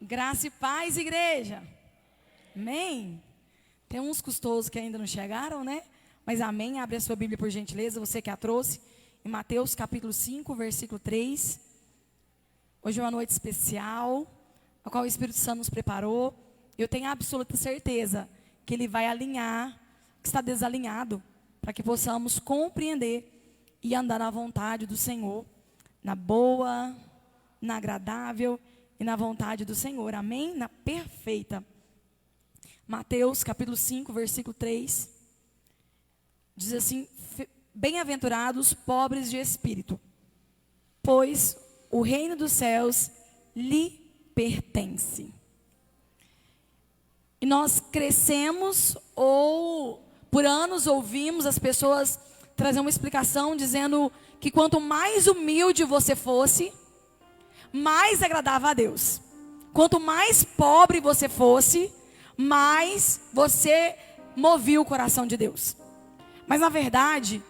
Graça e paz, igreja. Amém? Tem uns custosos que ainda não chegaram, né? Mas amém. Abre a sua Bíblia, por gentileza, você que a trouxe. Em Mateus capítulo 5, versículo 3. Hoje é uma noite especial, a qual o Espírito Santo nos preparou. Eu tenho absoluta certeza que Ele vai alinhar o que está desalinhado, para que possamos compreender e andar na vontade do Senhor, na boa, na agradável e na vontade do Senhor, amém? Na perfeita. Mateus capítulo 5, versículo 3, diz assim: bem-aventurados pobres de espírito, pois o reino dos céus lhe pertence. E nós crescemos, ou por anos ouvimos as pessoas trazer uma explicação dizendo que quanto mais humilde você fosse, mais agradava a Deus. Quanto mais pobre você fosse, mais você movia o coração de Deus. Mas na verdade,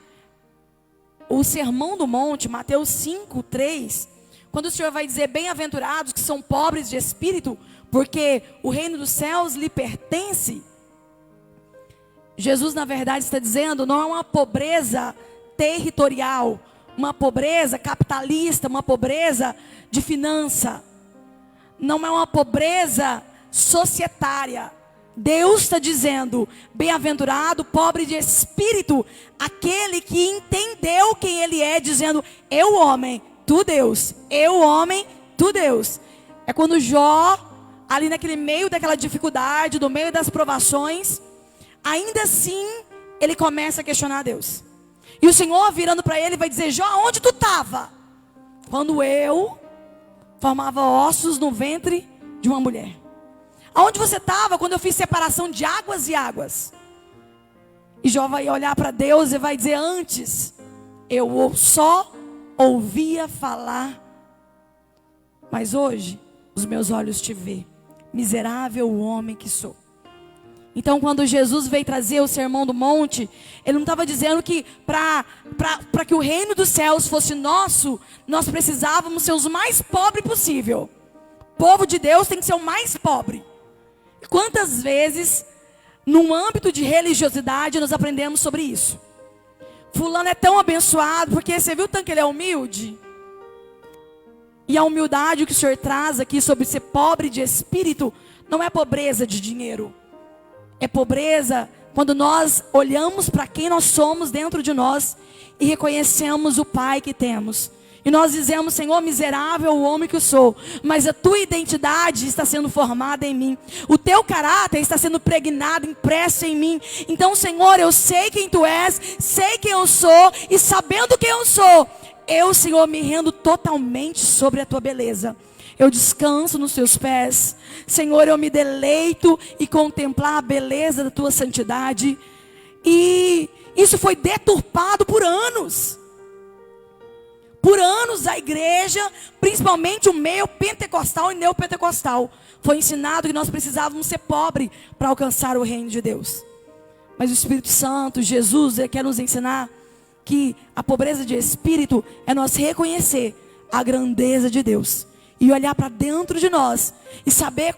o Sermão do Monte, Mateus 5, 3, quando o Senhor vai dizer bem-aventurados que são pobres de espírito, porque o reino dos céus lhe pertence, Jesus na verdade está dizendo, não é uma pobreza territorial, uma pobreza capitalista, uma pobreza de finança, não é uma pobreza societária. Deus está dizendo, bem-aventurado, pobre de espírito, aquele que entendeu quem Ele é, dizendo, eu homem, tu Deus, eu homem, tu Deus. É quando Jó, ali naquele meio daquela dificuldade, no meio das provações, ainda assim, ele começa a questionar a Deus. E o Senhor virando para ele vai dizer, Jó, onde tu estava? Quando eu formava ossos no ventre de uma mulher. Aonde você estava quando eu fiz separação de águas e águas? E Jó vai olhar para Deus e vai dizer, antes eu só ouvia falar, mas hoje os meus olhos te vê, miserável homem que sou. Então quando Jesus veio trazer o Sermão do Monte, Ele não estava dizendo que para que o reino dos céus fosse nosso, nós precisávamos ser os mais pobres possível. O povo de Deus tem que ser o mais pobre. Quantas vezes, num âmbito de religiosidade, nós aprendemos sobre isso? Fulano é tão abençoado, porque você viu o tanto que ele é humilde? E a humildade que o Senhor traz aqui sobre ser pobre de espírito, não é pobreza de dinheiro. É pobreza quando nós olhamos para quem nós somos dentro de nós e reconhecemos o Pai que temos. E nós dizemos, Senhor, miserável o homem que eu sou, mas a tua identidade está sendo formada em mim. O teu caráter está sendo pregnado, impresso em mim. Então, Senhor, eu sei quem tu és, sei quem eu sou, e sabendo quem eu sou, eu, Senhor, me rendo totalmente sobre a tua beleza. Eu descanso nos teus pés. Senhor, eu me deleito em contemplar a beleza da tua santidade. E isso foi deturpado por anos. Por anos a igreja, principalmente o meio pentecostal e neopentecostal, foi ensinado que nós precisávamos ser pobres para alcançar o reino de Deus. Mas o Espírito Santo, Jesus, Ele quer nos ensinar que a pobreza de espírito é nós reconhecer a grandeza de Deus. E olhar para dentro de nós e saber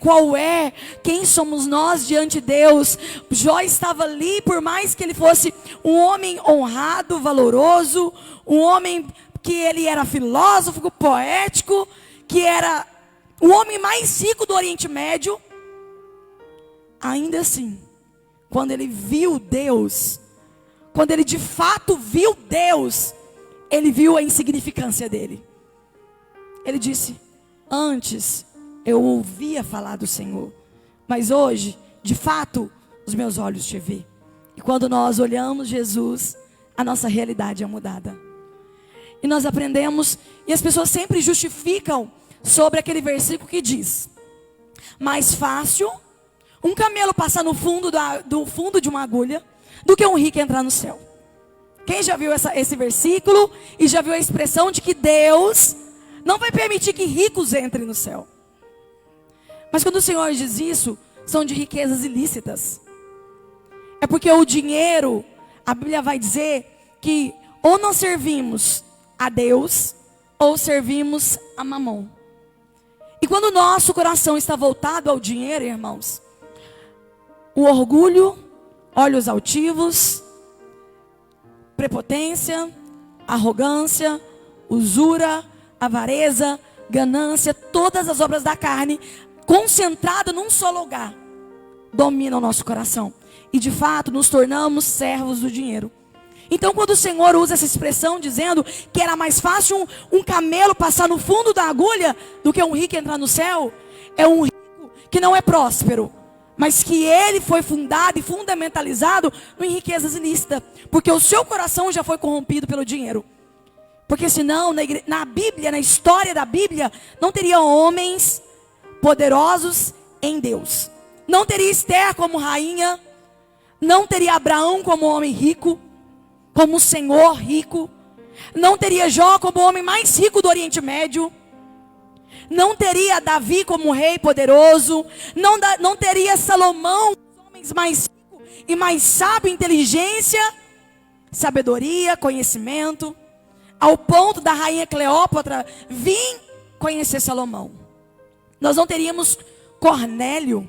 quem somos nós diante de Deus. Jó estava ali, por mais que ele fosse um homem honrado, valoroso, um homem que ele era filósofo, poético, que era o homem mais rico do Oriente Médio. Ainda assim, quando ele viu Deus, quando ele de fato viu Deus, ele viu a insignificância dele. Ele disse, antes eu ouvia falar do Senhor, mas hoje, de fato, os meus olhos te vê. E quando nós olhamos Jesus, a nossa realidade é mudada. E nós aprendemos, e as pessoas sempre justificam sobre aquele versículo que diz, mais fácil um camelo passar no fundo do fundo de uma agulha, do que um rico entrar no céu. Quem já viu esse versículo, e já viu a expressão de que Deus não vai permitir que ricos entrem no céu. Mas quando o Senhor diz isso, são de riquezas ilícitas. É porque o dinheiro, a Bíblia vai dizer que ou nós servimos a Deus, ou servimos a Mamon. E quando o nosso coração está voltado ao dinheiro, irmãos, o orgulho, olhos altivos, prepotência, arrogância, usura, avareza, ganância, todas as obras da carne, concentrado num só lugar, dominam o nosso coração. E de fato nos tornamos servos do dinheiro. Então quando o Senhor usa essa expressão dizendo que era mais fácil um camelo passar no fundo da agulha do que um rico entrar no céu, é um rico que não é próspero, mas que ele foi fundado e fundamentalizado em riquezas ilícitas, porque o seu coração já foi corrompido pelo dinheiro. Porque senão na Bíblia, na história da Bíblia, não teria homens poderosos em Deus. Não teria Esther como rainha, não teria Abraão como homem rico, como um senhor rico, não teria Jó como o homem mais rico do Oriente Médio, não teria Davi como rei poderoso, não teria Salomão, os homens mais ricos e mais sábio, inteligência, sabedoria, conhecimento, ao ponto da rainha Cleópatra vir conhecer Salomão. Nós não teríamos Cornélio.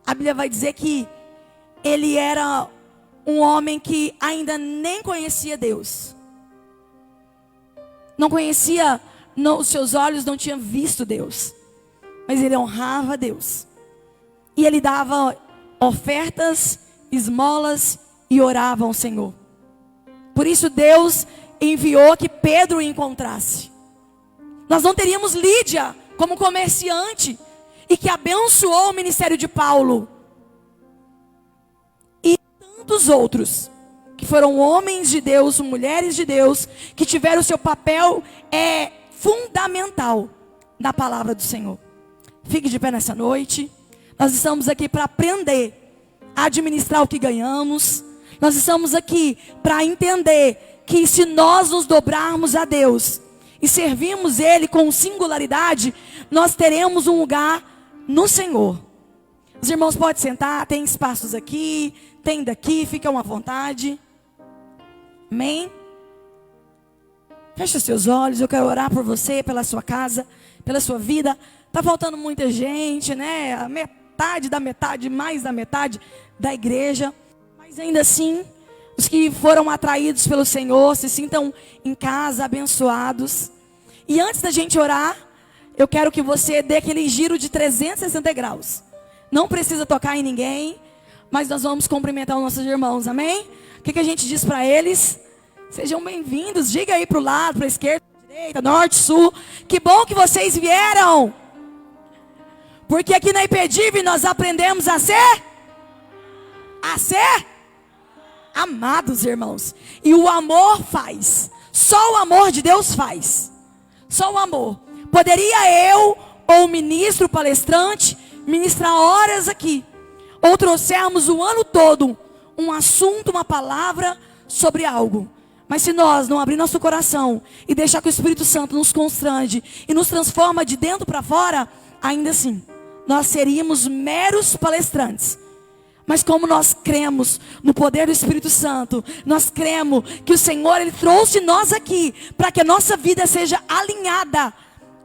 A Bíblia vai dizer que ele era um homem que ainda nem conhecia Deus. Não conhecia, os seus olhos não tinham visto Deus. Mas ele honrava Deus. E ele dava ofertas, esmolas e orava ao Senhor. Por isso Deus enviou que Pedro o encontrasse. Nós não teríamos Lídia como comerciante e que abençoou o ministério de Paulo. E tantos outros que foram homens de Deus, mulheres de Deus, que tiveram o seu papel fundamental na palavra do Senhor. Fique de pé nessa noite. Nós estamos aqui para aprender a administrar o que ganhamos. Nós estamos aqui para entender que se nós nos dobrarmos a Deus e servirmos Ele com singularidade, nós teremos um lugar no Senhor. Os irmãos podem sentar, tem espaços aqui, tem daqui, fiquem à vontade. Amém? Feche seus olhos, eu quero orar por você, pela sua casa, pela sua vida. Está faltando muita gente, né? A metade da metade, mais da metade da igreja. Mas ainda assim, os que foram atraídos pelo Senhor se sintam em casa, abençoados. E antes da gente orar, eu quero que você dê aquele giro de 360 graus. Não precisa tocar em ninguém, mas nós vamos cumprimentar os nossos irmãos, amém? O que a gente diz para eles? Sejam bem-vindos, diga aí para o lado, para a esquerda, para a direita, norte, sul. Que bom que vocês vieram. Porque aqui na IPEDIV nós aprendemos a ser amados, irmãos. E o amor faz. Só o amor de Deus faz. Só o amor. Poderia eu, ou o ministro, o palestrante, ministrar horas aqui. Ou trouxermos o ano todo um assunto, uma palavra sobre algo. Mas se nós não abrir nosso coração e deixar que o Espírito Santo nos constrange e nos transforma de dentro para fora, ainda assim, nós seríamos meros palestrantes. Mas como nós cremos no poder do Espírito Santo, nós cremos que o Senhor, Ele trouxe nós aqui para que a nossa vida seja alinhada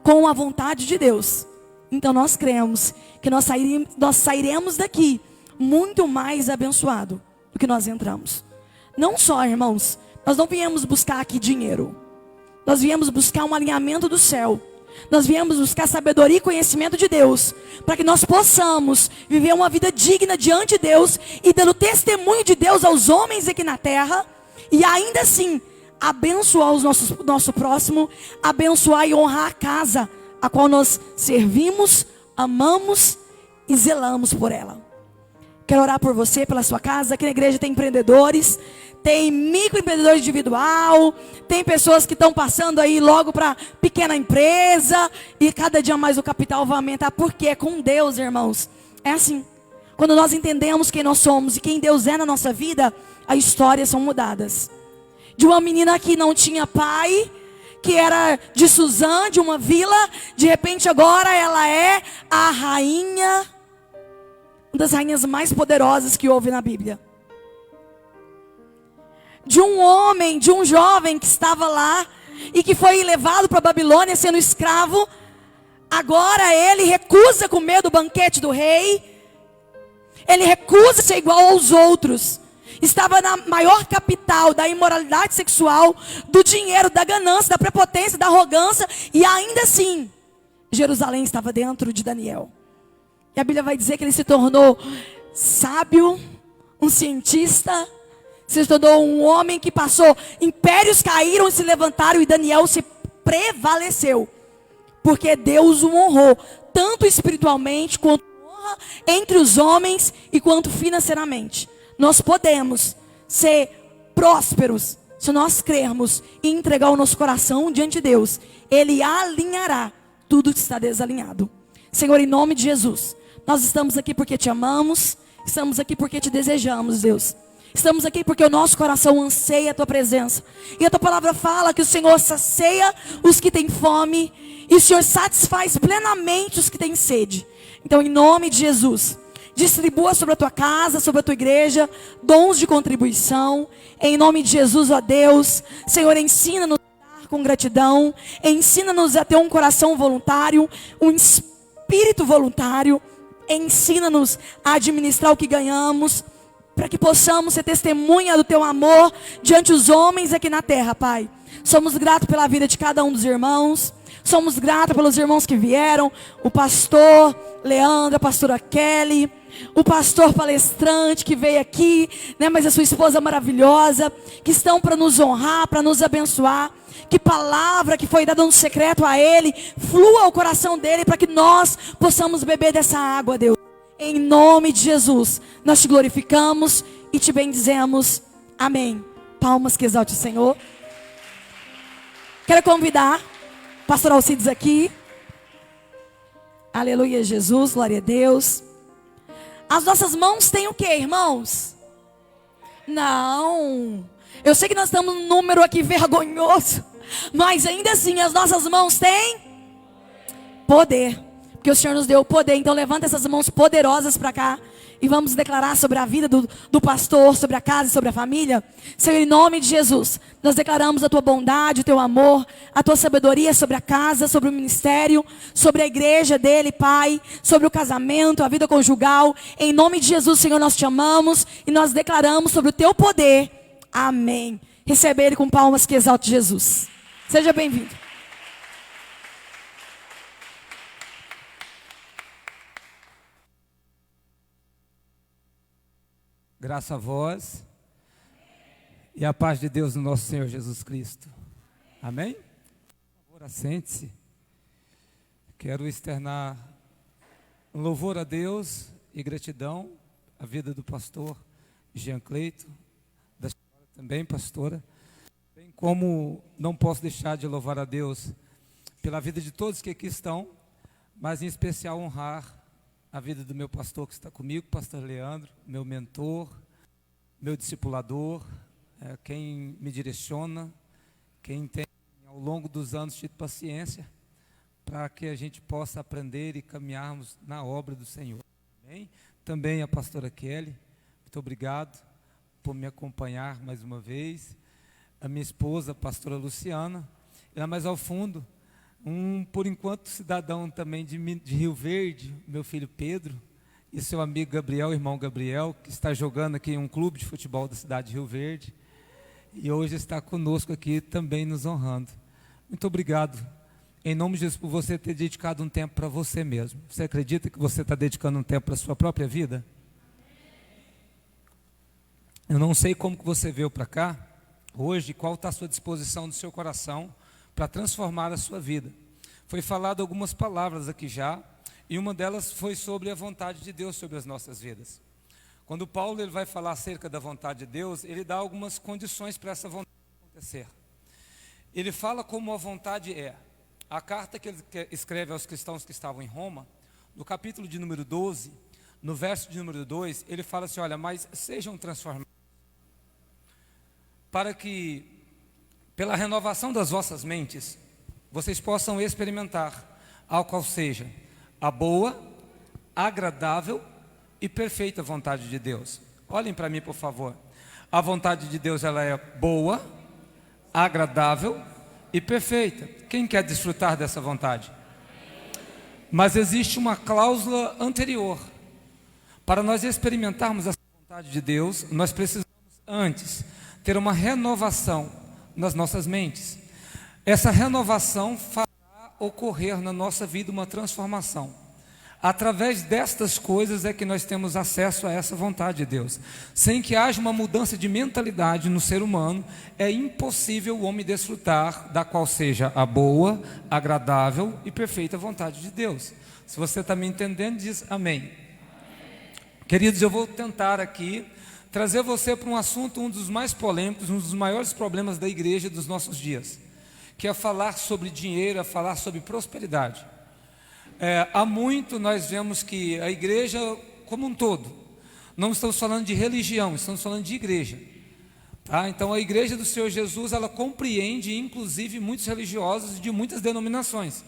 com a vontade de Deus. Então nós cremos que nós sairemos daqui muito mais abençoado do que nós entramos. Não só, irmãos, nós não viemos buscar aqui dinheiro. Nós viemos buscar um alinhamento do céu. Nós viemos buscar sabedoria e conhecimento de Deus, para que nós possamos viver uma vida digna diante de Deus e dando testemunho de Deus aos homens aqui na terra, e ainda assim abençoar o nosso próximo, abençoar e honrar a casa a qual nós servimos, amamos e zelamos por ela. Quero orar por você, pela sua casa. Aqui na igreja tem empreendedores, tem microempreendedor individual, tem pessoas que estão passando aí logo para pequena empresa, e cada dia mais o capital vai aumentar, porque é com Deus, irmãos. É assim, quando nós entendemos quem nós somos e quem Deus é na nossa vida, as histórias são mudadas. De uma menina que não tinha pai, que era de Suzã, de uma vila, de repente agora ela é a rainha, uma das rainhas mais poderosas que houve na Bíblia. De um homem, de um jovem que estava lá e que foi levado para a Babilônia sendo escravo, Agora ele recusa comer do banquete do rei. Ele recusa ser igual aos outros. Estava na maior capital da imoralidade sexual, do dinheiro, da ganância, da prepotência, da arrogância. E ainda assim, Jerusalém estava dentro de Daniel. E a Bíblia vai dizer que ele se tornou sábio, um cientista, se tornou um homem que passou, impérios caíram e se levantaram, e Daniel se prevaleceu. Porque Deus o honrou, tanto espiritualmente, quanto honra entre os homens, e quanto financeiramente. Nós podemos ser prósperos, se nós crermos e entregar o nosso coração diante de Deus. Ele alinhará tudo que está desalinhado. Senhor, em nome de Jesus, nós estamos aqui porque te amamos, estamos aqui porque te desejamos, Deus. Estamos aqui porque o nosso coração anseia a tua presença. E a tua palavra fala que o Senhor sacia os que têm fome, e o Senhor satisfaz plenamente os que têm sede. Então, em nome de Jesus, distribua sobre a tua casa, sobre a tua igreja, dons de contribuição. Em nome de Jesus, ó Deus. Senhor, ensina-nos a dar com gratidão. Ensina-nos a ter um coração voluntário, um espírito voluntário. Ensina-nos a administrar o que ganhamos, para que possamos ser testemunha do teu amor diante dos homens aqui na terra, Pai. Somos gratos pela vida de cada um dos irmãos. Somos gratos pelos irmãos que vieram. O pastor Leandro, a pastora Kelly, o pastor palestrante que veio aqui, né, mas a sua esposa maravilhosa, que estão para nos honrar, para nos abençoar. Que palavra que foi dada no secreto a ele flua ao coração dele, para que nós possamos beber dessa água, Deus. Em nome de Jesus, nós te glorificamos e te bendizemos. Amém. Palmas que exalte o Senhor. Quero convidar o pastor Alcides aqui. Aleluia, Jesus, glória a Deus. As nossas mãos têm o que, irmãos? Não. Eu sei que nós estamos num número aqui vergonhoso, mas ainda assim as nossas mãos têm poder. Porque o Senhor nos deu o poder. Então levanta essas mãos poderosas para cá e vamos declarar sobre a vida do pastor, sobre a casa e sobre a família. Senhor, em nome de Jesus, nós declaramos a tua bondade, o teu amor, a tua sabedoria sobre a casa, sobre o ministério, sobre a igreja dele, Pai, sobre o casamento, a vida conjugal. Em nome de Jesus, Senhor, nós te amamos e nós declaramos sobre o teu poder. Amém. Recebe ele com palmas que exalte Jesus. Seja bem-vindo. Graça a vós e a paz de Deus no nosso Senhor Jesus Cristo. Amém? Por favor, assente-se. Quero externar um louvor a Deus e gratidão à vida do pastor Jean Cleito, da senhora também, pastora. Bem como não posso deixar de louvar a Deus pela vida de todos que aqui estão, mas em especial honrar a vida do meu pastor que está comigo, pastor Leandro, meu mentor, meu discipulador, quem me direciona, quem tem ao longo dos anos tido paciência para que a gente possa aprender e caminharmos na obra do Senhor. Amém? Também a pastora Kelly, muito obrigado por me acompanhar mais uma vez. A minha esposa, a pastora Luciana, e lá mais ao fundo, por enquanto, cidadão também de Rio Verde, meu filho Pedro, e seu amigo Gabriel, irmão Gabriel, que está jogando aqui em um clube de futebol da cidade de Rio Verde, e hoje está conosco aqui também nos honrando. Muito obrigado, em nome de Jesus, por você ter dedicado um tempo para você mesmo. Você acredita que você está dedicando um tempo para a sua própria vida? Eu não sei como que você veio para cá hoje, qual está a sua disposição do seu coração para transformar a sua vida. Foi falado algumas palavras aqui já, e uma delas foi sobre a vontade de Deus sobre as nossas vidas. Quando Paulo ele vai falar acerca da vontade de Deus, ele dá algumas condições para essa vontade acontecer. Ele fala como a vontade é. A carta que ele escreve aos cristãos que estavam em Roma, no capítulo de número 12, no verso de número 2, ele fala assim, olha, mas sejam transformados, para que pela renovação das vossas mentes, vocês possam experimentar ao qual seja a boa, agradável e perfeita vontade de Deus. Olhem para mim, por favor. A vontade de Deus, ela é boa, agradável e perfeita. Quem quer desfrutar dessa vontade? Mas existe uma cláusula anterior. Para nós experimentarmos a vontade de Deus, nós precisamos antes ter uma renovação nas nossas mentes. Essa renovação fará ocorrer na nossa vida uma transformação. Através destas coisas é que nós temos acesso a essa vontade de Deus. Sem que haja uma mudança de mentalidade no ser humano, é impossível o homem desfrutar da qual seja a boa, agradável e perfeita vontade de Deus. Se você está me entendendo, diz amém. Queridos, eu vou tentar aqui trazer você para um assunto, um dos mais polêmicos, um dos maiores problemas da igreja dos nossos dias, que é falar sobre dinheiro, é falar sobre prosperidade. Há muito nós vemos que a igreja como um todo, não estamos falando de religião, estamos falando de igreja, tá? Então a igreja do Senhor Jesus, ela compreende inclusive muitos religiosos de muitas denominações.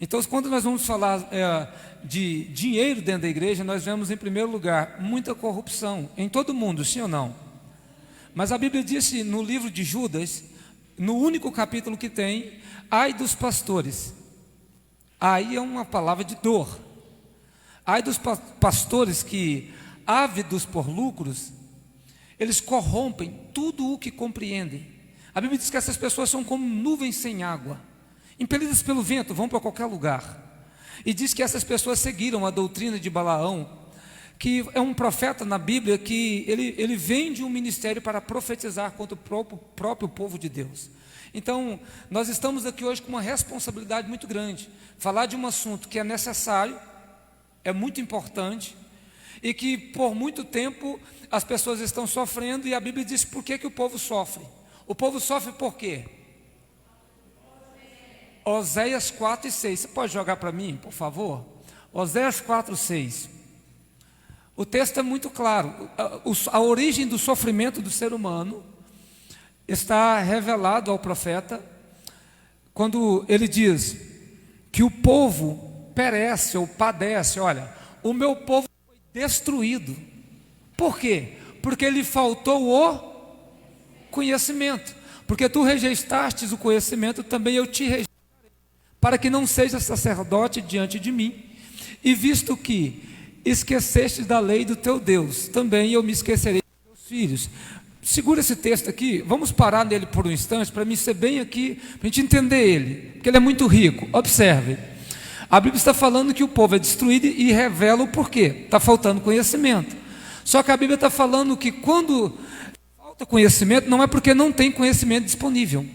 Então quando nós vamos falar de dinheiro dentro da igreja, nós vemos em primeiro lugar muita corrupção em todo mundo, sim ou não? Mas a Bíblia disse no livro de Judas, no único capítulo que tem, ai dos pastores. Aí é uma palavra de dor. Ai dos pastores que, ávidos por lucros, eles corrompem tudo o que compreendem. A Bíblia diz que essas pessoas são como nuvens sem água, impelidas pelo vento, vão para qualquer lugar. E diz que essas pessoas seguiram a doutrina de Balaão, que é um profeta na Bíblia, que ele vende um ministério para profetizar contra o próprio povo de Deus. Então, nós estamos aqui hoje com uma responsabilidade muito grande, falar de um assunto que é necessário, é muito importante, e que por muito tempo as pessoas estão sofrendo, e a Bíblia diz por que o povo sofre. O povo sofre por quê? Oséias 4 e 6, você pode jogar para mim, por favor? Oséias 4 e 6. O texto é muito claro, a origem do sofrimento do ser humano está revelado ao profeta, quando ele diz que o povo perece ou padece. Olha, o meu povo foi destruído. Por quê? Porque lhe faltou o conhecimento. Porque tu rejeitaste o conhecimento, também eu te rejeitarei, para que não sejas sacerdote diante de mim. E visto que esqueceste da lei do teu Deus, também eu me esquecerei dos teus filhos. Segura esse texto aqui, vamos parar nele por um instante, para mim ser bem aqui, para a gente entender ele, porque ele é muito rico. Observe, a Bíblia está falando que o povo é destruído e revela o porquê, está faltando conhecimento. Só que a Bíblia está falando que quando falta conhecimento, não é porque não tem conhecimento disponível.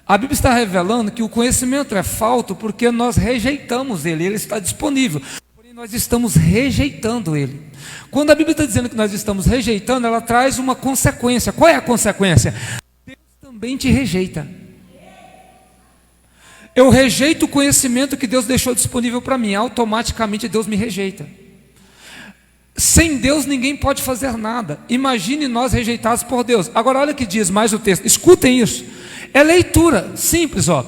A Bíblia está revelando que o conhecimento é falto porque nós rejeitamos ele, ele está disponível. Nós estamos rejeitando ele. Quando a Bíblia está dizendo que nós estamos rejeitando, ela traz uma consequência. Qual é a consequência? Deus também te rejeita. Eu rejeito o conhecimento que Deus deixou disponível para mim, automaticamente Deus me rejeita. Sem Deus ninguém pode fazer nada. Imagine nós rejeitados por Deus. Agora olha o que diz mais o texto, escutem isso. É leitura, simples, ó.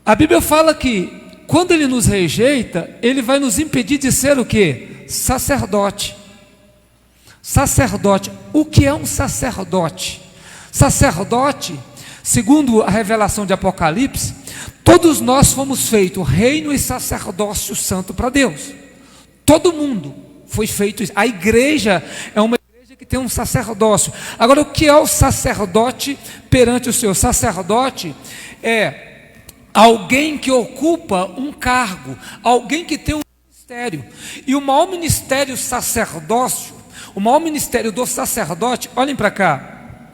A Bíblia fala que quando Ele nos rejeita, Ele vai nos impedir de ser o quê? Sacerdote. Sacerdote. O que é um sacerdote? Sacerdote, segundo a revelação de Apocalipse, todos nós fomos feitos reino e sacerdócio santo para Deus. Todo mundo foi feito isso. A igreja é uma igreja que tem um sacerdócio. Agora, o que é o sacerdote perante o Senhor? Sacerdote é alguém que ocupa um cargo, alguém que tem um ministério. E o maior ministério sacerdócio, o maior ministério do sacerdote, olhem para cá,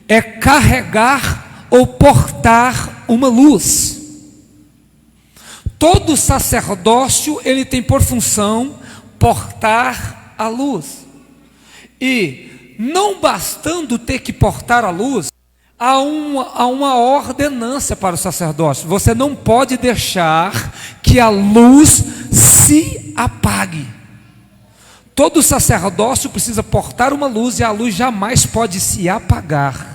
é carregar ou portar uma luz. Todo sacerdócio, ele tem por função portar a luz. E não bastando ter que portar a luz, há uma ordenança para o sacerdócio. Você não pode deixar que a luz se apague. Todo sacerdócio precisa portar uma luz e a luz jamais pode se apagar.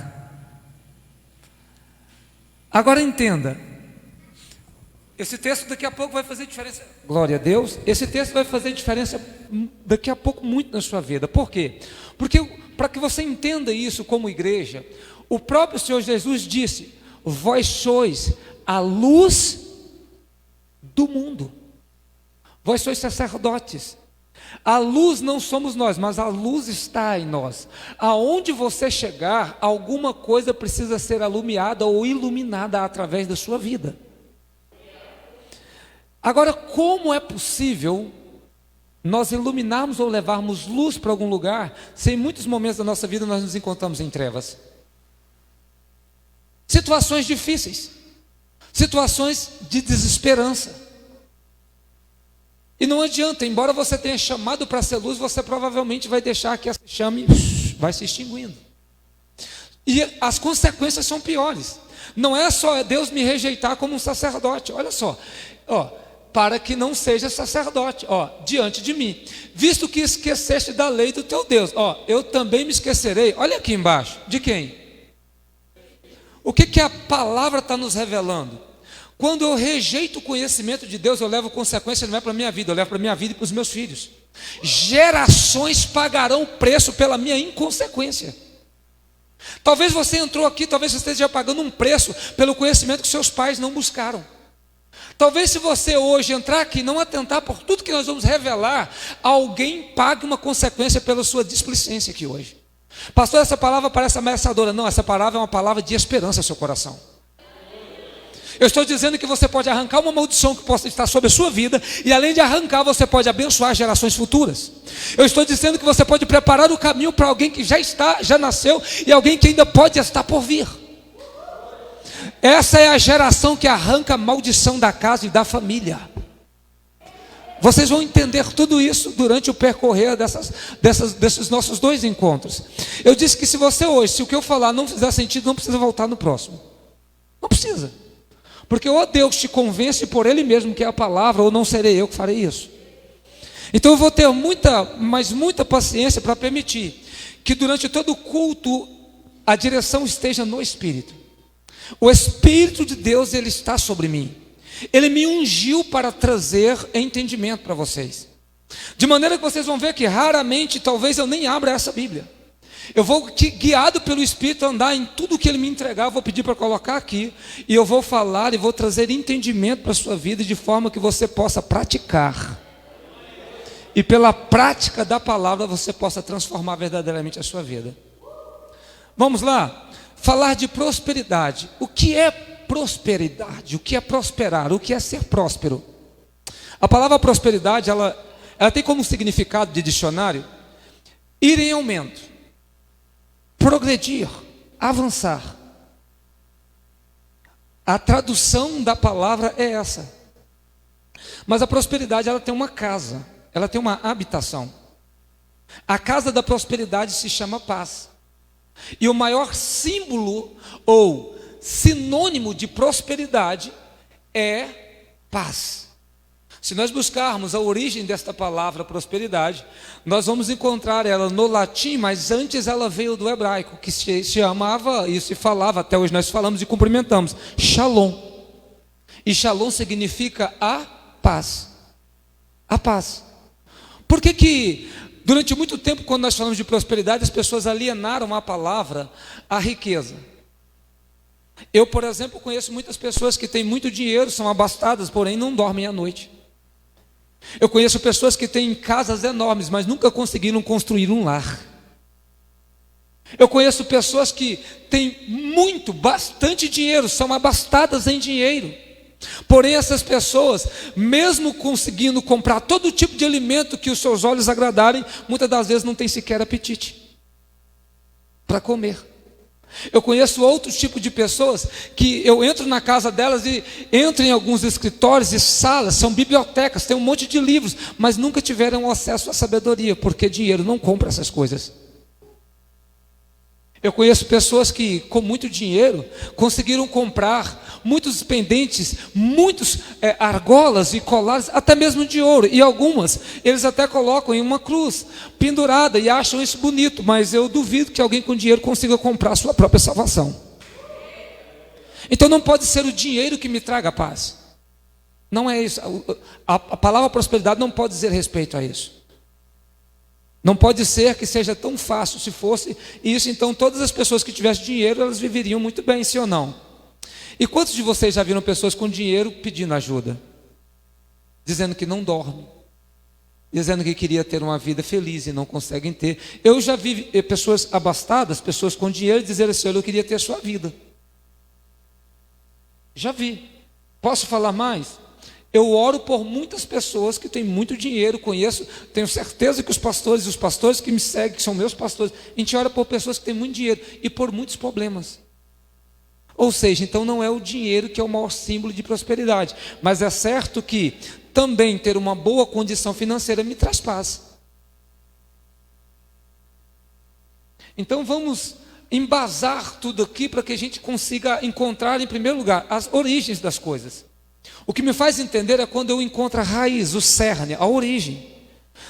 Agora entenda, esse texto daqui a pouco vai fazer diferença. Glória a Deus. Esse texto vai fazer diferença daqui a pouco muito na sua vida. Por quê? Porque para que você entenda isso como igreja, o próprio Senhor Jesus disse: vós sois a luz do mundo. Vós sois sacerdotes. A luz não somos nós, mas a luz está em nós. Aonde você chegar, alguma coisa precisa ser alumiada ou iluminada através da sua vida. Agora, como é possível nós iluminarmos ou levarmos luz para algum lugar, se em muitos momentos da nossa vida nós nos encontramos em trevas? Situações difíceis, situações de desesperança. E não adianta, embora você tenha chamado para ser luz, você provavelmente vai deixar que essa chame vai se extinguindo. E as consequências são piores. Não é só Deus me rejeitar como um sacerdote. Olha só, para que não seja sacerdote, diante de mim. Visto que esqueceste da lei do teu Deus, eu também me esquecerei. Olha aqui embaixo, de quem? O que a palavra está nos revelando? Quando eu rejeito o conhecimento de Deus, eu levo consequência, não é para a minha vida, eu levo para a minha vida e para os meus filhos. Gerações pagarão o preço pela minha inconsequência. Talvez você entrou aqui, talvez você esteja pagando um preço pelo conhecimento que seus pais não buscaram. Talvez se você hoje entrar aqui e não atentar por tudo que nós vamos revelar, alguém pague uma consequência pela sua displicência aqui hoje. Pastor, essa palavra parece ameaçadora. Não, essa palavra é uma palavra de esperança ao seu coração. Eu estou dizendo que você pode arrancar uma maldição que possa estar sobre a sua vida, e além de arrancar, você pode abençoar gerações futuras. Eu estou dizendo que você pode preparar o caminho para alguém que já nasceu, e alguém que ainda pode estar por vir. Essa é a geração que arranca a maldição da casa e da família. Vocês vão entender tudo isso durante o percorrer desses nossos 2 encontros. Eu disse que se você hoje, se o que eu falar não fizer sentido, não precisa voltar no próximo. Não precisa. Porque ou Deus te convence por Ele mesmo que é a palavra, ou não serei eu que farei isso. Então eu vou ter muita paciência para permitir que durante todo o culto a direção esteja no Espírito. O Espírito de Deus, Ele está sobre mim. Ele me ungiu para trazer entendimento para vocês. De maneira que vocês vão ver que raramente, talvez eu nem abra essa Bíblia. Eu vou, guiado pelo Espírito, andar em tudo que Ele me entregar. Eu vou pedir para colocar aqui, e eu vou falar e vou trazer entendimento para a sua vida, de forma que você possa praticar, e pela prática da palavra você possa transformar verdadeiramente a sua vida. Vamos lá, falar de prosperidade. O que é prosperidade? O que é prosperar? O que é ser próspero? A palavra prosperidade, ela tem como significado de dicionário ir em aumento, progredir, avançar. A tradução da palavra é essa. Mas a prosperidade, ela tem uma casa, ela tem uma habitação. A casa da prosperidade se chama paz. E o maior símbolo ou sinônimo de prosperidade é paz. Se nós buscarmos a origem desta palavra prosperidade, nós vamos encontrar ela no latim, mas antes ela veio do hebraico, que se chamava e se falava, até hoje nós falamos e cumprimentamos, shalom. E shalom significa a paz. A paz. Por que durante muito tempo, quando nós falamos de prosperidade, as pessoas alienaram a palavra à riqueza? Eu, por exemplo, conheço muitas pessoas que têm muito dinheiro, são abastadas, porém não dormem à noite. Eu conheço pessoas que têm casas enormes, mas nunca conseguiram construir um lar. Eu conheço pessoas que têm bastante dinheiro, são abastadas em dinheiro. Porém, essas pessoas, mesmo conseguindo comprar todo tipo de alimento que os seus olhos agradarem, muitas das vezes não têm sequer apetite para comer. Eu conheço outros tipos de pessoas que eu entro na casa delas e entro em alguns escritórios e salas, são bibliotecas, tem um monte de livros, mas nunca tiveram acesso à sabedoria, porque dinheiro não compra essas coisas. Eu conheço pessoas que com muito dinheiro conseguiram comprar muitos pendentes, muitos argolas e colares, até mesmo de ouro, e algumas eles até colocam em uma cruz pendurada e acham isso bonito, mas eu duvido que alguém com dinheiro consiga comprar a sua própria salvação. Então não pode ser o dinheiro que me traga paz. Não é isso. A palavra prosperidade não pode dizer respeito a isso. Não pode ser que seja tão fácil. Se fosse isso, então todas as pessoas que tivessem dinheiro, elas viveriam muito bem, sim ou não? E quantos de vocês já viram pessoas com dinheiro pedindo ajuda? dizendo que não dorme, dizendo que queria ter uma vida feliz e não conseguem ter. Eu já vi pessoas abastadas, pessoas com dinheiro, dizer assim: eu queria ter a sua vida. Já vi. Posso falar mais? Eu oro por muitas pessoas que têm muito dinheiro, conheço, tenho certeza que os pastores que me seguem, que são meus pastores, a gente ora por pessoas que têm muito dinheiro e por muitos problemas. Ou seja, então não é o dinheiro que é o maior símbolo de prosperidade, mas é certo que também ter uma boa condição financeira me traz paz. Então vamos embasar tudo aqui para que a gente consiga encontrar, em primeiro lugar, as origens das coisas. O que me faz entender é quando eu encontro a raiz, o cerne, a origem.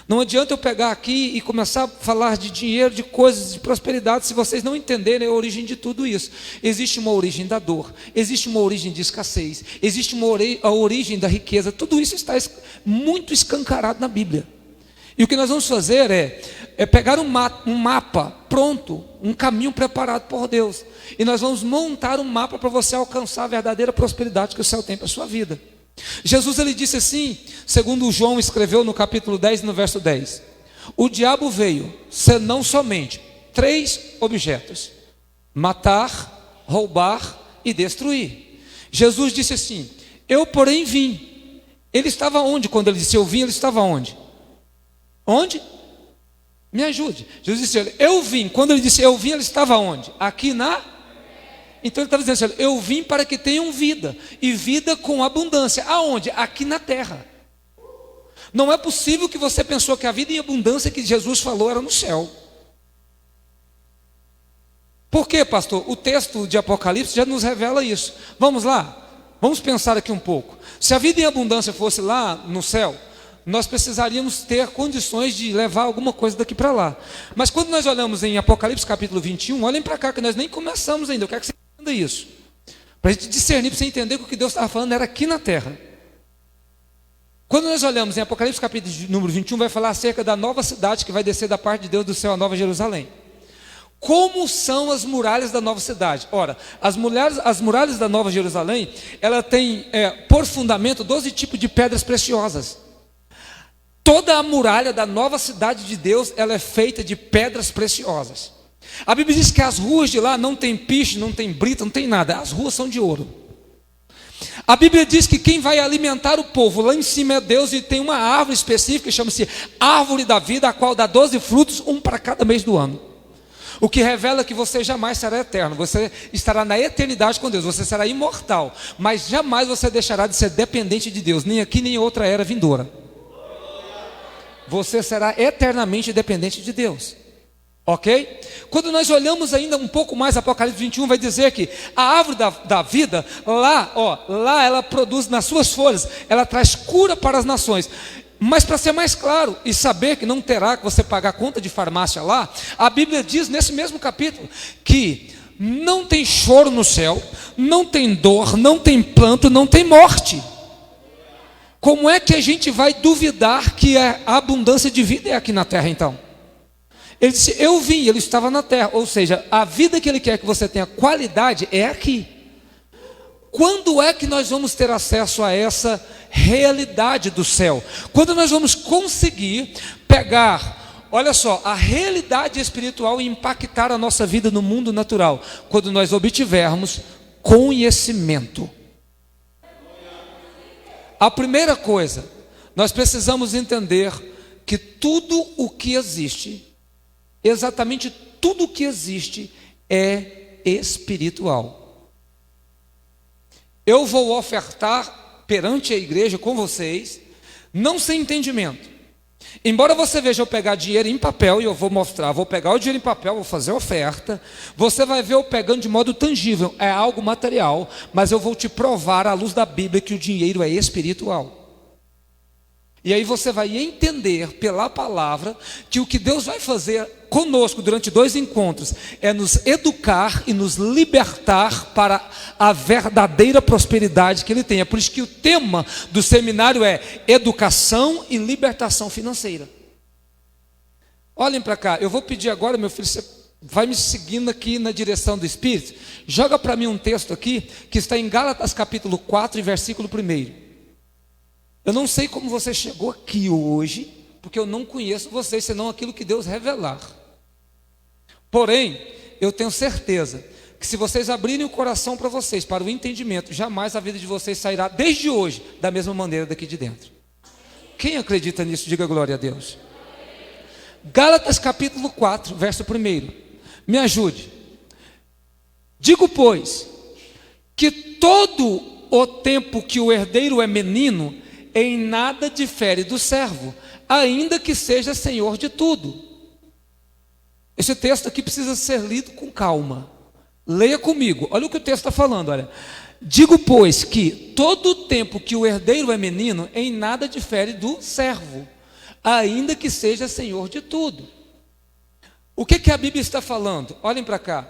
Não adianta eu pegar aqui e começar a falar de dinheiro, de coisas, de prosperidade, se vocês não entenderem a origem de tudo isso. Existe uma origem da dor, existe uma origem de escassez, existe a origem da riqueza. Tudo isso está muito escancarado na Bíblia. E o que nós vamos fazer é pegar um mapa pronto, um caminho preparado por Deus. E nós vamos montar um mapa para você alcançar a verdadeira prosperidade que o céu tem para a sua vida. Jesus, ele disse assim, segundo João escreveu no capítulo 10, no verso 10. O diabo veio, senão somente 3 objetos: matar, roubar e destruir. Jesus disse assim: eu porém vim. Ele estava onde quando ele disse eu vim? Ele estava onde? Onde? Me ajude. Jesus disse: eu vim. Quando ele disse eu vim, ele estava onde? Aqui na... Então ele estava dizendo assim: eu vim para que tenham vida, e vida com abundância. Aonde? Aqui na terra. Não é possível que você pensou que a vida em abundância que Jesus falou era no céu. Por quê, pastor? O texto de Apocalipse já nos revela isso. Vamos lá? Vamos pensar aqui um pouco. Se a vida em abundância fosse lá no céu, nós precisaríamos ter condições de levar alguma coisa daqui para lá. Mas quando nós olhamos em Apocalipse capítulo 21, olhem para cá que nós nem começamos ainda. Eu quero que você entenda isso, para a gente discernir, para você entender que o que Deus estava falando era aqui na terra. Quando nós olhamos em Apocalipse capítulo número 21, vai falar acerca da nova cidade que vai descer da parte de Deus do céu, a Nova Jerusalém. Como são as muralhas da nova cidade? Ora, as muralhas da Nova Jerusalém, ela tem por fundamento 12 tipos de pedras preciosas. Toda a muralha da nova cidade de Deus, ela é feita de pedras preciosas. A Bíblia diz que as ruas de lá não tem piche, não tem brita, não tem nada. As ruas são de ouro. A Bíblia diz que quem vai alimentar o povo lá em cima é Deus, e tem uma árvore específica que chama-se árvore da vida, a qual dá 12 frutos, um para cada mês do ano. O que revela que você jamais será eterno. Você estará na eternidade com Deus, você será imortal, mas jamais você deixará de ser dependente de Deus, nem aqui nem em outra era vindoura. Você será eternamente dependente de Deus. Ok? Quando nós olhamos ainda um pouco mais, Apocalipse 21 vai dizer que a árvore da vida, lá ela produz nas suas folhas, ela traz cura para as nações. Mas para ser mais claro e saber que não terá que você pagar conta de farmácia lá, a Bíblia diz nesse mesmo capítulo que não tem choro no céu, não tem dor, não tem pranto, não tem morte. Como é que a gente vai duvidar que a abundância de vida é aqui na terra então? Ele disse, eu vim, ele estava na terra. Ou seja, a vida que ele quer que você tenha qualidade é aqui. Quando é que nós vamos ter acesso a essa realidade do céu? Quando nós vamos conseguir pegar, olha só, a realidade espiritual e impactar a nossa vida no mundo natural? Quando nós obtivermos conhecimento. A primeira coisa, nós precisamos entender que tudo o que existe, exatamente tudo o que existe é espiritual. Eu vou ofertar perante a igreja com vocês, não sem entendimento. Embora você veja eu pegar dinheiro em papel, e eu vou mostrar, vou pegar o dinheiro em papel, vou fazer oferta, você vai ver eu pegando de modo tangível, é algo material, mas eu vou te provar à luz da Bíblia que o dinheiro é espiritual. E aí você vai entender pela palavra que o que Deus vai fazer conosco durante 2 encontros é nos educar e nos libertar para a verdadeira prosperidade que Ele tem. É por isso que o tema do seminário é educação e libertação financeira. Olhem para cá, eu vou pedir agora, meu filho, você vai me seguindo aqui na direção do Espírito. Joga para mim um texto aqui que está em Gálatas capítulo 4 e versículo 1. Eu não sei como você chegou aqui hoje, porque eu não conheço vocês, senão aquilo que Deus revelar. Porém, eu tenho certeza que se vocês abrirem o coração para vocês, para o entendimento, jamais a vida de vocês sairá, desde hoje, da mesma maneira daqui de dentro. Quem acredita nisso, diga glória a Deus. Gálatas capítulo 4, verso 1. Me ajude. Digo, pois, que todo o tempo que o herdeiro é menino, em nada difere do servo, ainda que seja senhor de tudo. Esse texto aqui precisa ser lido com calma. Leia comigo, olha o que o texto está falando, olha. Digo, pois, que todo o tempo que o herdeiro é menino, em nada difere do servo, ainda que seja senhor de tudo. O que a Bíblia está falando? Olhem para cá.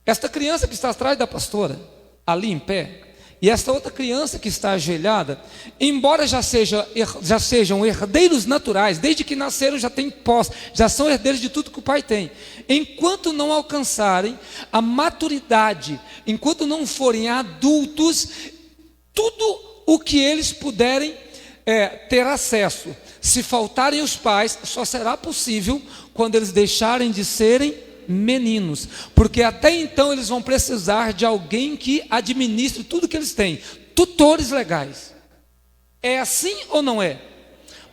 Esta criança que está atrás da pastora, ali em pé, e esta outra criança que está ajoelhada, embora já sejam herdeiros naturais, desde que nasceram já têm posse, já são herdeiros de tudo que o pai tem. Enquanto não alcançarem a maturidade, enquanto não forem adultos, tudo o que eles puderem ter acesso, se faltarem os pais, só será possível quando eles deixarem de serem meninos, porque até então eles vão precisar de alguém que administre tudo que eles têm, tutores legais. É assim ou não é?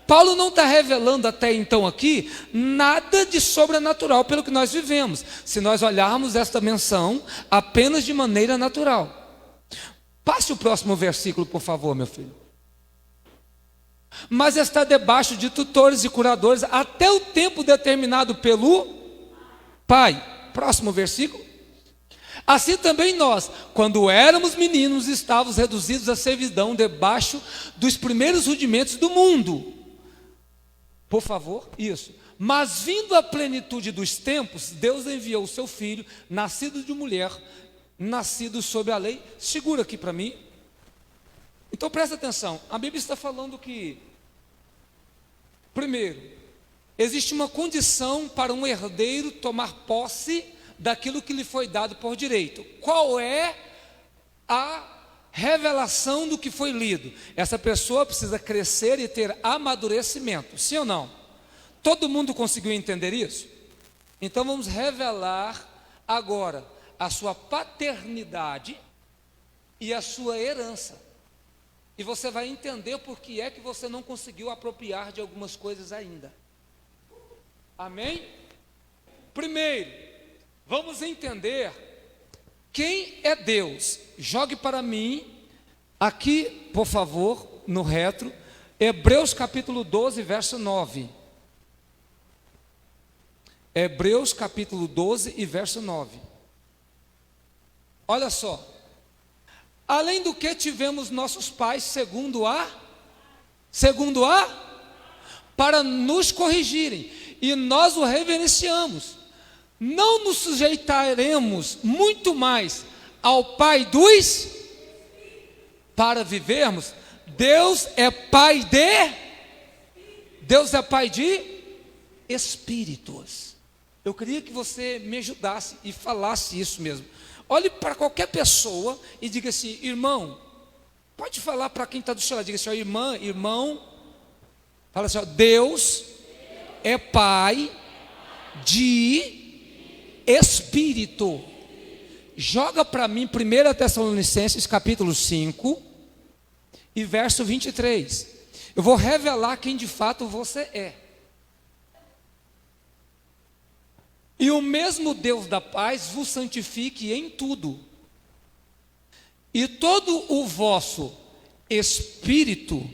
Paulo não está revelando até então aqui nada de sobrenatural pelo que nós vivemos, se nós olharmos esta menção apenas de maneira natural. Passe o próximo versículo, por favor, meu filho. Mas está debaixo de tutores e curadores até o tempo determinado pelo Pai. Próximo versículo. Assim também nós, quando éramos meninos, estávamos reduzidos à servidão debaixo dos primeiros rudimentos do mundo. Por favor, isso. Mas vindo a plenitude dos tempos, Deus enviou o seu filho, nascido de mulher, nascido sob a lei. Segura aqui para mim. Então presta atenção, a Bíblia está falando que, primeiro, existe uma condição para um herdeiro tomar posse daquilo que lhe foi dado por direito. Qual é a revelação do que foi lido? Essa pessoa precisa crescer e ter amadurecimento, sim ou não? Todo mundo conseguiu entender isso? Então vamos revelar agora a sua paternidade e a sua herança. E você vai entender por que é que você não conseguiu apropriar de algumas coisas ainda. Amém? Primeiro, vamos entender quem é Deus. Jogue para mim, aqui, por favor, no retro, Hebreus capítulo 12, verso 9. Hebreus capítulo 12 e verso 9. Olha só. Além do que tivemos nossos pais para nos corrigirem, e nós o reverenciamos. Não nos sujeitaremos muito mais ao Pai para vivermos? Deus é Pai de espíritos. Eu queria que você me ajudasse e falasse isso mesmo. Olhe para qualquer pessoa e diga assim: irmão, pode falar para quem está do seu lado, diga assim: ó, irmão, fala assim, ó, Deus é Pai de espírito. Joga para mim 1 Tessalonicenses capítulo 5 e verso 23. Eu vou revelar quem de fato você é. E o mesmo Deus da paz vos santifique em tudo, e todo o vosso espírito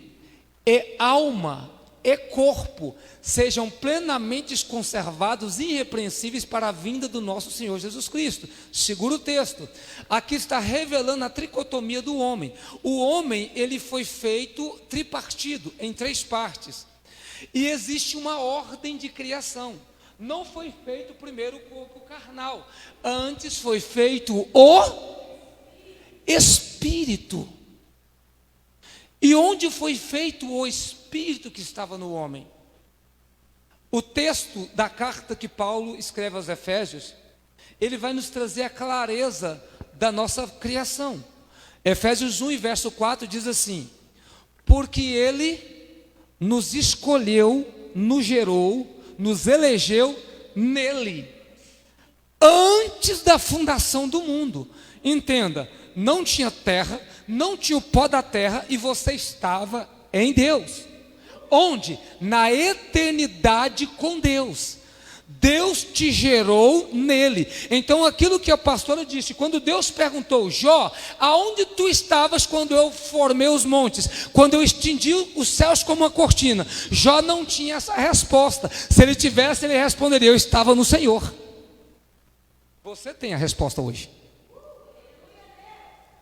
e alma e corpo sejam plenamente conservados irrepreensíveis para a vinda do nosso Senhor Jesus Cristo. Segura o texto. Aqui está revelando a tricotomia do homem. O homem, ele foi feito tripartido, em 3 partes. E existe uma ordem de criação. Não foi feito primeiro o corpo carnal, antes foi feito o espírito. E onde foi feito o espírito que estava no homem? O texto da carta que Paulo escreve aos Efésios, ele vai nos trazer a clareza da nossa criação. Efésios 1 e verso 4 diz assim: Porque Ele nos escolheu, nos gerou, nos elegeu nele, antes da fundação do mundo. Entenda, não tinha terra, não tinha o pó da terra, e você estava em Deus. Onde? Na eternidade com Deus. Deus te gerou nele. Então aquilo que a pastora disse, quando Deus perguntou: Jó, aonde tu estavas quando eu formei os montes, quando eu estendi os céus como uma cortina? Jó não tinha essa resposta. Se ele tivesse, ele responderia: eu estava no Senhor. Você tem a resposta hoje.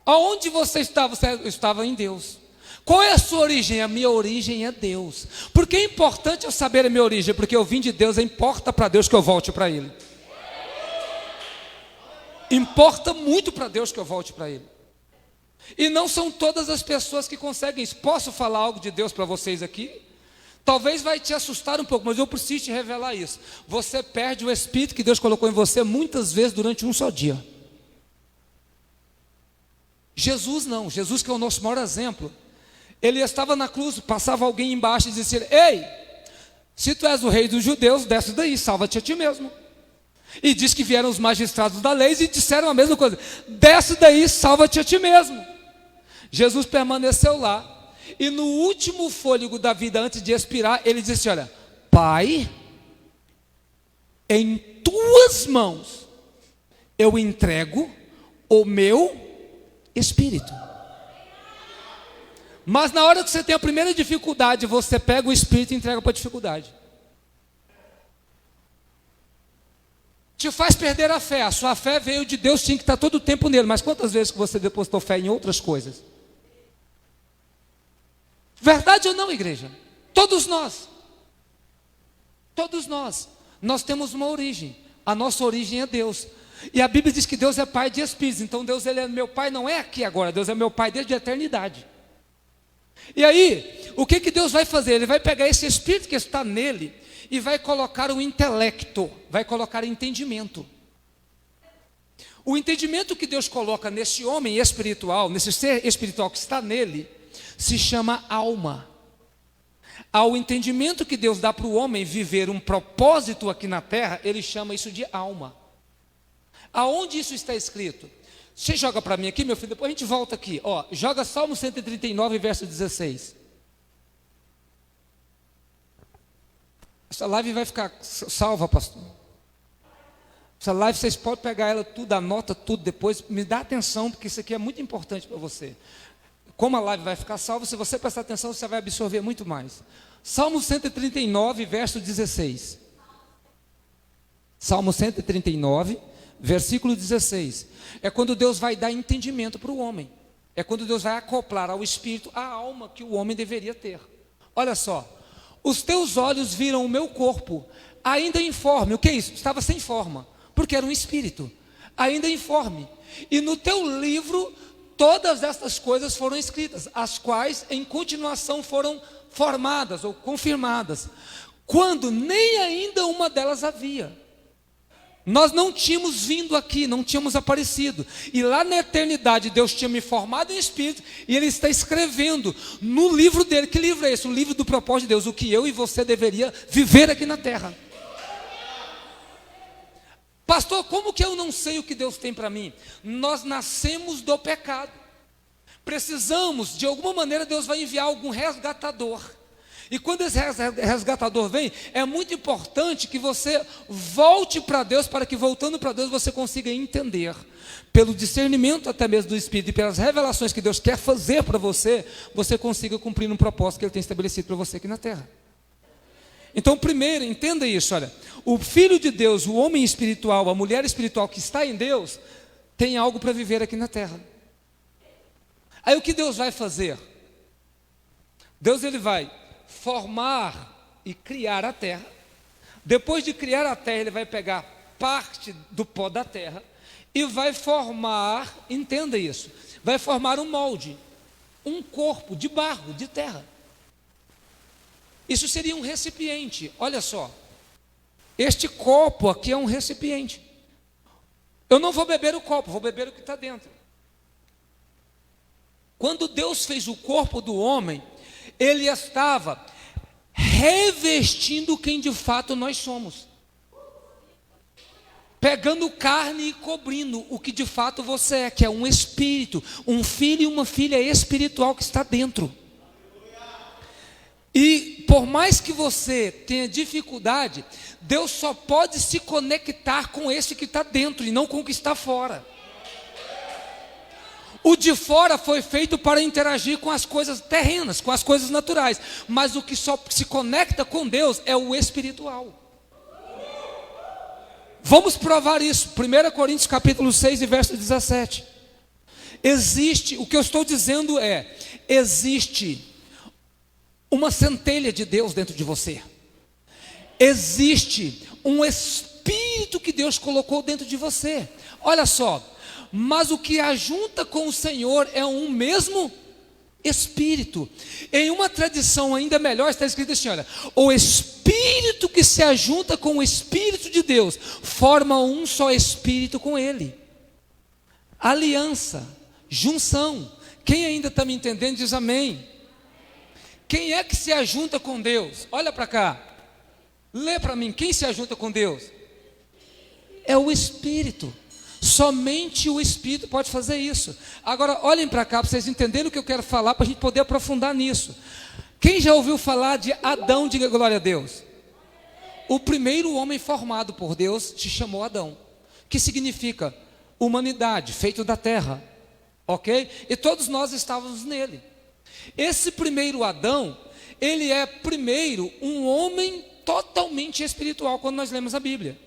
Aonde você estava? Eu estava em Deus. Qual é a sua origem? A minha origem é Deus. Por que é importante eu saber a minha origem? Porque eu vim de Deus, importa para Deus que eu volte para Ele. Importa muito para Deus que eu volte para Ele. E não são todas as pessoas que conseguem isso. Posso falar algo de Deus para vocês aqui? Talvez vai te assustar um pouco, mas eu preciso te revelar isso. Você perde o Espírito que Deus colocou em você muitas vezes durante um só dia. Jesus não. Jesus, que é o nosso maior exemplo, ele estava na cruz, passava alguém embaixo e dizia: ei, se tu és o rei dos judeus, desce daí, salva-te a ti mesmo. E diz que vieram os magistrados da lei e disseram a mesma coisa: desce daí, salva-te a ti mesmo. Jesus permaneceu lá, e no último fôlego da vida, antes de expirar, ele disse: olha, Pai, em tuas mãos eu entrego o meu espírito. Mas na hora que você tem a primeira dificuldade, você pega o Espírito e entrega para a dificuldade. Te faz perder a fé. A sua fé veio de Deus, tinha que estar todo o tempo nele. Mas quantas vezes que você depositou fé em outras coisas? Verdade ou não, igreja? Todos nós, nós temos uma origem. A nossa origem é Deus. E a Bíblia diz que Deus é Pai de espíritos. Então Deus, ele é meu Pai, não é aqui agora. Deus é meu Pai desde a eternidade. E aí, o que Deus vai fazer? Ele vai pegar esse Espírito que está nele e vai colocar o intelecto, vai colocar entendimento. O entendimento que Deus coloca nesse homem espiritual, nesse ser espiritual que está nele, se chama alma. Ao entendimento que Deus dá para o homem viver um propósito aqui na terra, ele chama isso de alma. Aonde isso está escrito? Você joga para mim aqui, meu filho, depois a gente volta aqui. Ó, joga Salmo 139, verso 16. Essa live vai ficar salva, pastor. Essa live vocês podem pegar ela tudo, anota tudo depois. Me dá atenção, porque isso aqui é muito importante para você. Como a live vai ficar salva, se você prestar atenção, você vai absorver muito mais. Salmo 139, verso 16. Salmo 139, versículo 16. É quando Deus vai dar entendimento para o homem. É quando Deus vai acoplar ao espírito a alma que o homem deveria ter. Olha só. Os teus olhos viram o meu corpo, ainda informe. O que é isso? Estava sem forma, porque era um espírito, ainda informe. E no teu livro, todas estas coisas foram escritas, as quais em continuação foram formadas ou confirmadas, quando nem ainda uma delas havia. Nós não tínhamos vindo aqui, não tínhamos aparecido. E lá na eternidade, Deus tinha me formado em espírito, e Ele está escrevendo no livro dele. Que livro é esse? O livro do propósito de Deus, o que eu e você deveria viver aqui na terra. Pastor, como que eu não sei o que Deus tem para mim? Nós nascemos do pecado. Precisamos, de alguma maneira, Deus vai enviar algum resgatador. E quando esse resgatador vem, é muito importante que você volte para Deus, para que voltando para Deus você consiga entender, pelo discernimento até mesmo do Espírito e pelas revelações que Deus quer fazer para você, você consiga cumprir um propósito que Ele tem estabelecido para você aqui na terra. Então, primeiro, entenda isso, olha, o Filho de Deus, o homem espiritual, a mulher espiritual que está em Deus, tem algo para viver aqui na terra. Aí o que Deus vai fazer? Deus, Ele vai formar e criar a terra. Depois de criar a terra, Ele vai pegar parte do pó da terra e vai formar, entenda isso, vai formar um molde, um corpo de barro, de terra. Isso seria um recipiente. Olha só, este copo aqui é um recipiente. Eu não vou beber o copo, vou beber o que está dentro. Quando Deus fez o corpo do homem, ele estava revestindo quem de fato nós somos, pegando carne e cobrindo o que de fato você é, que é um espírito, um filho e uma filha espiritual que está dentro. E por mais que você tenha dificuldade, Deus só pode se conectar com esse que está dentro e não com o que está fora. O de fora foi feito para interagir com as coisas terrenas, com as coisas naturais, mas o que só se conecta com Deus é o espiritual. Vamos provar isso. 1 Coríntios capítulo 6 e verso 17. Existe, o que eu estou dizendo é, existe uma centelha de Deus dentro de você. Existe um espírito que Deus colocou dentro de você. Olha só, mas o que ajunta com o Senhor é um mesmo espírito. Em uma tradição ainda melhor está escrito assim, olha, o espírito que se ajunta com o espírito de Deus forma um só espírito com ele. Aliança, junção. Quem ainda está me entendendo diz amém. Quem é que se ajunta com Deus? Olha para cá, lê para mim, quem se ajunta com Deus? É o Espírito. Somente o Espírito pode fazer isso. Agora olhem para cá, para vocês entenderem o que eu quero falar, para a gente poder aprofundar nisso. Quem já ouviu falar de Adão? Diga glória a Deus. O primeiro homem formado por Deus se chamou Adão, que significa humanidade, feito da terra, ok? E todos nós estávamos nele. Esse primeiro Adão, ele é primeiro um homem totalmente espiritual quando nós lemos a Bíblia.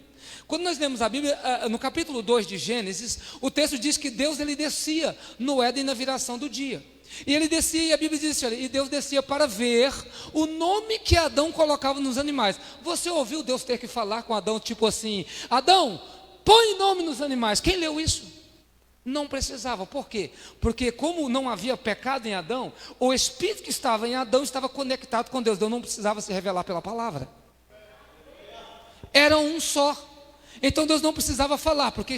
Quando nós lemos a Bíblia, no capítulo 2 de Gênesis, o texto diz que Deus ele descia no Éden na viração do dia. E ele descia, e a Bíblia diz assim, olha, e Deus descia para ver o nome que Adão colocava nos animais. Você ouviu Deus ter que falar com Adão, tipo assim, Adão, põe nome nos animais. Quem leu isso? Não precisava. Por quê? Porque como não havia pecado em Adão, o Espírito que estava em Adão estava conectado com Deus. Deus não precisava se revelar pela palavra. Era um só. Então Deus não precisava falar, porque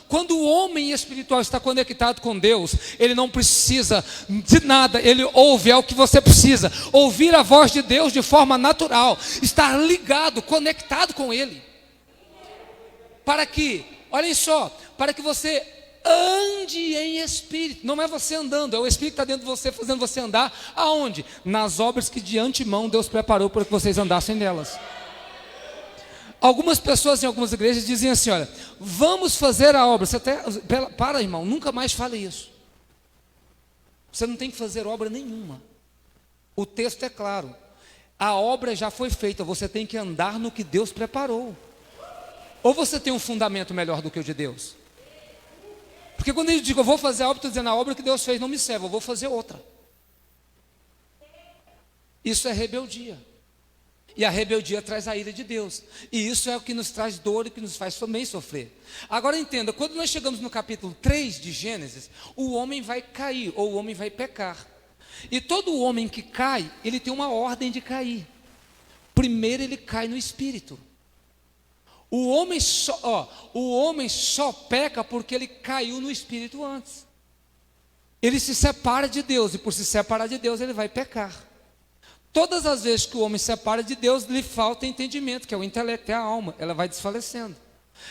quando o homem espiritual está conectado com Deus, ele não precisa de nada, ele ouve, é o que você precisa, ouvir a voz de Deus de forma natural, estar ligado, conectado com Ele, para que, olhem só, para que você ande em espírito. Não é você andando, é o Espírito que está dentro de você, fazendo você andar aonde? Nas obras que de antemão Deus preparou para que vocês andassem nelas. Algumas pessoas em algumas igrejas dizem assim, olha, vamos fazer a obra. Você até, para irmão, nunca mais fale isso. Você não tem que fazer obra nenhuma. O texto é claro, a obra já foi feita, você tem que andar no que Deus preparou. Ou você tem um fundamento melhor do que o de Deus? Porque quando ele diz, eu vou fazer a obra, estou dizendo, a obra que Deus fez não me serve, eu vou fazer outra. Isso é rebeldia. E a rebeldia traz a ira de Deus. E isso é o que nos traz dor e que nos faz também sofrer. Agora entenda, quando nós chegamos no capítulo 3 de Gênesis, o homem vai cair, ou o homem vai pecar. E todo homem que cai, ele tem uma ordem de cair. Primeiro ele cai no espírito. O homem só peca porque ele caiu no espírito antes. Ele se separa de Deus, e por se separar de Deus, ele vai pecar. Todas as vezes que o homem se separa de Deus, lhe falta entendimento, que é o intelecto, é a alma, ela vai desfalecendo.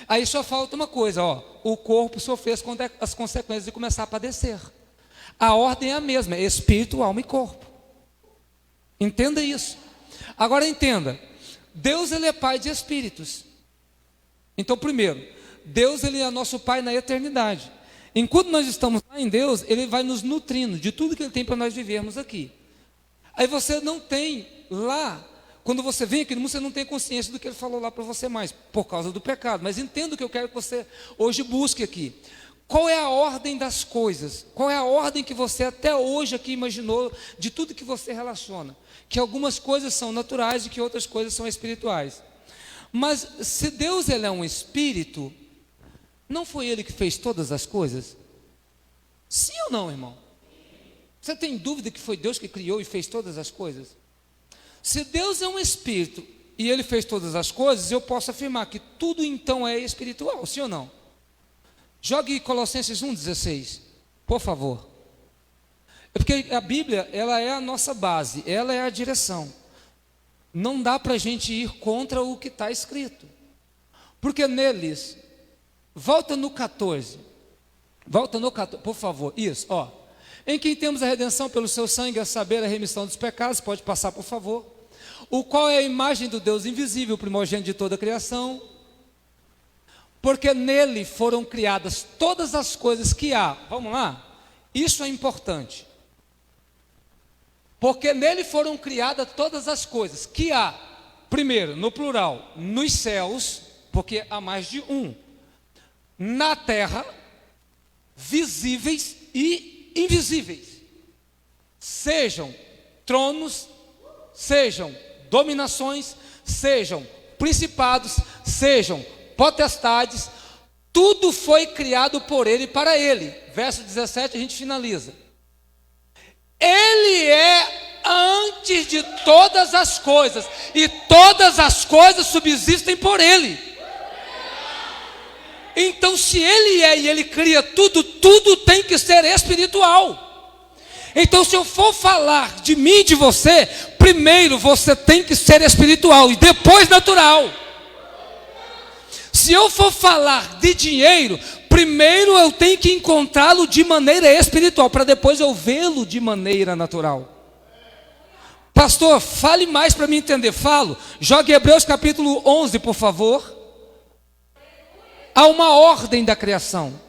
Aí só falta uma coisa, o corpo sofrer as consequências de começar a padecer. A ordem é a mesma, é espírito, alma e corpo. Entenda isso. Agora entenda, Deus ele é pai de espíritos. Então primeiro, Deus ele é nosso pai na eternidade. Enquanto nós estamos lá em Deus, ele vai nos nutrindo de tudo que ele tem para nós vivermos aqui. Aí você não tem lá, quando você vem aqui no mundo, você não tem consciência do que ele falou lá para você mais, por causa do pecado. Mas entenda o que eu quero que você hoje busque aqui. Qual é a ordem das coisas? Qual é a ordem que você até hoje aqui imaginou de tudo que você relaciona? Que algumas coisas são naturais e que outras coisas são espirituais. Mas se Deus ele é um espírito, não foi ele que fez todas as coisas? Sim ou não, irmão? Você tem dúvida que foi Deus que criou e fez todas as coisas? Se Deus é um espírito e ele fez todas as coisas, eu posso afirmar que tudo então é espiritual, sim ou não? Jogue Colossenses 1,16, por favor. É porque a Bíblia, ela é a nossa base, ela é a direção. Não dá para a gente ir contra o que está escrito. Porque neles, volta no 14, por favor, isso, ó. Em quem temos a redenção pelo seu sangue, a saber, a remissão dos pecados, pode passar, por favor. O qual é a imagem do Deus invisível, o primogênito de toda a criação. Porque nele foram criadas todas as coisas que há. Vamos lá? Isso é importante. Porque nele foram criadas todas as coisas que há. Primeiro, no plural, nos céus, porque há mais de um. Na terra, visíveis e invisíveis. Sejam tronos, sejam dominações, sejam principados, sejam potestades, tudo foi criado por ele e para ele. Verso 17 a gente finaliza. Ele é antes de todas as coisas, e todas as coisas subsistem por ele. Então, se ele é e ele cria tudo, tudo tem que ser espiritual. Então, se eu for falar de mim e de você, primeiro você tem que ser espiritual e depois natural. Se eu for falar de dinheiro, primeiro eu tenho que encontrá-lo de maneira espiritual, para depois eu vê-lo de maneira natural. Pastor, fale mais para mim entender. Falo. Jogue Hebreus capítulo 11, por favor. Há uma ordem da criação.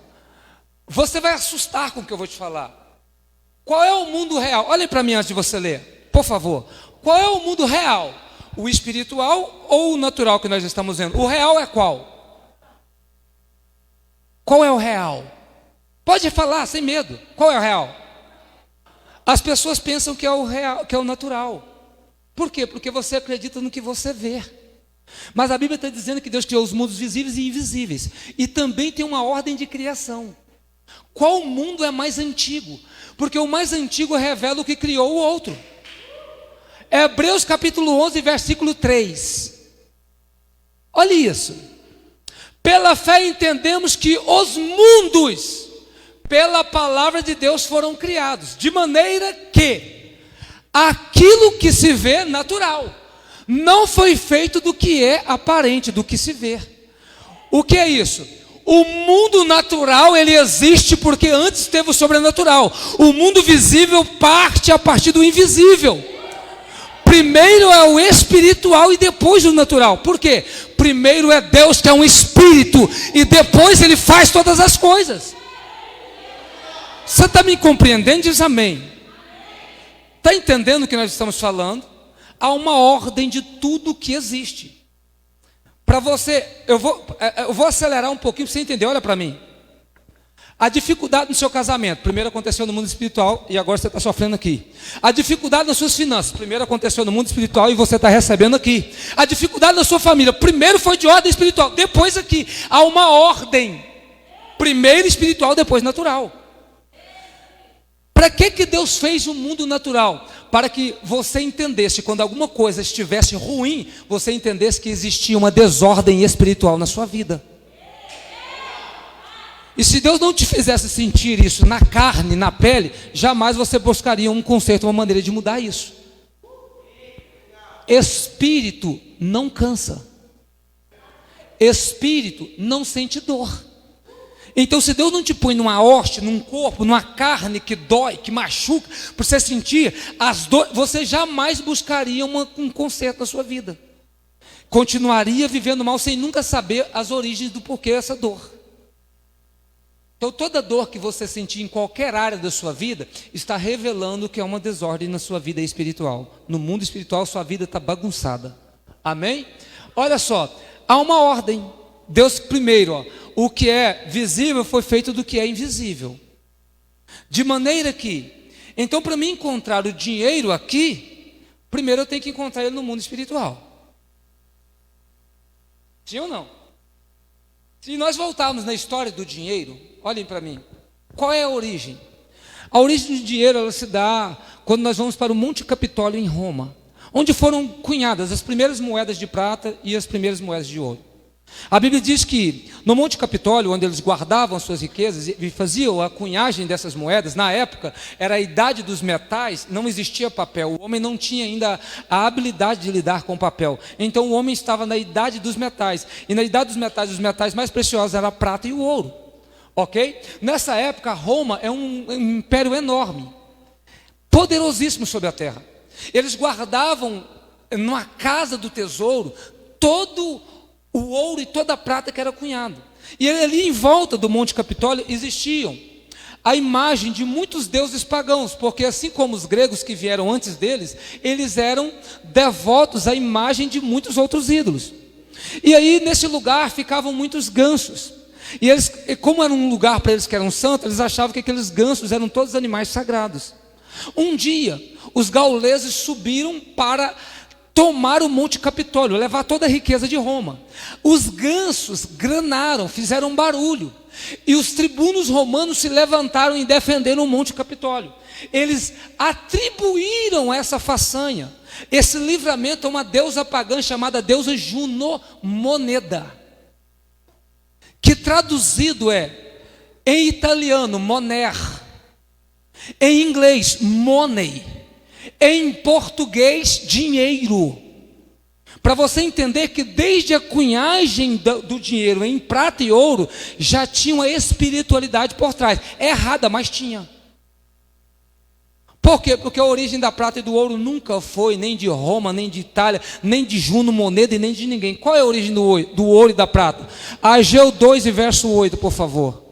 Você vai assustar com o que eu vou te falar. Qual é o mundo real? Olhem para mim antes de você ler, por favor. Qual é o mundo real? O espiritual ou o natural que nós estamos vendo? O real é qual? Qual é o real? Pode falar sem medo. Qual é o real? As pessoas pensam que é o real, que é o natural. Por quê? Porque você acredita no que você vê. Mas a Bíblia está dizendo que Deus criou os mundos visíveis e invisíveis. E também tem uma ordem de criação. Qual mundo é mais antigo? Porque o mais antigo revela o que criou o outro. Hebreus capítulo 11, versículo 3. Olha isso. Pela fé entendemos que os mundos, pela palavra de Deus, foram criados, de maneira que aquilo que se vê natural não foi feito do que é aparente, do que se vê. O que é isso? O mundo natural, ele existe porque antes teve o sobrenatural. O mundo visível parte a partir do invisível. Primeiro é o espiritual e depois o natural. Por quê? Primeiro é Deus, que é um espírito, e depois ele faz todas as coisas. Você está me compreendendo? Diz amém. Está entendendo o que nós estamos falando? Há uma ordem de tudo que existe. Para você, eu vou acelerar um pouquinho para você entender. Olha para mim. A dificuldade no seu casamento, primeiro aconteceu no mundo espiritual e agora você está sofrendo aqui. A dificuldade nas suas finanças, primeiro aconteceu no mundo espiritual e você está recebendo aqui. A dificuldade na sua família, primeiro foi de ordem espiritual, depois aqui. Há uma ordem, primeiro espiritual, depois natural. Para que Deus fez o mundo natural? Para que você entendesse, quando alguma coisa estivesse ruim, você entendesse que existia uma desordem espiritual na sua vida. E se Deus não te fizesse sentir isso na carne, na pele, jamais você buscaria um conserto, uma maneira de mudar isso. Espírito não cansa. Espírito não sente dor. Então, se Deus não te põe numa hoste, num corpo, numa carne que dói, que machuca, para você sentir as dores, você jamais buscaria um conserto na sua vida. Continuaria vivendo mal sem nunca saber as origens do porquê essa dor. Então, toda dor que você sentir em qualquer área da sua vida está revelando que é uma desordem na sua vida espiritual. No mundo espiritual, sua vida está bagunçada. Amém? Olha só, há uma ordem. Deus primeiro, ó, o que é visível foi feito do que é invisível. De maneira que, então, para mim encontrar o dinheiro aqui, primeiro eu tenho que encontrar ele no mundo espiritual. Sim ou não? Se nós voltarmos na história do dinheiro, olhem para mim, qual é a origem? A origem do dinheiro, ela se dá quando nós vamos para o Monte Capitólio em Roma, onde foram cunhadas as primeiras moedas de prata e as primeiras moedas de ouro. A Bíblia diz que no Monte Capitólio, onde eles guardavam suas riquezas e faziam a cunhagem dessas moedas, na época era a idade dos metais, não existia papel, o homem não tinha ainda a habilidade de lidar com papel. Então o homem estava na idade dos metais, e na idade dos metais, os metais mais preciosos eram a prata e o ouro. Ok? Nessa época, Roma é um império enorme, poderosíssimo sobre a terra. Eles guardavam numa casa do tesouro todo o ouro e toda a prata que era cunhado. E ali em volta do Monte Capitólio existiam a imagem de muitos deuses pagãos, porque assim como os gregos que vieram antes deles, eles eram devotos à imagem de muitos outros ídolos. E aí nesse lugar ficavam muitos gansos. E eles, como era um lugar para eles que eram santos, eles achavam que aqueles gansos eram todos animais sagrados. Um dia, os gauleses subiram para tomar o Monte Capitólio, levar toda a riqueza de Roma. Os gansos granaram, fizeram barulho, e os tribunos romanos se levantaram e defenderam o Monte Capitólio. Eles atribuíram essa façanha, esse livramento, a uma deusa pagã chamada deusa Juno Moneda, que traduzido é, em italiano, moner, em inglês, money, em português, dinheiro. Para você entender que desde a cunhagem do dinheiro em prata e ouro, já tinha uma espiritualidade por trás. É errada, mas tinha. Por quê? Porque a origem da prata e do ouro nunca foi nem de Roma, nem de Itália, nem de Juno Moneda e nem de ninguém. Qual é a origem do ouro e da prata? Ageu 2 e verso 8, por favor.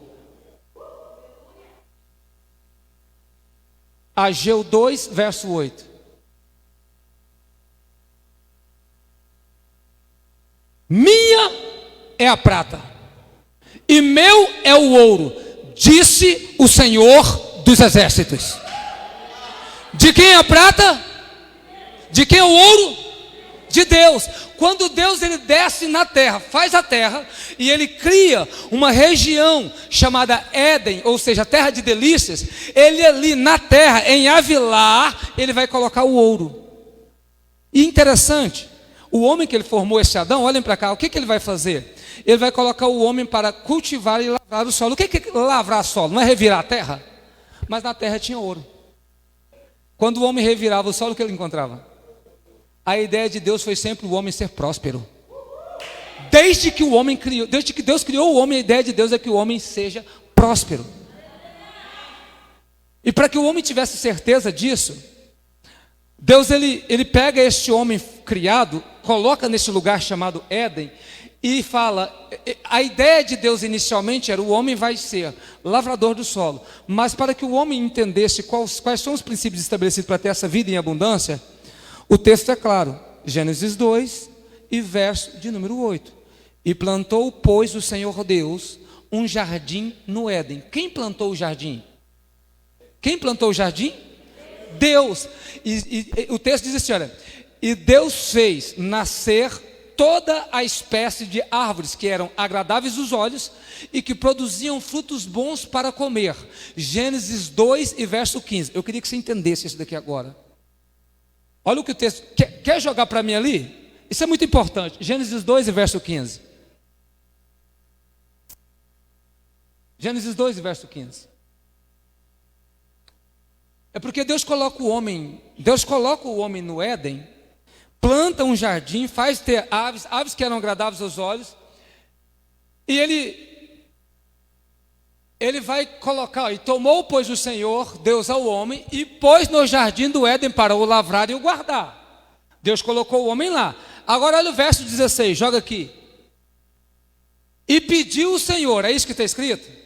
Ageu 2, verso 8. Minha é a prata, e meu é o ouro, disse o Senhor dos Exércitos. De quem é a prata? De quem é o ouro? De Deus. Quando Deus ele desce na terra, faz a terra, e ele cria uma região chamada Éden, ou seja, a terra de delícias, ele ali na terra, em Avilar, ele vai colocar o ouro. E interessante, o homem que ele formou, esse Adão, olhem para cá, o que ele vai fazer? Ele vai colocar o homem para cultivar e lavrar o solo. O que é lavrar solo? Não é revirar a terra? Mas na terra tinha ouro. Quando o homem revirava o solo, o que ele encontrava? A ideia de Deus foi sempre o homem ser próspero. Desde que Deus criou o homem, a ideia de Deus é que o homem seja próspero. E para que o homem tivesse certeza disso, Deus ele pega este homem criado, coloca nesse lugar chamado Éden e fala, a ideia de Deus inicialmente era o homem vai ser lavrador do solo, mas para que o homem entendesse quais são os princípios estabelecidos para ter essa vida em abundância, o texto é claro, Gênesis 2 e verso de número 8. E plantou, pois, o Senhor Deus um jardim no Éden. Quem plantou o jardim? Quem plantou o jardim? Deus. E o texto diz assim, olha, e Deus fez nascer toda a espécie de árvores que eram agradáveis aos olhos e que produziam frutos bons para comer. Gênesis 2 e verso 15. Eu queria que você entendesse isso daqui agora. Olha o que o texto... Quer jogar para mim ali? Isso é muito importante. Gênesis 2 e verso 15. Gênesis 2 e verso 15. É porque Deus coloca o homem no Éden, planta um jardim, faz ter aves que eram agradáveis aos olhos, e ele vai colocar, e tomou, pois, o Senhor, Deus ao homem, e pôs no jardim do Éden para o lavrar e o guardar. Deus colocou o homem lá. Agora olha o verso 16, joga aqui. E pediu o Senhor, é isso que está escrito?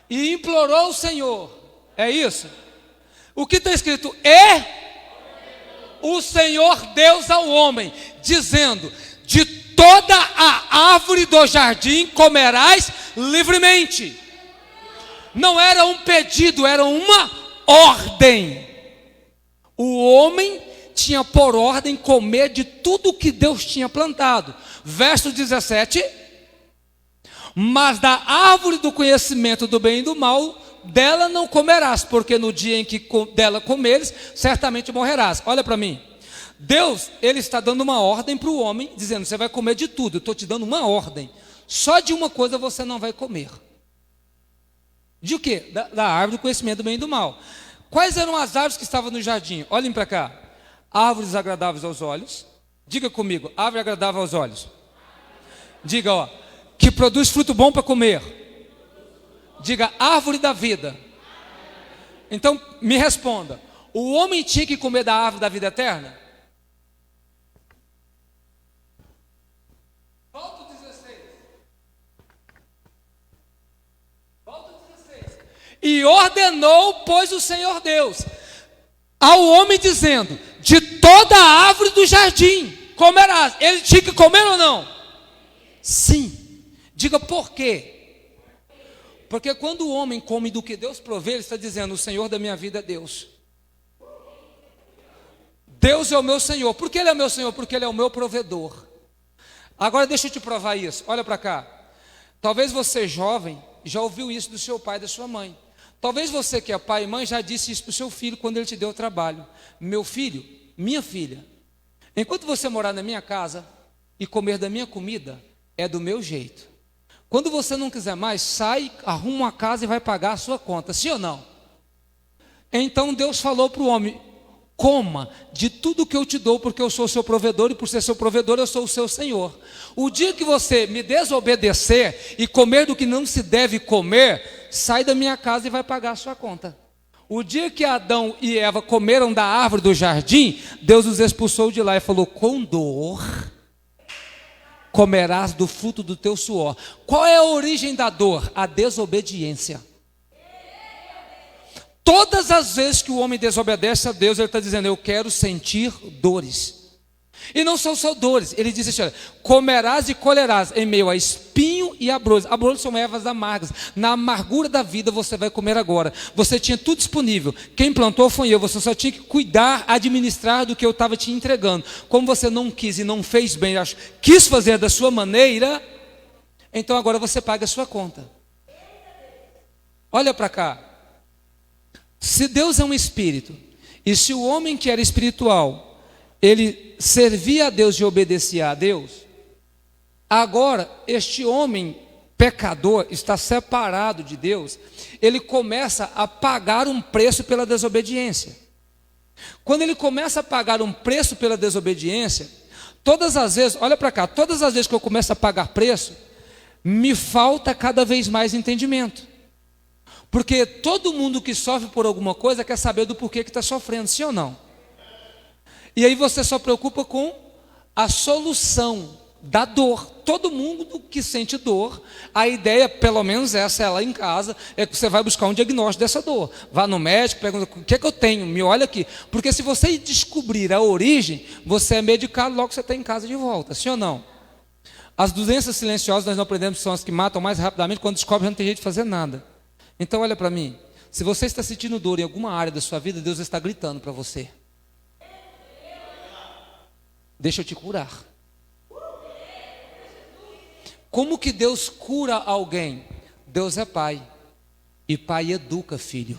E implorou o Senhor, é isso? O que está escrito? O Senhor Deus ao homem, dizendo, de toda a árvore do jardim comerás livremente. Não era um pedido, era uma ordem. O homem tinha por ordem comer de tudo que Deus tinha plantado. Verso 17. Mas da árvore do conhecimento do bem e do mal, dela não comerás, porque no dia em que dela comeres, certamente morrerás. Olha para mim. Deus, ele está dando uma ordem para o homem, dizendo, você vai comer de tudo, eu estou te dando uma ordem. Só de uma coisa você não vai comer. De o quê? Da árvore do conhecimento do bem e do mal. Quais eram as árvores que estavam no jardim? Olhem para cá. Árvores agradáveis aos olhos. Diga comigo, árvore agradável aos olhos. Diga, ó, que produz fruto bom para comer. Diga, árvore da vida. Então, me responda. O homem tinha que comer da árvore da vida eterna? Volta o 16. Volta o 16. E ordenou, pois, o Senhor Deus ao homem dizendo, de toda a árvore do jardim comerás. Ele tinha que comer ou não? Sim. Diga por quê? Porque quando o homem come do que Deus provê, ele está dizendo, o Senhor da minha vida é Deus. Deus é o meu Senhor. Por que Ele é o meu Senhor? Porque Ele é o meu provedor. Agora deixa eu te provar isso. Olha para cá. Talvez você jovem já ouviu isso do seu pai e da sua mãe. Talvez você que é pai e mãe já disse isso para o seu filho quando ele te deu o trabalho. Meu filho, minha filha, enquanto você morar na minha casa e comer da minha comida, é do meu jeito. Quando você não quiser mais, sai, arruma uma casa e vai pagar a sua conta, sim ou não? Então Deus falou para o homem, coma de tudo que eu te dou, porque eu sou o seu provedor, e por ser seu provedor, eu sou o seu Senhor. O dia que você me desobedecer e comer do que não se deve comer, sai da minha casa e vai pagar a sua conta. O dia que Adão e Eva comeram da árvore do jardim, Deus os expulsou de lá e falou, com dor comerás do fruto do teu suor. Qual é a origem da dor? A desobediência. Todas as vezes que o homem desobedece a Deus, ele está dizendo, eu quero sentir dores. E não são só dores, ele diz assim, olha, comerás e colherás em meio a espinho e abrolhos. Abrolhos são ervas amargas. Na amargura da vida você vai comer agora. Você tinha tudo disponível. Quem plantou foi eu. Você só tinha que cuidar, administrar do que eu estava te entregando. Como você não quis e não fez bem, quis fazer da sua maneira, então agora você paga a sua conta. Olha para cá. Se Deus é um espírito, e se o homem que era espiritual, ele servia a Deus e obedecia a Deus, agora este homem pecador está separado de Deus, ele começa a pagar um preço pela desobediência. Quando ele começa a pagar um preço pela desobediência, todas as vezes, olha para cá, todas as vezes que eu começo a pagar preço, me falta cada vez mais entendimento. Porque todo mundo que sofre por alguma coisa quer saber do porquê que está sofrendo, sim ou não? E aí você só preocupa com a solução da dor. Todo mundo que sente dor, a ideia, pelo menos essa é lá em casa, é que você vai buscar um diagnóstico dessa dor. Vá no médico, pergunta, o que é que eu tenho? Me olha aqui. Porque se você descobrir a origem, você é medicado, logo você está em casa de volta, sim ou não? As doenças silenciosas nós não aprendemos que são as que matam mais rapidamente, quando descobre já não tem jeito de fazer nada. Então olha para mim, se você está sentindo dor em alguma área da sua vida, Deus está gritando para você. Deixa eu te curar. Como que Deus cura alguém? Deus é pai, e pai educa filho.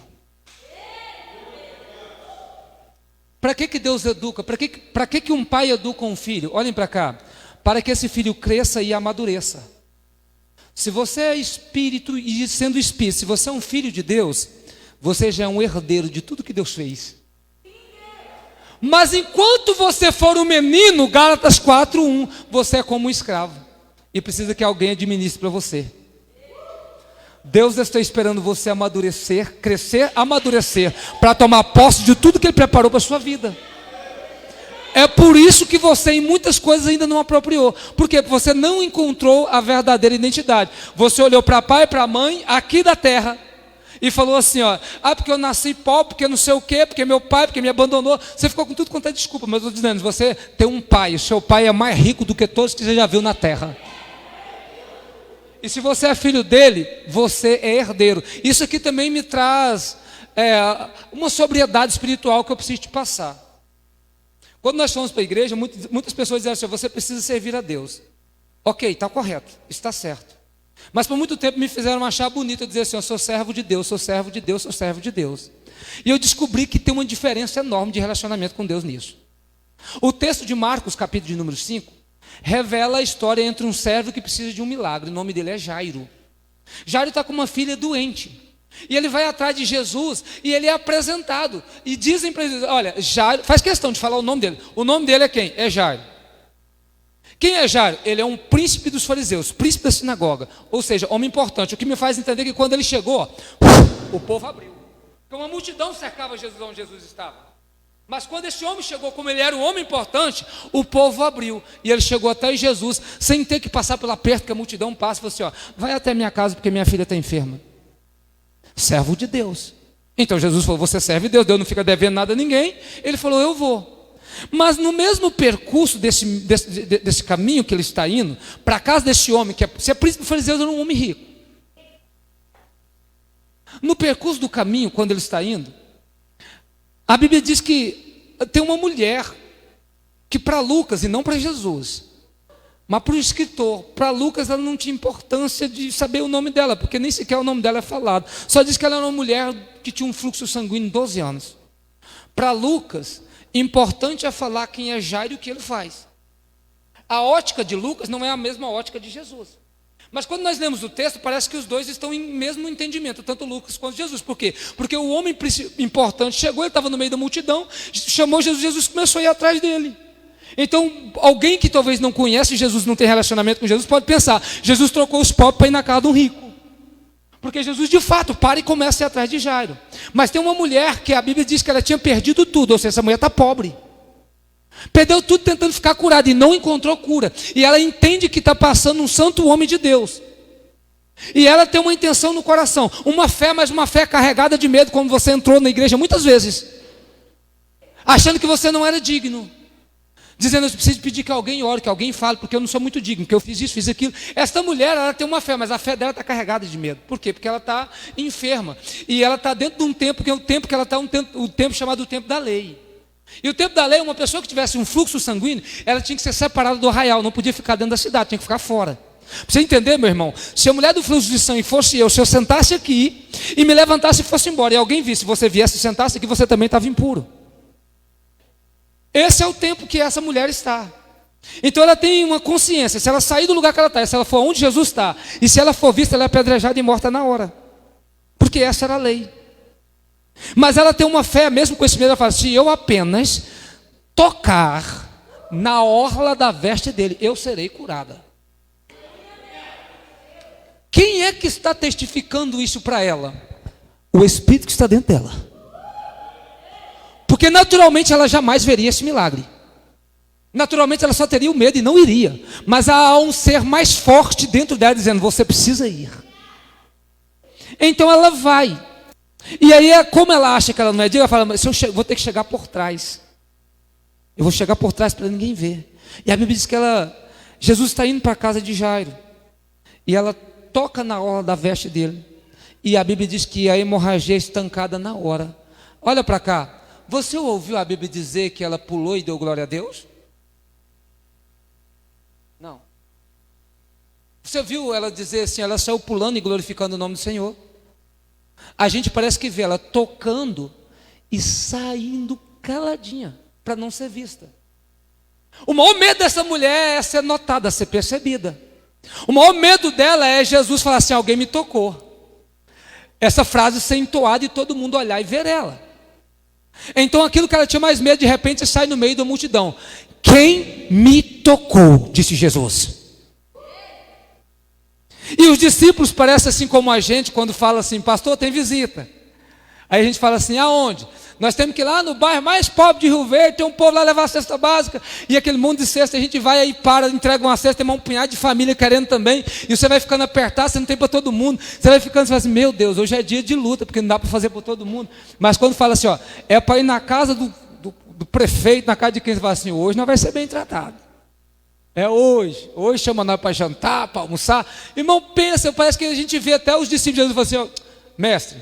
Para que Deus educa? Para que um pai educa um filho? Olhem para cá, para que esse filho cresça e amadureça. Se você é espírito, e sendo espírito, se você é um filho de Deus, você já é um herdeiro de tudo que Deus fez. Mas enquanto você for um menino, Gálatas 4:1, você é como um escravo. E precisa que alguém administre para você. Deus está esperando você amadurecer, crescer, amadurecer, para tomar posse de tudo que Ele preparou para a sua vida. É por isso que você em muitas coisas ainda não apropriou. Por quê? Porque você não encontrou a verdadeira identidade. Você olhou para pai e para mãe aqui da terra e falou assim, ó, porque eu nasci pobre, porque não sei o quê, porque meu pai, porque me abandonou. Você ficou com tudo quanto é desculpa, mas eu estou dizendo, você tem um pai, o seu pai é mais rico do que todos que você já viu na terra. E se você é filho dele, você é herdeiro. Isso aqui também me traz uma sobriedade espiritual que eu preciso te passar. Quando nós fomos para a igreja, muitas pessoas dizem assim, você precisa servir a Deus. Ok, está correto, está certo. Mas por muito tempo me fizeram achar bonito dizer assim, eu sou servo de Deus, sou servo de Deus, sou servo de Deus. E eu descobri que tem uma diferença enorme de relacionamento com Deus nisso. O texto de Marcos, capítulo de número 5, revela a história entre um servo que precisa de um milagre. O nome dele é Jairo. Jairo está com uma filha doente. E ele vai atrás de Jesus e ele é apresentado. E dizem para ele, olha, Jairo, faz questão de falar o nome dele. O nome dele é quem? É Jairo. Quem é Jairo? Ele é um príncipe dos fariseus, príncipe da sinagoga. Ou seja, homem importante. O que me faz entender que quando ele chegou, o povo abriu. Porque uma multidão cercava Jesus onde Jesus estava. Mas quando esse homem chegou, como ele era um homem importante, o povo abriu. E ele chegou até Jesus, sem ter que passar pelo aperto que a multidão passa. Falou assim, ó, vai até minha casa porque minha filha está enferma. Servo de Deus. Então Jesus falou, você serve Deus, Deus não fica devendo nada a ninguém. Ele falou, eu vou. Mas no mesmo percurso desse caminho que ele está indo, para a casa desse homem, que se é príncipe fariseu, era um homem rico. No percurso do caminho, quando ele está indo, a Bíblia diz que tem uma mulher, que para Lucas e não para Jesus, mas para o escritor, para Lucas ela não tinha importância de saber o nome dela, porque nem sequer o nome dela é falado. Só diz que ela era uma mulher que tinha um fluxo sanguíneo de 12 anos. Para Lucas, importante é falar quem é Jairo e o que ele faz. A ótica de Lucas não é a mesma ótica de Jesus. Mas quando nós lemos o texto, parece que os dois estão em mesmo entendimento, tanto Lucas quanto Jesus. Por quê? Porque o homem importante chegou, ele estava no meio da multidão, chamou Jesus, Jesus começou a ir atrás dele. Então, alguém que talvez não conhece Jesus, não tem relacionamento com Jesus, pode pensar, Jesus trocou os pobres para ir na casa de um rico. Porque Jesus, de fato, para e começa a ir atrás de Jairo. Mas tem uma mulher que a Bíblia diz que ela tinha perdido tudo, ou seja, essa mulher está pobre. Perdeu tudo tentando ficar curada e não encontrou cura. E ela entende que está passando um santo homem de Deus. E ela tem uma intenção no coração, uma fé, mas uma fé carregada de medo, como você entrou na igreja muitas vezes, achando que você não era digno. Dizendo, eu preciso pedir que alguém ore, que alguém fale, porque eu não sou muito digno, porque eu fiz isso, fiz aquilo. Esta mulher, ela tem uma fé, mas a fé dela está carregada de medo. Por quê? Porque ela está enferma. E ela está dentro de um tempo, que é o tempo que ela está, o tempo chamado o tempo da lei. E o tempo da lei, uma pessoa que tivesse um fluxo sanguíneo, ela tinha que ser separada do arraial, não podia ficar dentro da cidade, tinha que ficar fora. Para você entender, meu irmão, se a mulher do fluxo de sangue fosse eu, se eu sentasse aqui e me levantasse e fosse embora, e alguém visse, você viesse e sentasse aqui, você também estava impuro. Esse é o tempo que essa mulher está. Então ela tem uma consciência, se ela sair do lugar que ela está, se ela for onde Jesus está, e se ela for vista, ela é apedrejada e morta na hora. Porque essa era a lei. Mas ela tem uma fé, mesmo com esse medo, ela fala, se eu apenas tocar na orla da veste dele, eu serei curada. Quem é que está testificando isso para ela? O Espírito que está dentro dela. Porque naturalmente ela jamais veria esse milagre. Naturalmente ela só teria o medo e não iria. Mas há um ser mais forte dentro dela dizendo, você precisa ir. Então ela vai. E aí, como ela acha que ela não é digna, ela fala, mas vou ter que chegar por trás. Eu vou chegar por trás para ninguém ver. E a Bíblia diz que Jesus está indo para a casa de Jairo. E ela toca na orla da veste dele. E a Bíblia diz que a hemorragia é estancada na hora. Olha para cá. Você ouviu a Bíblia dizer que ela pulou e deu glória a Deus? Não. Você viu ela dizer assim, ela saiu pulando e glorificando o nome do Senhor? A gente parece que vê ela tocando e saindo caladinha, para não ser vista. O maior medo dessa mulher é ser notada, ser percebida. O maior medo dela é Jesus falar assim, alguém me tocou. Essa frase ser entoada e todo mundo olhar e ver ela. Então aquilo que ela tinha mais medo, de repente sai no meio da multidão. Quem me tocou? Disse Jesus. E os discípulos parecem assim como a gente, quando fala assim, pastor, tem visita. Aí a gente fala assim, aonde? Nós temos que ir lá no bairro mais pobre de Rio Verde, tem um povo lá levar a cesta básica, e aquele monte de cesta, a gente vai aí, entrega uma cesta, tem um punhado de família querendo também, e você vai ficando apertado, você não tem para todo mundo, você vai ficando, você fala assim, meu Deus, hoje é dia de luta, porque não dá para fazer para todo mundo. Mas quando fala assim, ó, é para ir na casa do prefeito, na casa de quem, você fala assim, hoje nós vai ser bem tratado. É hoje chama nós para jantar, para almoçar. Irmão, pensa, parece que a gente vê até os discípulos de Jesus falam assim, ó, mestre,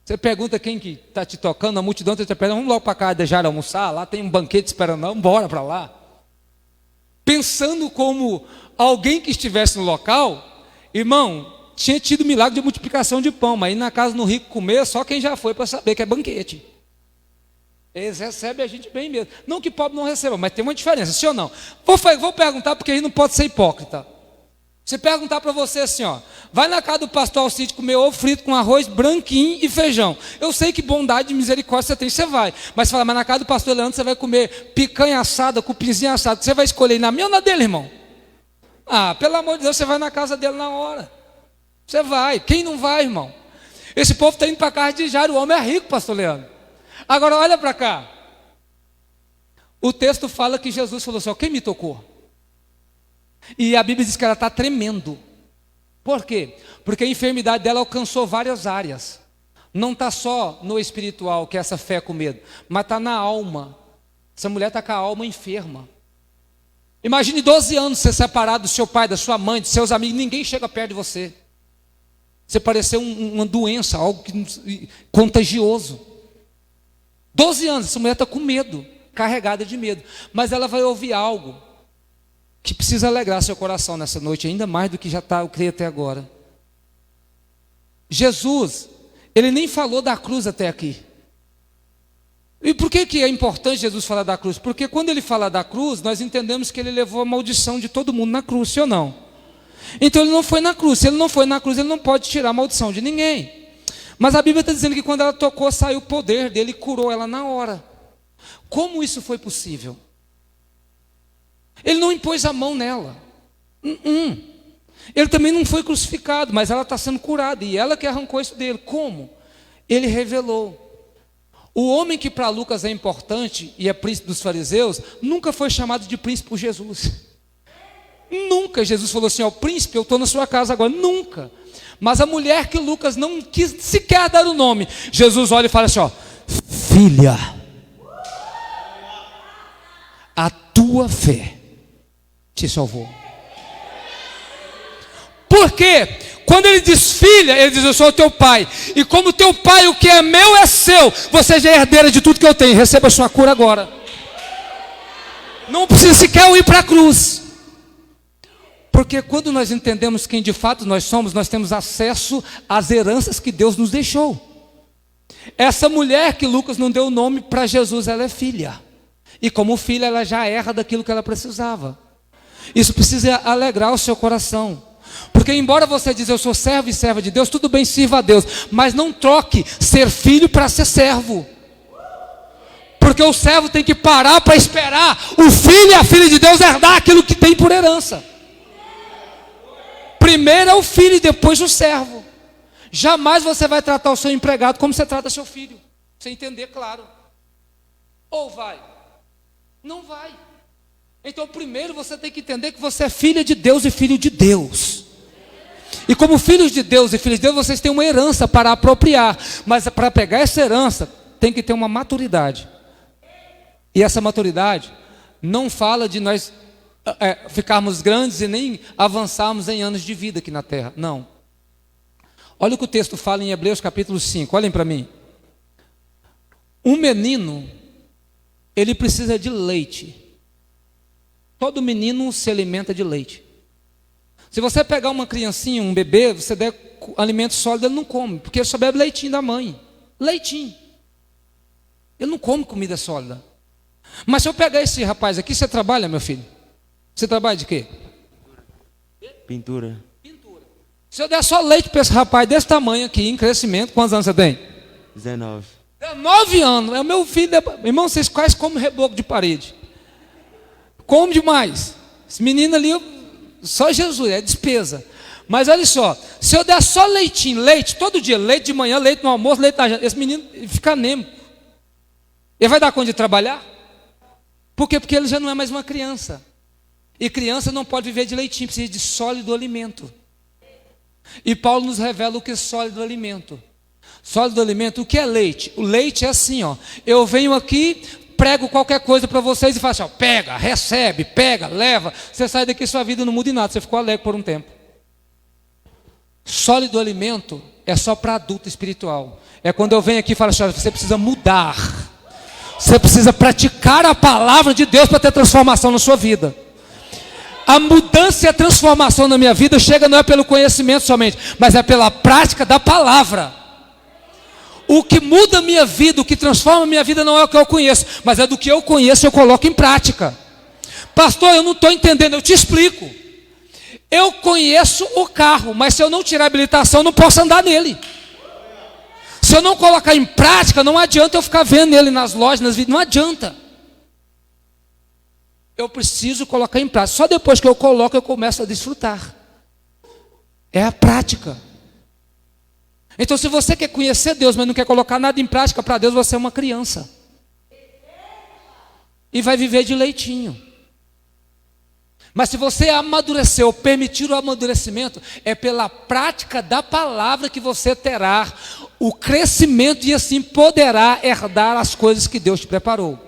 você pergunta quem que está te tocando, a multidão está te perguntando, vamos logo para cá de Jairo almoçar, lá tem um banquete esperando, vamos embora para lá. Pensando como alguém que estivesse no local, irmão, tinha tido milagre de multiplicação de pão, mas ir na casa do rico comer, só quem já foi para saber que é banquete. Eles recebem a gente bem mesmo. Não que pobre não receba, mas tem uma diferença, sim ou não? Vou perguntar, porque aí não pode ser hipócrita. Se perguntar para você assim, ó, vai na casa do pastor Alcide comer ovo frito com arroz branquinho e feijão. Eu sei que bondade e misericórdia você tem, você vai. Mas fala, mas na casa do pastor Leandro você vai comer picanha assada, cupinzinho assado. Você vai escolher na minha ou na dele, irmão? Ah, pelo amor de Deus, você vai na casa dele na hora. Você vai. Quem não vai, irmão? Esse povo está indo para a casa de Jairo. O homem é rico, pastor Leandro. Agora olha para cá. O texto fala que Jesus falou assim, ó, quem me tocou? E a Bíblia diz que ela está tremendo. Por quê? Porque a enfermidade dela alcançou várias áreas. Não está só no espiritual, que é essa fé com medo, mas está na alma. Essa mulher está com a alma enferma. Imagine 12 anos ser separado do seu pai, da sua mãe, dos seus amigos, ninguém chega perto de você. Você pareceu uma doença, algo contagioso. 12 anos, essa mulher está com medo, carregada de medo. Mas ela vai ouvir algo que precisa alegrar seu coração nessa noite, ainda mais do que já está, eu creio, até agora. Jesus, ele nem falou da cruz até aqui. E por que é importante Jesus falar da cruz? Porque quando ele fala da cruz, nós entendemos que ele levou a maldição de todo mundo na cruz, sim ou não? Então ele não foi na cruz. Se ele não foi na cruz, ele não pode tirar a maldição de ninguém. Mas a Bíblia está dizendo que quando ela tocou, saiu o poder dele e curou ela na hora. Como isso foi possível? Ele não impôs a mão nela. Ele também não foi crucificado, mas ela está sendo curada. E ela que arrancou isso dele. Como? Ele revelou. O homem que para Lucas é importante e é príncipe dos fariseus, nunca foi chamado de príncipe por Jesus. Nunca Jesus falou assim, ó, príncipe, eu estou na sua casa agora. Nunca. Mas a mulher que Lucas não quis sequer dar o nome, Jesus olha e fala assim, ó, filha, a tua fé te salvou. Por quê? Quando ele diz filha, ele diz, eu sou o teu pai. E como teu pai, o que é meu é seu. Você já é herdeira de tudo que eu tenho. Receba a sua cura agora. Não precisa sequer ir para a cruz. Porque quando nós entendemos quem de fato nós somos, nós temos acesso às heranças que Deus nos deixou. Essa mulher que Lucas não deu o nome para Jesus, ela é filha. E como filha, ela já erra daquilo que ela precisava. Isso precisa alegrar o seu coração. Porque embora você diz, eu sou servo e serva de Deus, tudo bem, sirva a Deus. Mas não troque ser filho para ser servo. Porque o servo tem que parar para esperar o filho e a filha de Deus herdar aquilo que tem por herança. Primeiro é o filho e depois o servo. Jamais você vai tratar o seu empregado como você trata seu filho. Você entender, claro. Ou vai? Não vai. Então primeiro você tem que entender que você é filha de Deus e filho de Deus. E como filhos de Deus e filhos de Deus, vocês têm uma herança para apropriar. Mas para pegar essa herança, tem que ter uma maturidade. E essa maturidade não fala de nós ficarmos grandes e nem avançarmos em anos de vida aqui na terra. Não. Olha o que o texto fala em Hebreus capítulo 5. Olhem para mim. Um menino, ele precisa de leite. Todo menino se alimenta de leite. Se você pegar uma criancinha, um bebê, você der alimento sólido, ele não come, porque ele só bebe leitinho da mãe. Leitinho. Ele não come comida sólida. Mas se eu pegar esse rapaz aqui, você trabalha, meu filho? Você trabalha de quê? Pintura. Pintura. Se eu der só leite para esse rapaz desse tamanho aqui, em crescimento, quantos anos você tem? 19. 19 anos. É o meu filho. Irmão, vocês quase comem reboco de parede. Come demais. Esse menino ali, só Jesus, é despesa. Mas olha só, se eu der só leitinho, leite, todo dia, leite de manhã, leite no almoço, leite na janta, esse menino fica anêmico. Ele vai dar conta de trabalhar? Por quê? Porque ele já não é mais uma criança. E criança não pode viver de leitinho, precisa de sólido alimento. E Paulo nos revela o que é sólido alimento. Sólido alimento, o que é leite? O leite é assim, ó. Eu venho aqui, prego qualquer coisa para vocês e faço assim, ó, pega, recebe, pega, leva. Você sai daqui, sua vida não muda em nada, você ficou alegre por um tempo. Sólido alimento é só para adulto espiritual. É quando eu venho aqui e falo assim, você precisa mudar. Você precisa praticar a palavra de Deus para ter transformação na sua vida. A mudança e a transformação na minha vida chega não é pelo conhecimento somente, mas é pela prática da palavra. O que muda a minha vida, o que transforma a minha vida não é o que eu conheço, mas é do que eu conheço eu coloco em prática. Pastor, eu não estou entendendo, eu te explico. Eu conheço o carro, mas se eu não tirar a habilitação, eu não posso andar nele. Se eu não colocar em prática, não adianta eu ficar vendo ele nas lojas, nas vidas, não adianta. Eu preciso colocar em prática. Só depois que eu coloco, eu começo a desfrutar. É a prática. Então, se você quer conhecer Deus, mas não quer colocar nada em prática para Deus, você é uma criança. E vai viver de leitinho. Mas se você amadureceu, permitir o amadurecimento, é pela prática da palavra que você terá o crescimento e assim poderá herdar as coisas que Deus te preparou.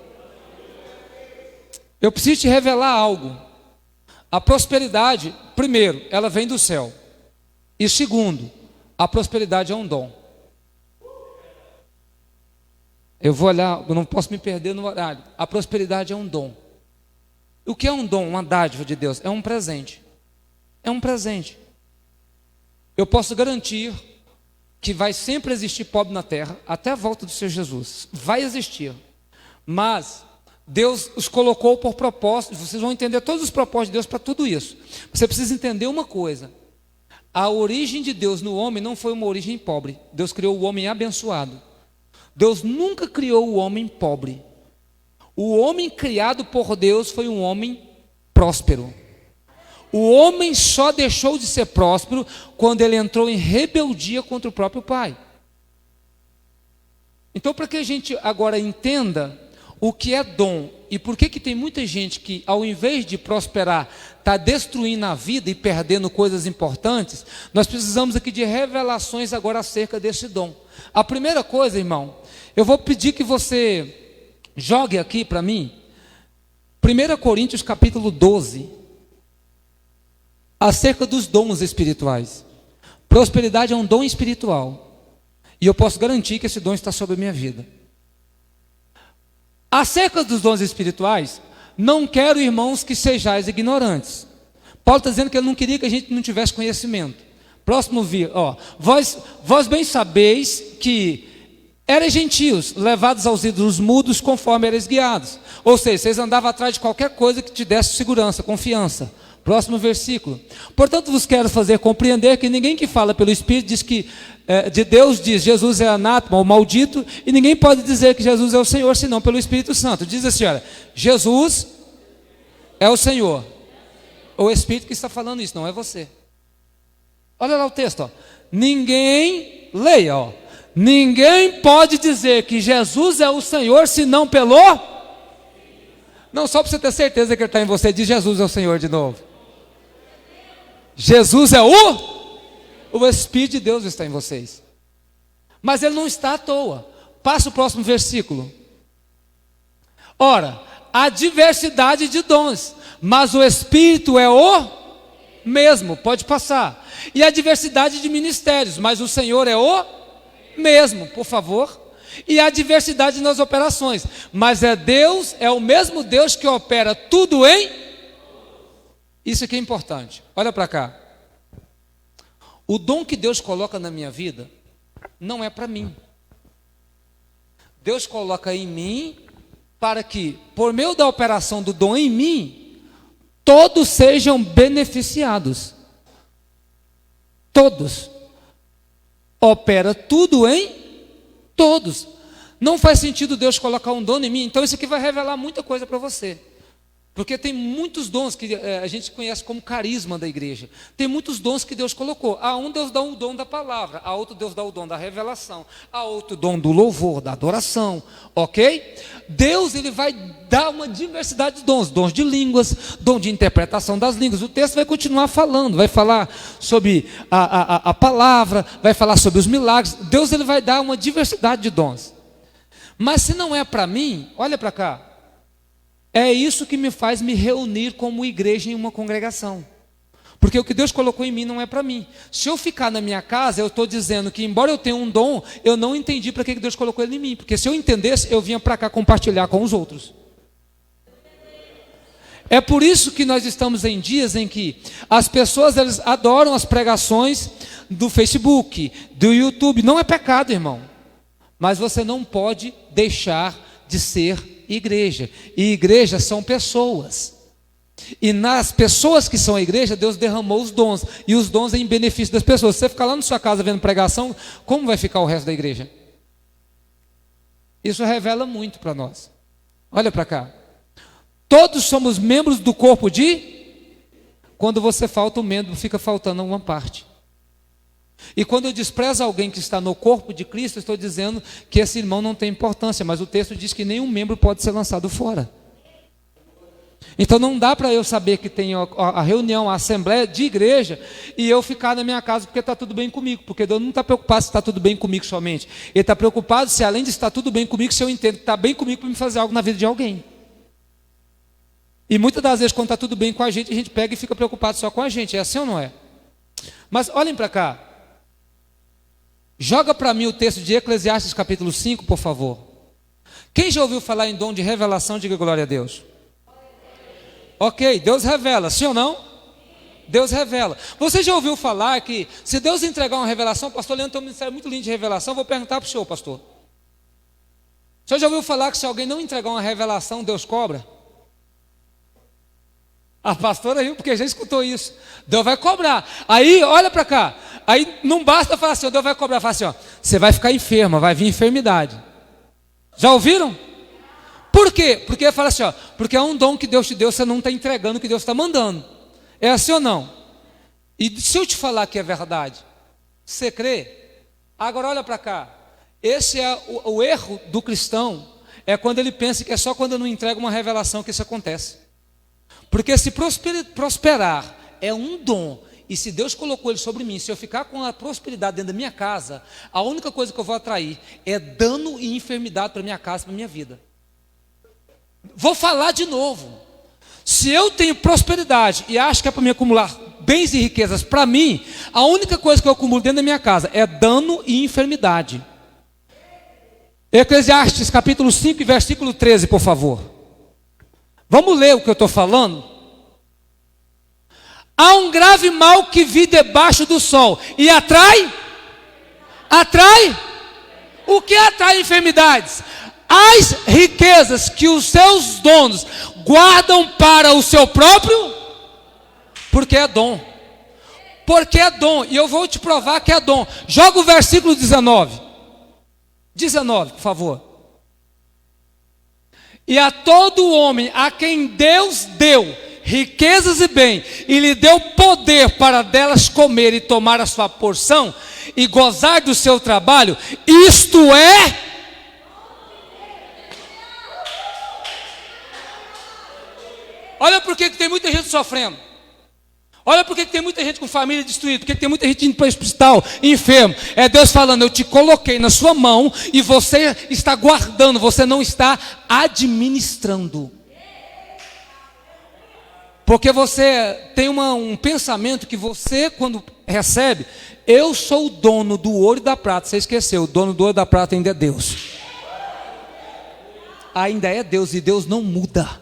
Eu preciso te revelar algo. A prosperidade, primeiro, ela vem do céu. E segundo, a prosperidade é um dom. Eu vou olhar, eu não posso me perder no horário. A prosperidade é um dom. O que é um dom, uma dádiva de Deus? É um presente. É um presente. Eu posso garantir que vai sempre existir pobre na terra, até a volta do Senhor Jesus. Vai existir. Mas Deus os colocou por propósito. Vocês vão entender todos os propósitos de Deus para tudo isso. Você precisa entender uma coisa. A origem de Deus no homem não foi uma origem pobre. Deus criou o homem abençoado. Deus nunca criou o homem pobre. O homem criado por Deus foi um homem próspero. O homem só deixou de ser próspero quando ele entrou em rebeldia contra o próprio pai. Então, para que a gente agora entenda o que é dom e por que tem muita gente que, ao invés de prosperar, está destruindo a vida e perdendo coisas importantes, nós precisamos aqui de revelações agora acerca desse dom. A primeira coisa, irmão, eu vou pedir que você jogue aqui para mim, 1 Coríntios capítulo 12, acerca dos dons espirituais. Prosperidade é um dom espiritual, e eu posso garantir que esse dom está sobre a minha vida. Acerca dos dons espirituais, não quero, irmãos, que sejais ignorantes. Paulo está dizendo que ele não queria que a gente não tivesse conhecimento. Próximo vir, vós bem sabeis que eram gentios, levados aos ídolos mudos, conforme eres guiados. Ou seja, vocês andavam atrás de qualquer coisa que te desse segurança, confiança. Próximo versículo. Portanto, vos quero fazer compreender que ninguém que fala pelo Espírito diz que de Deus diz Jesus é anátema ou maldito, e ninguém pode dizer que Jesus é o Senhor, senão pelo Espírito Santo. Diz a senhora, Jesus é o Senhor. O Espírito que está falando isso, não é você. Olha lá o texto, ninguém, leia, ninguém pode dizer que Jesus é o Senhor, senão pelo... Não, só para você ter certeza que ele está em você, diz Jesus é o Senhor de novo. Jesus é o Espírito de Deus está em vocês. Mas ele não está à toa. Passa o próximo versículo. Ora, há diversidade de dons, mas o Espírito é o mesmo. Pode passar. E a diversidade de ministérios, mas o Senhor é o mesmo, por favor. E a diversidade nas operações, mas Deus, é o mesmo Deus que opera tudo em... Isso aqui é importante, olha para cá. O dom que Deus coloca na minha vida não é para mim. Deus coloca em mim para que, por meio da operação do dom em mim, todos sejam beneficiados. Todos. Opera tudo em todos. Não faz sentido Deus colocar um dom em mim. Então isso aqui vai revelar muita coisa para você. Porque tem muitos dons que a gente conhece como carisma da igreja. Tem muitos dons que Deus colocou. A um Deus dá o dom da palavra, a outro Deus dá o dom da revelação, a outro dom do louvor, da adoração, ok? Deus, ele vai dar uma diversidade de dons, dons de línguas, dom de interpretação das línguas. O texto vai continuar falando, vai falar sobre a palavra, vai falar sobre os milagres. Deus, ele vai dar uma diversidade de dons. Mas se não é para mim, olha para cá. É isso que me faz me reunir como igreja em uma congregação. Porque o que Deus colocou em mim não é para mim. Se eu ficar na minha casa, eu estou dizendo que, embora eu tenha um dom, eu não entendi para que Deus colocou ele em mim. Porque se eu entendesse, eu vinha para cá compartilhar com os outros. É por isso que nós estamos em dias em que as pessoas, elas adoram as pregações do Facebook, do YouTube. Não é pecado, irmão. Mas você não pode deixar de ser igreja. E igreja são pessoas. E nas pessoas que são a igreja, Deus derramou os dons. E os dons em benefício das pessoas. Se você ficar lá na sua casa vendo pregação, como vai ficar o resto da igreja? Isso revela muito para nós. Olha para cá. Todos somos membros do corpo de... Quando você falta um membro, fica faltando alguma parte. E quando eu desprezo alguém que está no corpo de Cristo, eu estou dizendo que esse irmão não tem importância. Mas o texto diz que nenhum membro pode ser lançado fora. Então não dá para eu saber que tem a reunião, a assembleia de igreja e eu ficar na minha casa porque está tudo bem comigo. Porque Deus não está preocupado se está tudo bem comigo somente. Ele está preocupado se além de estar tudo bem comigo, se eu entendo que está bem comigo para me fazer algo na vida de alguém. E muitas das vezes quando está tudo bem com a gente pega e fica preocupado só com a gente. É assim ou não é? Mas olhem para cá. Joga para mim o texto de Eclesiastes capítulo 5, por favor. Quem já ouviu falar em dom de revelação, diga glória a Deus. Ok, Deus revela, sim ou não? Deus revela. Você já ouviu falar que se Deus entregar uma revelação, o pastor Leandro tem um ministério muito lindo de revelação, vou perguntar para o senhor, pastor. O senhor já ouviu falar que se alguém não entregar uma revelação, Deus cobra? A pastora riu porque já escutou isso. Deus vai cobrar. Aí, olha para cá. Aí não basta falar assim, Deus vai cobrar. Fala assim, ó, você vai ficar enferma, vai vir enfermidade. Já ouviram? Por quê? Porque fala assim, ó, porque é um dom que Deus te deu, você não está entregando o que Deus está mandando. É assim ou não? E se eu te falar que é verdade, você crê? Agora olha para cá. Esse é o erro do cristão, é quando ele pensa que é só quando eu não entrego uma revelação que isso acontece. Porque se prosperar é um dom, e se Deus colocou ele sobre mim, se eu ficar com a prosperidade dentro da minha casa, a única coisa que eu vou atrair é dano e enfermidade para minha casa, para minha vida. Vou falar de novo. Se eu tenho prosperidade e acho que é para me acumular bens e riquezas para mim, a única coisa que eu acumulo dentro da minha casa é dano e enfermidade. Eclesiastes capítulo 5, versículo 13, por favor. Vamos ler o que eu estou falando? Há um grave mal que vi debaixo do sol e atrai? O que atrai enfermidades? As riquezas que os seus donos guardam para o seu próprio, porque é dom. Porque é dom, e eu vou te provar que é dom. Joga o versículo 19. 19, por favor. E a todo homem a quem Deus deu riquezas e bem, e lhe deu poder para delas comer e tomar a sua porção, e gozar do seu trabalho, isto é... Olha por que tem muita gente sofrendo. Olha por que tem muita gente com família destruída. Por que tem muita gente indo para o hospital, enfermo. É Deus falando, eu te coloquei na sua mão e você está guardando, você não está administrando. Porque você tem um pensamento que você, quando recebe, eu sou o dono do ouro e da prata. Você esqueceu, o dono do ouro e da prata ainda é Deus. Ainda é Deus e Deus não muda.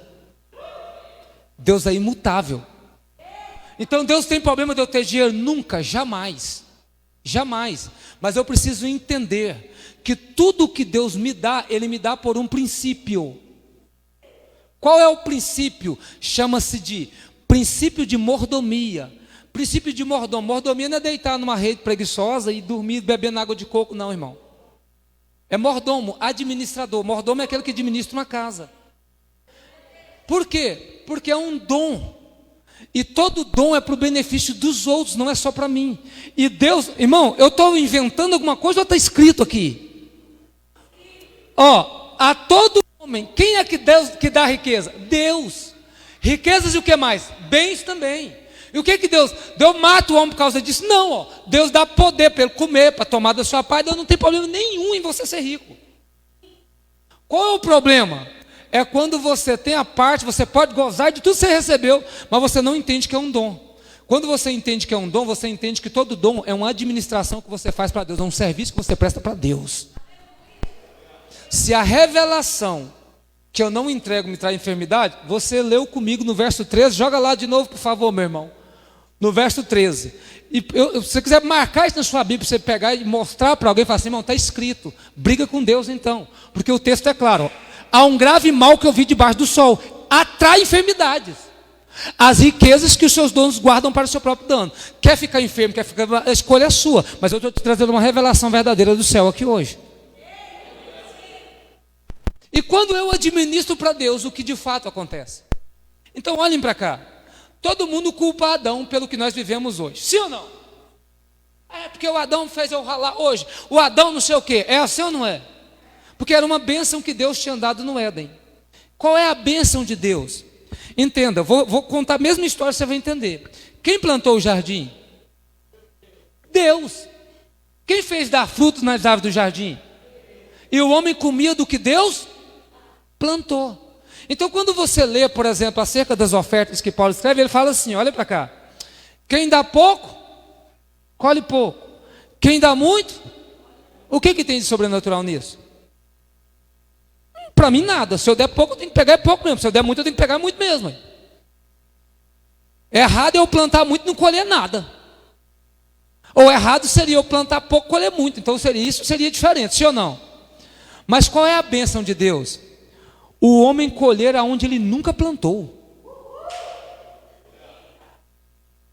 Deus é imutável. Então Deus tem problema de eu ter dinheiro? Nunca, jamais. Jamais. Mas eu preciso entender que tudo que Deus me dá, Ele me dá por um princípio. Qual é o princípio? Chama-se de princípio de mordomia. Princípio de mordomo. Mordomia não é deitar numa rede preguiçosa e dormir bebendo água de coco, não, irmão. É mordomo, administrador. Mordomo é aquele que administra uma casa. Por quê? Porque é um dom. E todo dom é para o benefício dos outros, não é só para mim. E Deus, irmão, eu estou inventando alguma coisa ou está escrito aqui? Ó, a todo homem, quem é que Deus que dá riqueza? Deus. Riquezas e o que mais? Bens também. E o que Deus? Deus mata o homem por causa disso? Não, ó. Deus dá poder para ele comer, para tomar da sua paz. Deus não tem problema nenhum em você ser rico. Qual é o problema? É quando você tem a parte, você pode gozar de tudo que você recebeu, mas você não entende que é um dom. Quando você entende que é um dom, você entende que todo dom é uma administração que você faz para Deus, é um serviço que você presta para Deus. Se a revelação que eu não entrego me traz enfermidade, você leu comigo no verso 13, joga lá de novo, por favor, meu irmão. no verso 13. E se você quiser marcar isso na sua Bíblia, você pegar e mostrar para alguém e falar assim, irmão, está escrito, briga com Deus então, porque o texto é claro, ó, há um grave mal que eu vi debaixo do sol, atrai enfermidades, as riquezas que os seus donos guardam para o seu próprio dano. Quer ficar enfermo, quer ficar, a escolha é sua, mas eu estou te trazendo uma revelação verdadeira do céu aqui hoje. E quando eu administro para Deus, o que de fato acontece? Então olhem para cá. Todo mundo culpa Adão pelo que nós vivemos hoje. Sim ou não? É porque o Adão fez eu ralar hoje. O Adão não sei o quê. É assim ou não é? Porque era uma bênção que Deus tinha dado no Éden. Qual é a bênção de Deus? Entenda, vou contar a mesma história, você vai entender. Quem plantou o jardim? Deus. Quem fez dar frutos nas árvores do jardim? E o homem comia do que Deus plantou. Então, quando você lê, por exemplo, acerca das ofertas que Paulo escreve, ele fala assim, olha para cá, quem dá pouco, colhe pouco. Quem dá muito, o que tem de sobrenatural nisso? Para mim nada, se eu der pouco eu tenho que pegar pouco mesmo, se eu der muito eu tenho que pegar muito mesmo. Errado é eu plantar muito e não colher nada. Ou errado seria eu plantar pouco e colher muito, então isso seria diferente, sim ou não? Mas qual é a bênção de Deus? O homem colher aonde ele nunca plantou.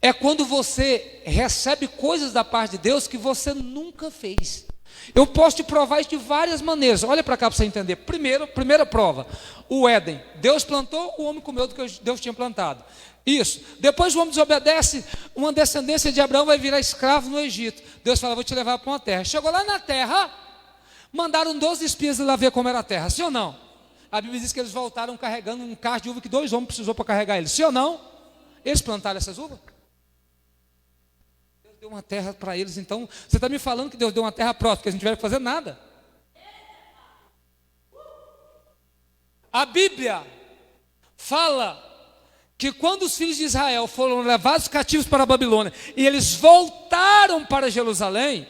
É quando você recebe coisas da parte de Deus que você nunca fez. Eu posso te provar isso de várias maneiras. Olha para cá para você entender. Primeira prova, o Éden. Deus plantou, o homem comeu do que Deus tinha plantado. Isso. Depois o homem desobedece, uma descendência de Abraão vai virar escravo no Egito. Deus fala, vou te levar para uma terra. Chegou lá na terra, mandaram 12 espias ir lá ver como era a terra. Sim ou não? A Bíblia diz que eles voltaram carregando um carro de uva que 2 homens precisou para carregar eles. Sim ou não? Eles plantaram essas uvas? Deus deu uma terra para eles. Então, você está me falando que Deus deu uma terra própria, que eles não tiveram que fazer nada. A Bíblia fala que quando os filhos de Israel foram levados cativos para a Babilônia e eles voltaram para Jerusalém,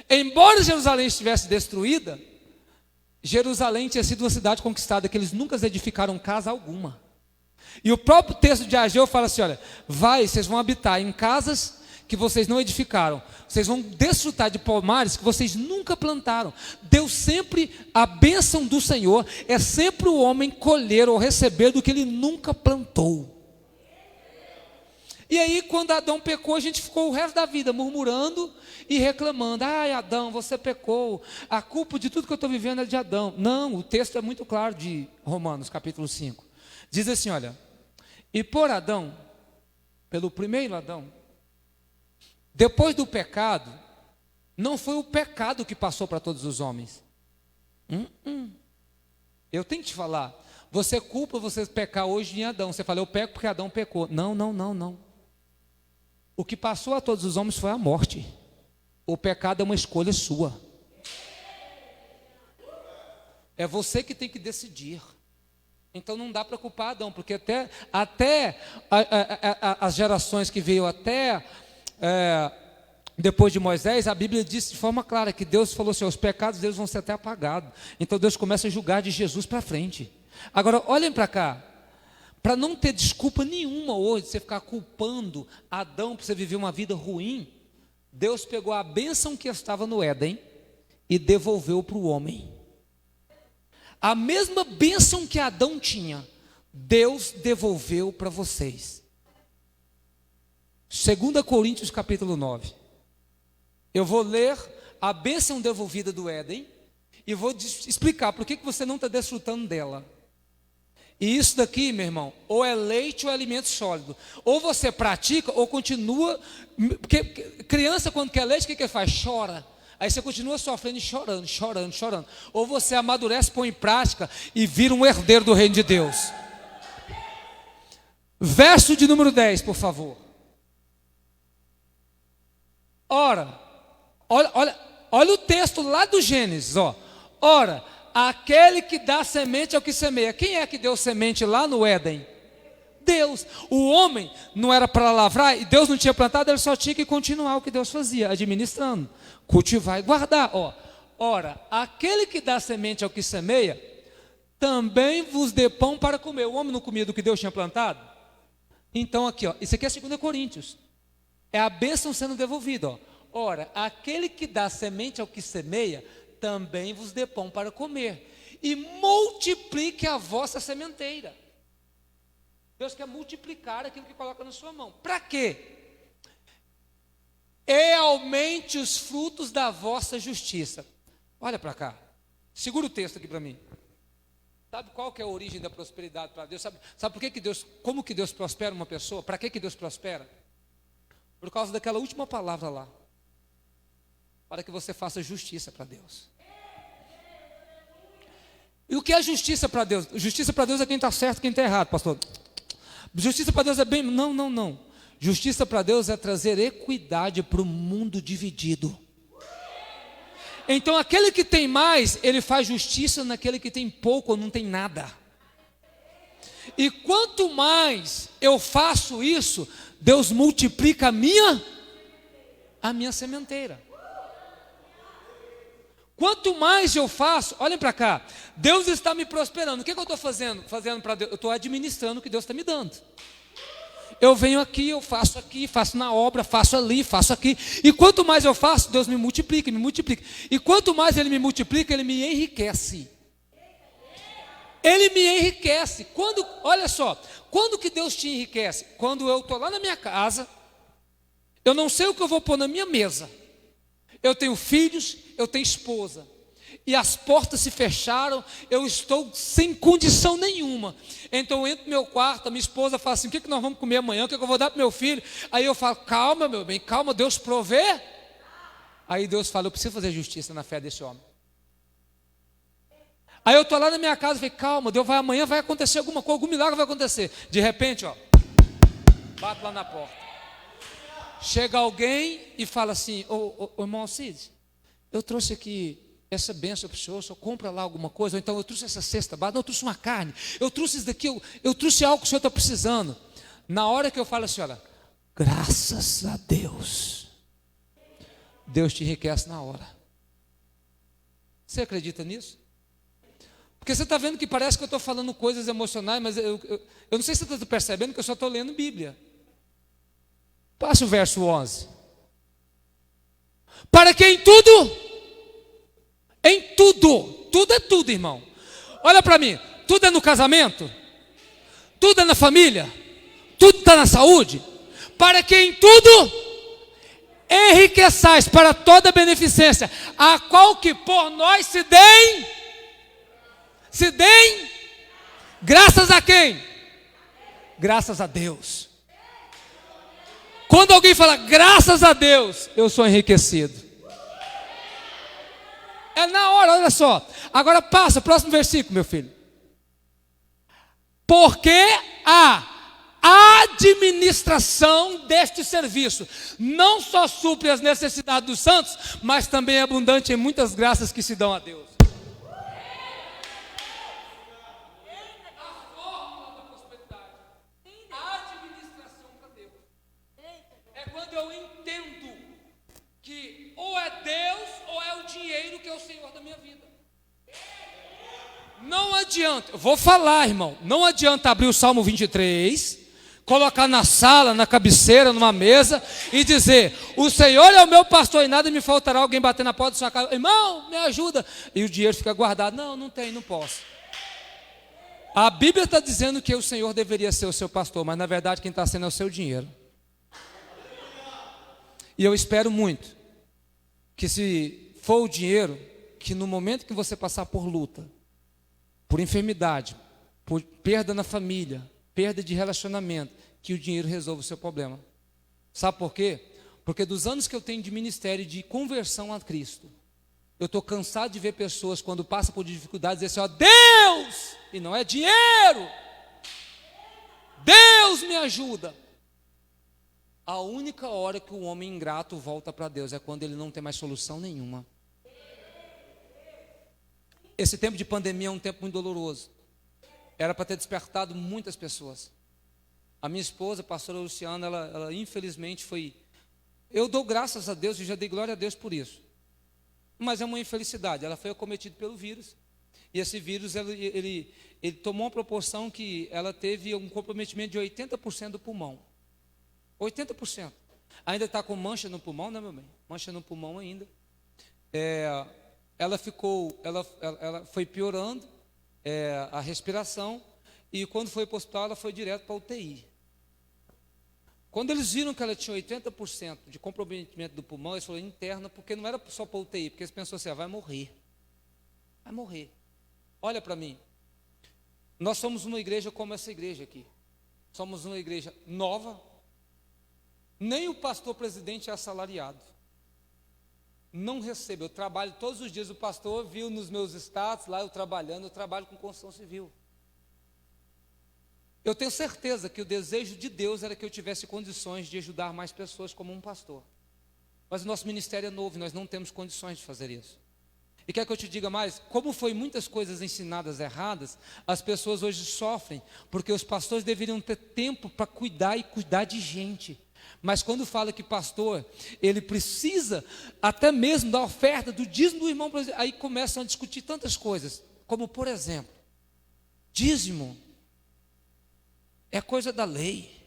embora Jerusalém estivesse destruída, Jerusalém tinha sido uma cidade conquistada, que eles nunca edificaram casa alguma. E o próprio texto de Ageu fala assim, olha, vocês vão habitar em casas que vocês não edificaram, vocês vão desfrutar de pomares que vocês nunca plantaram. Deus sempre, a bênção do Senhor é sempre o homem colher ou receber do que ele nunca plantou. E aí quando Adão pecou, a gente ficou o resto da vida murmurando e reclamando, ai Adão, você pecou, a culpa de tudo que eu estou vivendo é de Adão. Não, o texto é muito claro de Romanos capítulo 5, diz assim, olha, e por Adão, pelo primeiro Adão, depois do pecado, não foi o pecado que passou para todos os homens. Eu tenho que te falar, você culpa você pecar hoje em Adão, você fala, eu peco porque Adão pecou. Não. O que passou a todos os homens foi a morte. O pecado é uma escolha sua. É você que tem que decidir. Então não dá para culpar Adão, porque até as gerações que veio depois de Moisés, a Bíblia diz de forma clara que Deus falou assim, os pecados deles vão ser até apagados. Então Deus começa a julgar de Jesus para frente. Agora olhem para cá. Para não ter desculpa nenhuma hoje, de você ficar culpando Adão por você viver uma vida ruim, Deus pegou a bênção que estava no Éden e devolveu para o homem. A mesma bênção que Adão tinha, Deus devolveu para vocês. 2 Coríntios capítulo 9. Eu vou ler a bênção devolvida do Éden e vou explicar por que você não está desfrutando dela. E isso daqui, meu irmão, ou é leite ou é alimento sólido. Ou você pratica ou continua. Porque criança, quando quer leite, o que faz? Chora. Aí você continua sofrendo e chorando. Ou você amadurece, põe em prática e vira um herdeiro do reino de Deus. Verso de número 10, por favor. Ora, olha o texto lá do Gênesis, ó. Ora, aquele que dá semente ao que semeia. Quem é que deu semente lá no Éden? Deus. O homem não era para lavrar, e Deus não tinha plantado, ele só tinha que continuar o que Deus fazia, administrando, cultivar e guardar. Ora, aquele que dá semente ao que semeia, também vos dê pão para comer. O homem não comia do que Deus tinha plantado? Então aqui, ó, isso aqui é 2 Coríntios. É a bênção sendo devolvida, ó. Ora, aquele que dá semente ao que semeia, também vos dê pão para comer, e multiplique a vossa sementeira. Deus quer multiplicar aquilo que coloca na sua mão. Para quê? E aumente os frutos da vossa justiça. Olha para cá, segura o texto aqui para mim. Sabe qual que é a origem da prosperidade para Deus? Sabe por que Deus, como que Deus prospera uma pessoa? Para que Deus prospera? Por causa daquela última palavra lá. Para que você faça justiça para Deus. E o que é justiça para Deus? Justiça para Deus é quem está certo e quem está errado, pastor. Justiça para Deus é bem... Não. Justiça para Deus é trazer equidade para o mundo dividido. Então aquele que tem mais, ele faz justiça naquele que tem pouco ou não tem nada. E quanto mais eu faço isso, Deus multiplica a minha sementeira. Quanto mais eu faço, olhem para cá, Deus está me prosperando. O que eu estou fazendo para Deus? Eu estou administrando o que Deus está me dando. Eu venho aqui, faço na obra, faço ali, faço aqui. E quanto mais eu faço, Deus me multiplica, me multiplica. E quanto mais Ele me multiplica, Ele me enriquece. Ele me enriquece. Olha só, quando que Deus te enriquece? Quando eu estou lá na minha casa, eu não sei o que eu vou pôr na minha mesa. Eu tenho filhos, eu tenho esposa. E as portas se fecharam, eu estou sem condição nenhuma. Então eu entro no meu quarto, a minha esposa fala assim: o que nós vamos comer amanhã? O que eu vou dar para o meu filho? Aí eu falo: calma, meu bem, calma, Deus provê. Aí Deus fala: eu preciso fazer justiça na fé desse homem. Aí eu estou lá na minha casa e falei: calma, Deus vai, amanhã vai acontecer alguma coisa, algum milagre vai acontecer. De repente, bato lá na porta. Chega alguém e fala assim: ô irmão Alcides, eu trouxe aqui essa bênção para o senhor compra lá alguma coisa, ou então eu trouxe essa cesta básica, eu trouxe uma carne, eu trouxe isso daqui, eu trouxe algo que o senhor está precisando. Na hora que eu falo assim: olha, graças a Deus, Deus te enriquece na hora. Você acredita nisso? Porque você está vendo que parece que eu estou falando coisas emocionais, mas eu não sei se você está percebendo que eu só estou lendo Bíblia. Passa o verso 11. Para que em tudo é tudo, irmão. Olha para mim, tudo é no casamento, tudo é na família, tudo está na saúde. Para que em tudo enriqueçais para toda beneficência, a qual que por nós se deem, graças a quem? Graças a Deus. Quando alguém fala graças a Deus, eu sou enriquecido. É na hora, olha só. Agora passa, próximo versículo, meu filho. Porque a administração deste serviço não só supre as necessidades dos santos, mas também é abundante em muitas graças que se dão a Deus. Eu entendo que ou é Deus ou é o dinheiro que é o Senhor da minha vida. Não adianta, eu vou falar, irmão, não adianta abrir o Salmo 23, colocar na sala, na cabeceira, numa mesa e dizer: o Senhor é o meu pastor e nada me faltará. Alguém bater na porta da sua casa: irmão, me ajuda, e o dinheiro fica guardado. Não tem, não posso. A Bíblia está dizendo que o Senhor deveria ser o seu pastor, mas na verdade quem está sendo é o seu dinheiro. E eu espero muito que, se for o dinheiro, que no momento que você passar por luta, por enfermidade, por perda na família, perda de relacionamento, que o dinheiro resolva o seu problema. Sabe por quê? Porque dos anos que eu tenho de ministério de conversão a Cristo, eu estou cansado de ver pessoas, quando passam por dificuldades, dizer assim: ó, Deus, e não é dinheiro, Deus me ajuda. A única hora que o homem ingrato volta para Deus é quando ele não tem mais solução nenhuma. Esse tempo de pandemia é um tempo muito doloroso. Era para ter despertado muitas pessoas. A minha esposa, a pastora Luciana, ela infelizmente foi... Eu dou graças a Deus e já dei glória a Deus por isso. Mas é uma infelicidade. Ela foi acometida pelo vírus. E esse vírus, ele tomou uma proporção que ela teve um comprometimento de 80% do pulmão. 80%. Ainda está com mancha no pulmão, né, meu bem? Mancha no pulmão ainda. Ela foi piorando a respiração, e quando foi para o hospital, ela foi direto para a UTI. Quando eles viram que ela tinha 80% de comprometimento do pulmão, eles falaram interna, porque não era só para a UTI, porque eles pensaram assim, vai morrer. Vai morrer. Olha para mim. Nós somos uma igreja como essa igreja aqui. Somos uma igreja nova. Nem o pastor presidente é assalariado. Não recebo. Eu trabalho todos os dias. O pastor viu nos meus status, lá eu trabalhando, eu trabalho com construção civil. Eu tenho certeza que o desejo de Deus era que eu tivesse condições de ajudar mais pessoas como um pastor. Mas o nosso ministério é novo, nós não temos condições de fazer isso. E quer que eu te diga mais? Como foi muitas coisas ensinadas erradas, as pessoas hoje sofrem, porque os pastores deveriam ter tempo para cuidar e cuidar de gente. Mas quando fala que pastor, ele precisa até mesmo da oferta, do dízimo do irmão, aí começam a discutir tantas coisas, como por exemplo, dízimo é coisa da lei.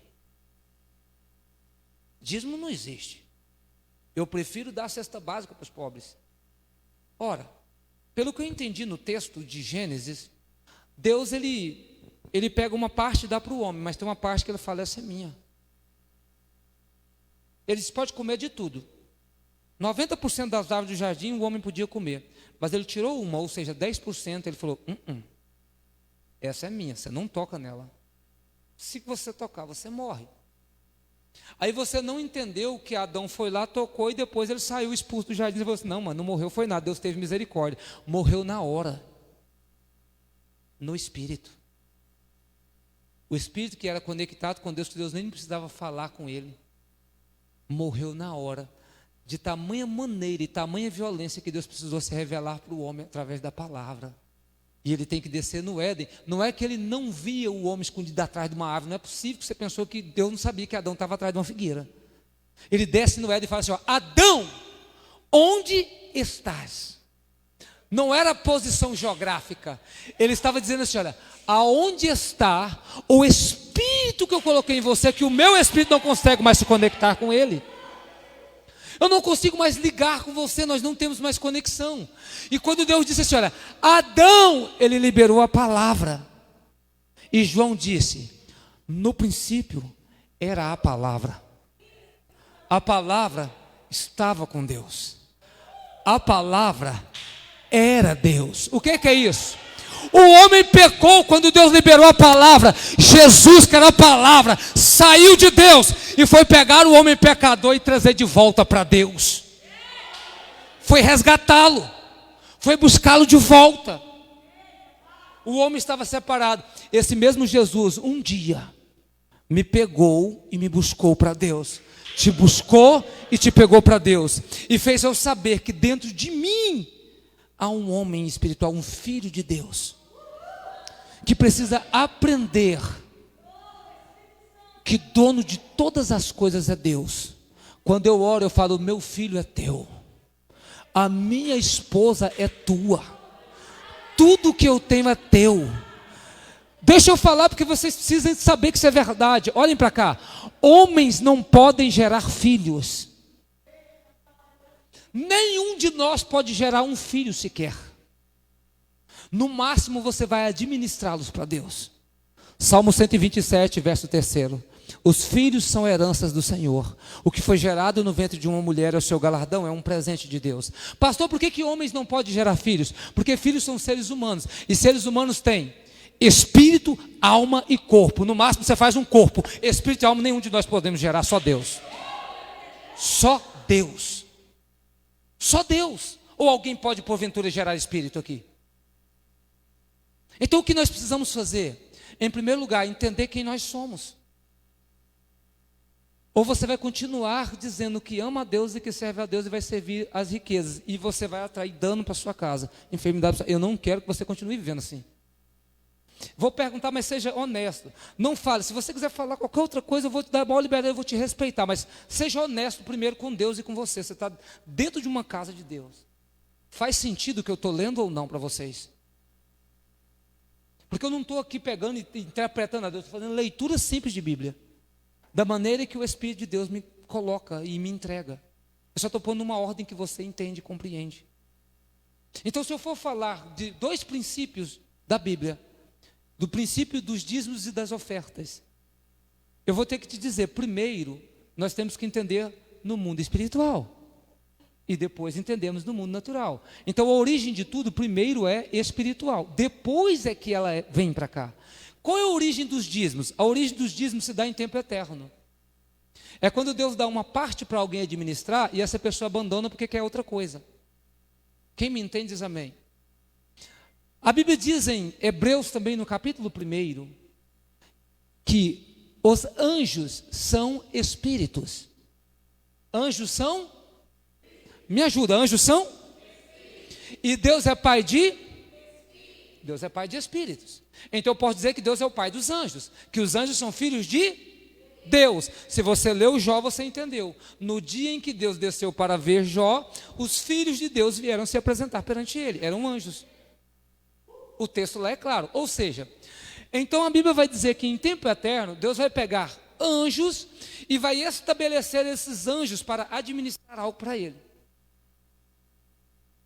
Dízimo não existe. Eu prefiro dar a cesta básica para os pobres. Ora, pelo que eu entendi no texto de Gênesis, Deus ele pega uma parte e dá para o homem, mas tem uma parte que ele fala, essa é minha. Ele disse, pode comer de tudo. 90% das árvores do jardim o homem podia comer, mas ele tirou uma, ou seja, 10%, ele falou, essa é minha, você não toca nela. Se você tocar, você morre. Aí você não entendeu que Adão foi lá, tocou e depois ele saiu expulso do jardim e falou assim, não, mano, não morreu foi nada, Deus teve misericórdia. Morreu na hora, no espírito. O espírito que era conectado com Deus, que Deus nem precisava falar com ele, morreu na hora, de tamanha maneira e tamanha violência que Deus precisou se revelar para o homem através da palavra. E ele tem que descer no Éden. Não é que ele não via o homem escondido atrás de uma árvore. Não é possível que você pensou que Deus não sabia que Adão estava atrás de uma figueira. Ele desce no Éden e fala assim, Adão, onde estás? Não era posição geográfica. Ele estava dizendo assim, olha, aonde está o espírito que eu coloquei em você, que o meu espírito não consegue mais se conectar com ele? Eu não consigo mais ligar com você, nós não temos mais conexão. E quando Deus disse assim, olha, Adão, ele liberou a palavra. E João disse, no princípio era a palavra. A palavra estava com Deus. A palavra era Deus. O que é isso? O homem pecou quando Deus liberou a palavra. Jesus, que era a palavra, saiu de Deus e foi pegar o homem pecador e trazer de volta para Deus. Foi resgatá-lo, foi buscá-lo de volta. O homem estava separado. Esse mesmo Jesus, um dia, me pegou e me buscou para Deus. Te buscou e te pegou para Deus. E fez eu saber que dentro de mim há um homem espiritual, um filho de Deus, que precisa aprender que dono de todas as coisas é Deus. Quando eu oro, eu falo, meu filho é teu, a minha esposa é tua, tudo que eu tenho é teu. Deixa eu falar, porque vocês precisam saber que isso é verdade. Olhem para cá, homens não podem gerar filhos. Nenhum de nós pode gerar um filho sequer. No máximo você vai administrá-los para Deus. Salmo 127, verso 3. Os filhos são heranças do Senhor. O que foi gerado no ventre de uma mulher é o seu galardão, é um presente de Deus. Pastor, por que homens não podem gerar filhos? Porque filhos são seres humanos. E seres humanos têm espírito, alma e corpo. No máximo você faz um corpo. Espírito e alma nenhum de nós podemos gerar, só Deus. Só Deus. Só Deus. Ou alguém pode porventura gerar espírito aqui? Então o que nós precisamos fazer? Em primeiro lugar, entender quem nós somos. Ou você vai continuar dizendo que ama a Deus e que serve a Deus e vai servir as riquezas, e você vai atrair dano para sua casa, enfermidade. Eu não quero que você continue vivendo assim. Vou perguntar, mas seja honesto. Não fale. Se você quiser falar qualquer outra coisa, eu vou te dar a maior liberdade, eu vou te respeitar. Mas seja honesto primeiro com Deus e com você. Você está dentro de uma casa de Deus. Faz sentido o que eu estou lendo ou não para vocês? Porque eu não estou aqui pegando e interpretando a Deus. Estou fazendo leitura simples de Bíblia. Da maneira que o Espírito de Deus me coloca e me entrega. Eu só estou pondo uma ordem que você entende e compreende. Então, se eu for falar de 2 princípios da Bíblia, do princípio dos dízimos e das ofertas, eu vou ter que te dizer, primeiro, nós temos que entender no mundo espiritual. E depois entendemos no mundo natural. Então a origem de tudo, primeiro é espiritual. Depois é que ela vem para cá. Qual é a origem dos dízimos? A origem dos dízimos se dá em tempo eterno. É quando Deus dá uma parte para alguém administrar e essa pessoa abandona porque quer outra coisa. Quem me entende diz amém. A Bíblia diz em Hebreus também no capítulo 1 que os anjos são espíritos. Anjos são? Me ajuda, anjos são? E Deus é pai de? Deus é pai de espíritos. Então eu posso dizer que Deus é o pai dos anjos, que os anjos são filhos de Deus. Se você leu Jó, você entendeu. No dia em que Deus desceu para ver Jó, os filhos de Deus vieram se apresentar perante ele, eram anjos. O texto lá é claro, ou seja, então a Bíblia vai dizer que em tempo eterno, Deus vai pegar anjos e vai estabelecer esses anjos para administrar algo para ele.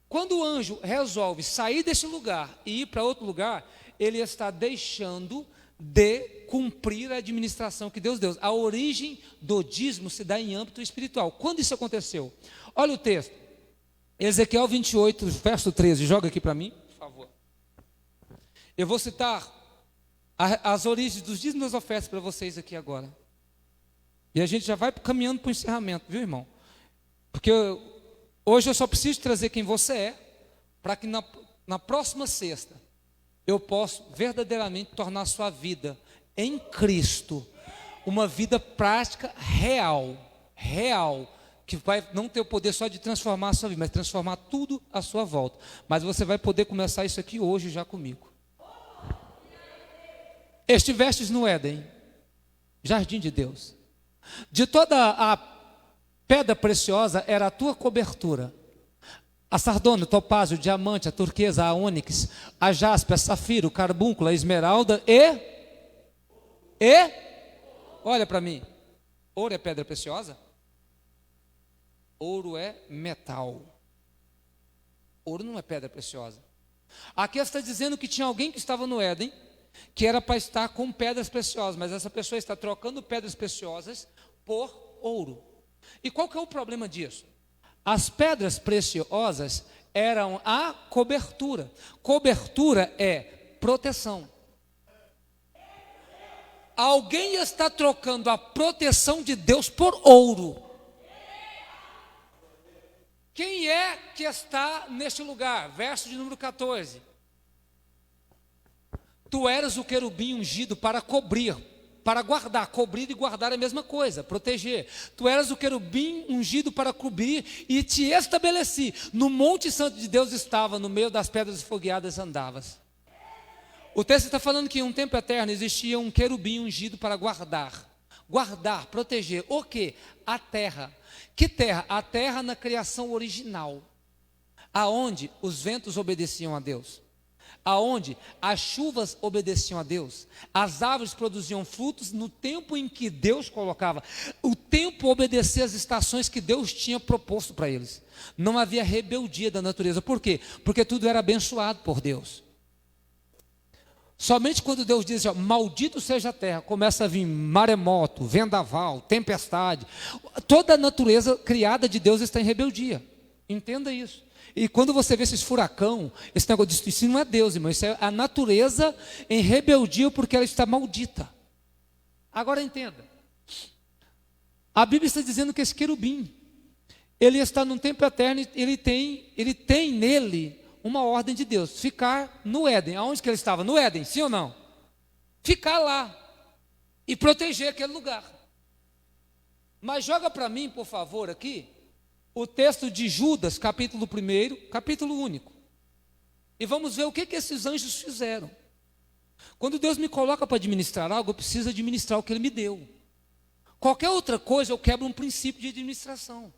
Quando o anjo resolve sair desse lugar e ir para outro lugar, ele está deixando de cumprir a administração que Deus deu. A origem do dízimo se dá em âmbito espiritual. Quando isso aconteceu? Olha o texto. Ezequiel 28, verso 13. Joga aqui para mim, por favor. Eu vou citar as origens dos dízimos e das ofertas para vocês aqui agora. E a gente já vai caminhando para o encerramento, viu, irmão? Porque hoje eu só preciso trazer quem você é, para que na próxima sexta eu possa verdadeiramente tornar a sua vida em Cristo uma vida prática, real, que vai não ter o poder só de transformar a sua vida, mas transformar tudo à sua volta. Mas você vai poder começar isso aqui hoje já comigo. Estivestes no Éden, jardim de Deus. De toda a pedra preciosa era a tua cobertura. A sardônio, o topázio, o diamante, a turquesa, a ônix, a jaspe, a safiro, o carbúnculo, a esmeralda olha para mim. Ouro é pedra preciosa? Ouro é metal. Ouro não é pedra preciosa. Aqui está dizendo que tinha alguém que estava no Éden, que era para estar com pedras preciosas, mas essa pessoa está trocando pedras preciosas por ouro. E qual que é o problema disso? As pedras preciosas eram a cobertura. Cobertura é proteção. Alguém está trocando a proteção de Deus por ouro. Quem é que está neste lugar? Verso de número 14. Tu eras o querubim ungido para cobrir, para guardar. Cobrir e guardar é a mesma coisa, proteger. Tu eras o querubim ungido para cobrir e te estabeleci. No monte santo de Deus estava, no meio das pedras esfogueadas andavas. O texto está falando que em um tempo eterno existia um querubim ungido para guardar. Guardar, proteger. O quê? A terra. Que terra? A terra na criação original. Aonde os ventos obedeciam a Deus. Aonde as chuvas obedeciam a Deus, as árvores produziam frutos no tempo em que Deus colocava. O tempo obedecia às estações que Deus tinha proposto para eles. Não havia rebeldia da natureza. Por quê? Porque tudo era abençoado por Deus. Somente quando Deus diz, ó, maldito seja a terra, começa a vir maremoto, vendaval, tempestade. Toda a natureza criada de Deus está em rebeldia. Entenda isso. E quando você vê esses furacão, esse negócio disso, isso não é Deus, irmão, isso é a natureza em rebeldia porque ela está maldita. Agora entenda. A Bíblia está dizendo que esse querubim, ele está num tempo eterno, ele tem nele uma ordem de Deus, ficar no Éden. Aonde que ele estava? No Éden, sim ou não? Ficar lá e proteger aquele lugar. Mas joga para mim, por favor, aqui, o texto de Judas, capítulo 1, capítulo único. E vamos ver o que esses anjos fizeram. Quando Deus me coloca para administrar algo, eu preciso administrar o que Ele me deu. Qualquer outra coisa, eu quebro um princípio de administração.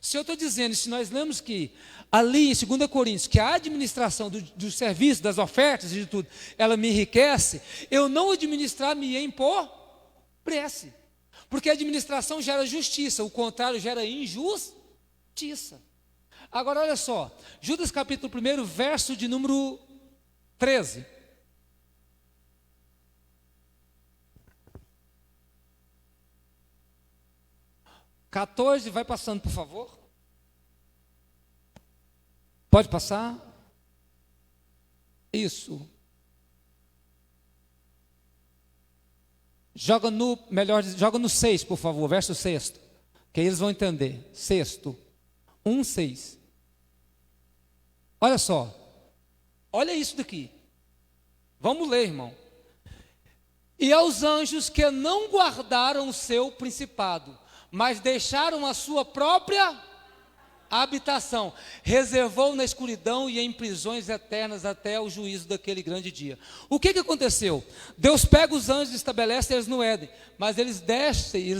Se eu estou dizendo, se nós lemos que ali em 2 Coríntios, que a administração do serviço, das ofertas e de tudo, ela me enriquece, eu não administrar-me-ei por prece. Porque a administração gera justiça, o contrário gera injustiça. Agora olha só, Judas capítulo 1, verso de número 13. Vai passando, por favor. Pode passar? Isso. Joga no 6, por favor, verso 6, que aí eles vão entender. 6, 1:6. Olha só, olha isso daqui. Vamos ler, irmão. E aos anjos que não guardaram o seu principado, mas deixaram a sua própria habitação, reservou na escuridão e em prisões eternas até o juízo daquele grande dia. O que aconteceu? Deus pega os anjos e estabelece eles no Éden, mas eles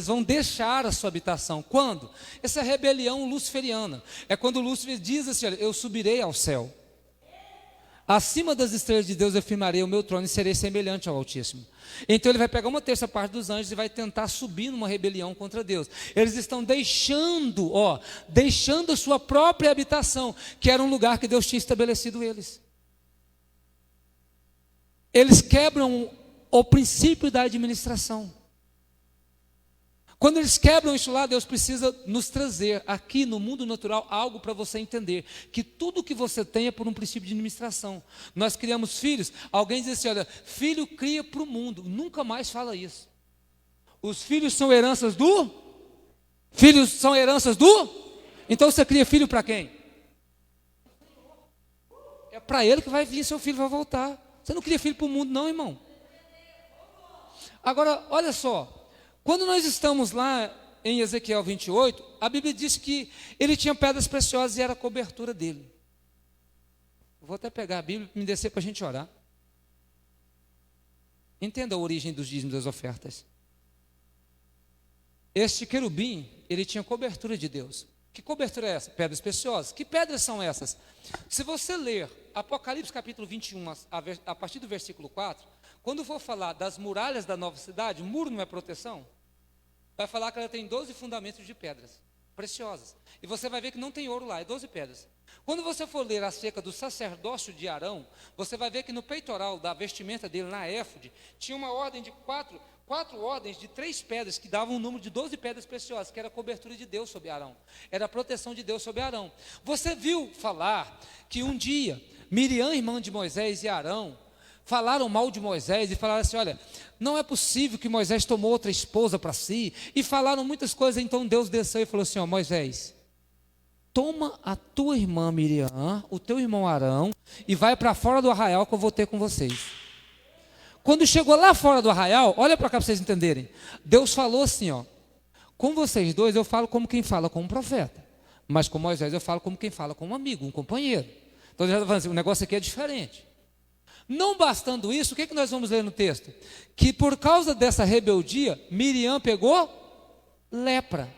vão deixar a sua habitação. Quando? Essa rebelião luciferiana. É quando Lúcifer diz assim: olha, eu subirei ao céu. Acima das estrelas de Deus eu firmarei o meu trono e serei semelhante ao Altíssimo. Então ele vai pegar uma terça parte dos anjos e vai tentar subir numa rebelião contra Deus. Eles estão deixando a sua própria habitação, que era um lugar que Deus tinha estabelecido eles. Eles quebram o princípio da administração. Quando eles quebram isso lá, Deus precisa nos trazer aqui no mundo natural algo para você entender, que tudo que você tem é por um princípio de administração. Nós criamos filhos, alguém diz assim: olha, filho cria para o mundo. Nunca mais fala isso. Os filhos são heranças do? Filhos são heranças do? Então você cria filho para quem? É para ele que vai vir, seu filho vai voltar. Você não cria filho para o mundo não, irmão. Agora, olha só. Quando nós estamos lá em Ezequiel 28, a Bíblia diz que ele tinha pedras preciosas e era a cobertura dele. Vou até pegar a Bíblia e me descer para a gente orar. Entenda a origem dos dízimos das ofertas. Este querubim, ele tinha cobertura de Deus. Que cobertura é essa? Pedras preciosas. Que pedras são essas? Se você ler Apocalipse capítulo 21, a partir do versículo 4, quando for falar das muralhas da nova cidade, muro não é proteção? Vai falar que ela tem 12 fundamentos de pedras preciosas. E você vai ver que não tem ouro lá, é 12 pedras. Quando você for ler acerca do sacerdócio de Arão, você vai ver que no peitoral da vestimenta dele, na éfode, tinha uma ordem de quatro ordens de 3 pedras, que davam um número de 12 pedras preciosas, que era a cobertura de Deus sobre Arão. Era a proteção de Deus sobre Arão. Você viu falar que um dia, Miriam, irmã de Moisés, e Arão falaram mal de Moisés e falaram assim: olha, não é possível que Moisés tomou outra esposa para si, e falaram muitas coisas. Então Deus desceu e falou assim: ó, Moisés, toma a tua irmã Miriam, o teu irmão Arão, e vai para fora do arraial que eu vou ter com vocês. Quando chegou lá fora do arraial, olha para cá para vocês entenderem, Deus falou assim: ó, com vocês dois eu falo como quem fala com um profeta, mas com Moisés eu falo como quem fala com um amigo, um companheiro. Então já está falando assim, o negócio aqui é diferente. Não bastando isso, o que nós vamos ler no texto? Que por causa dessa rebeldia, Miriam pegou lepra.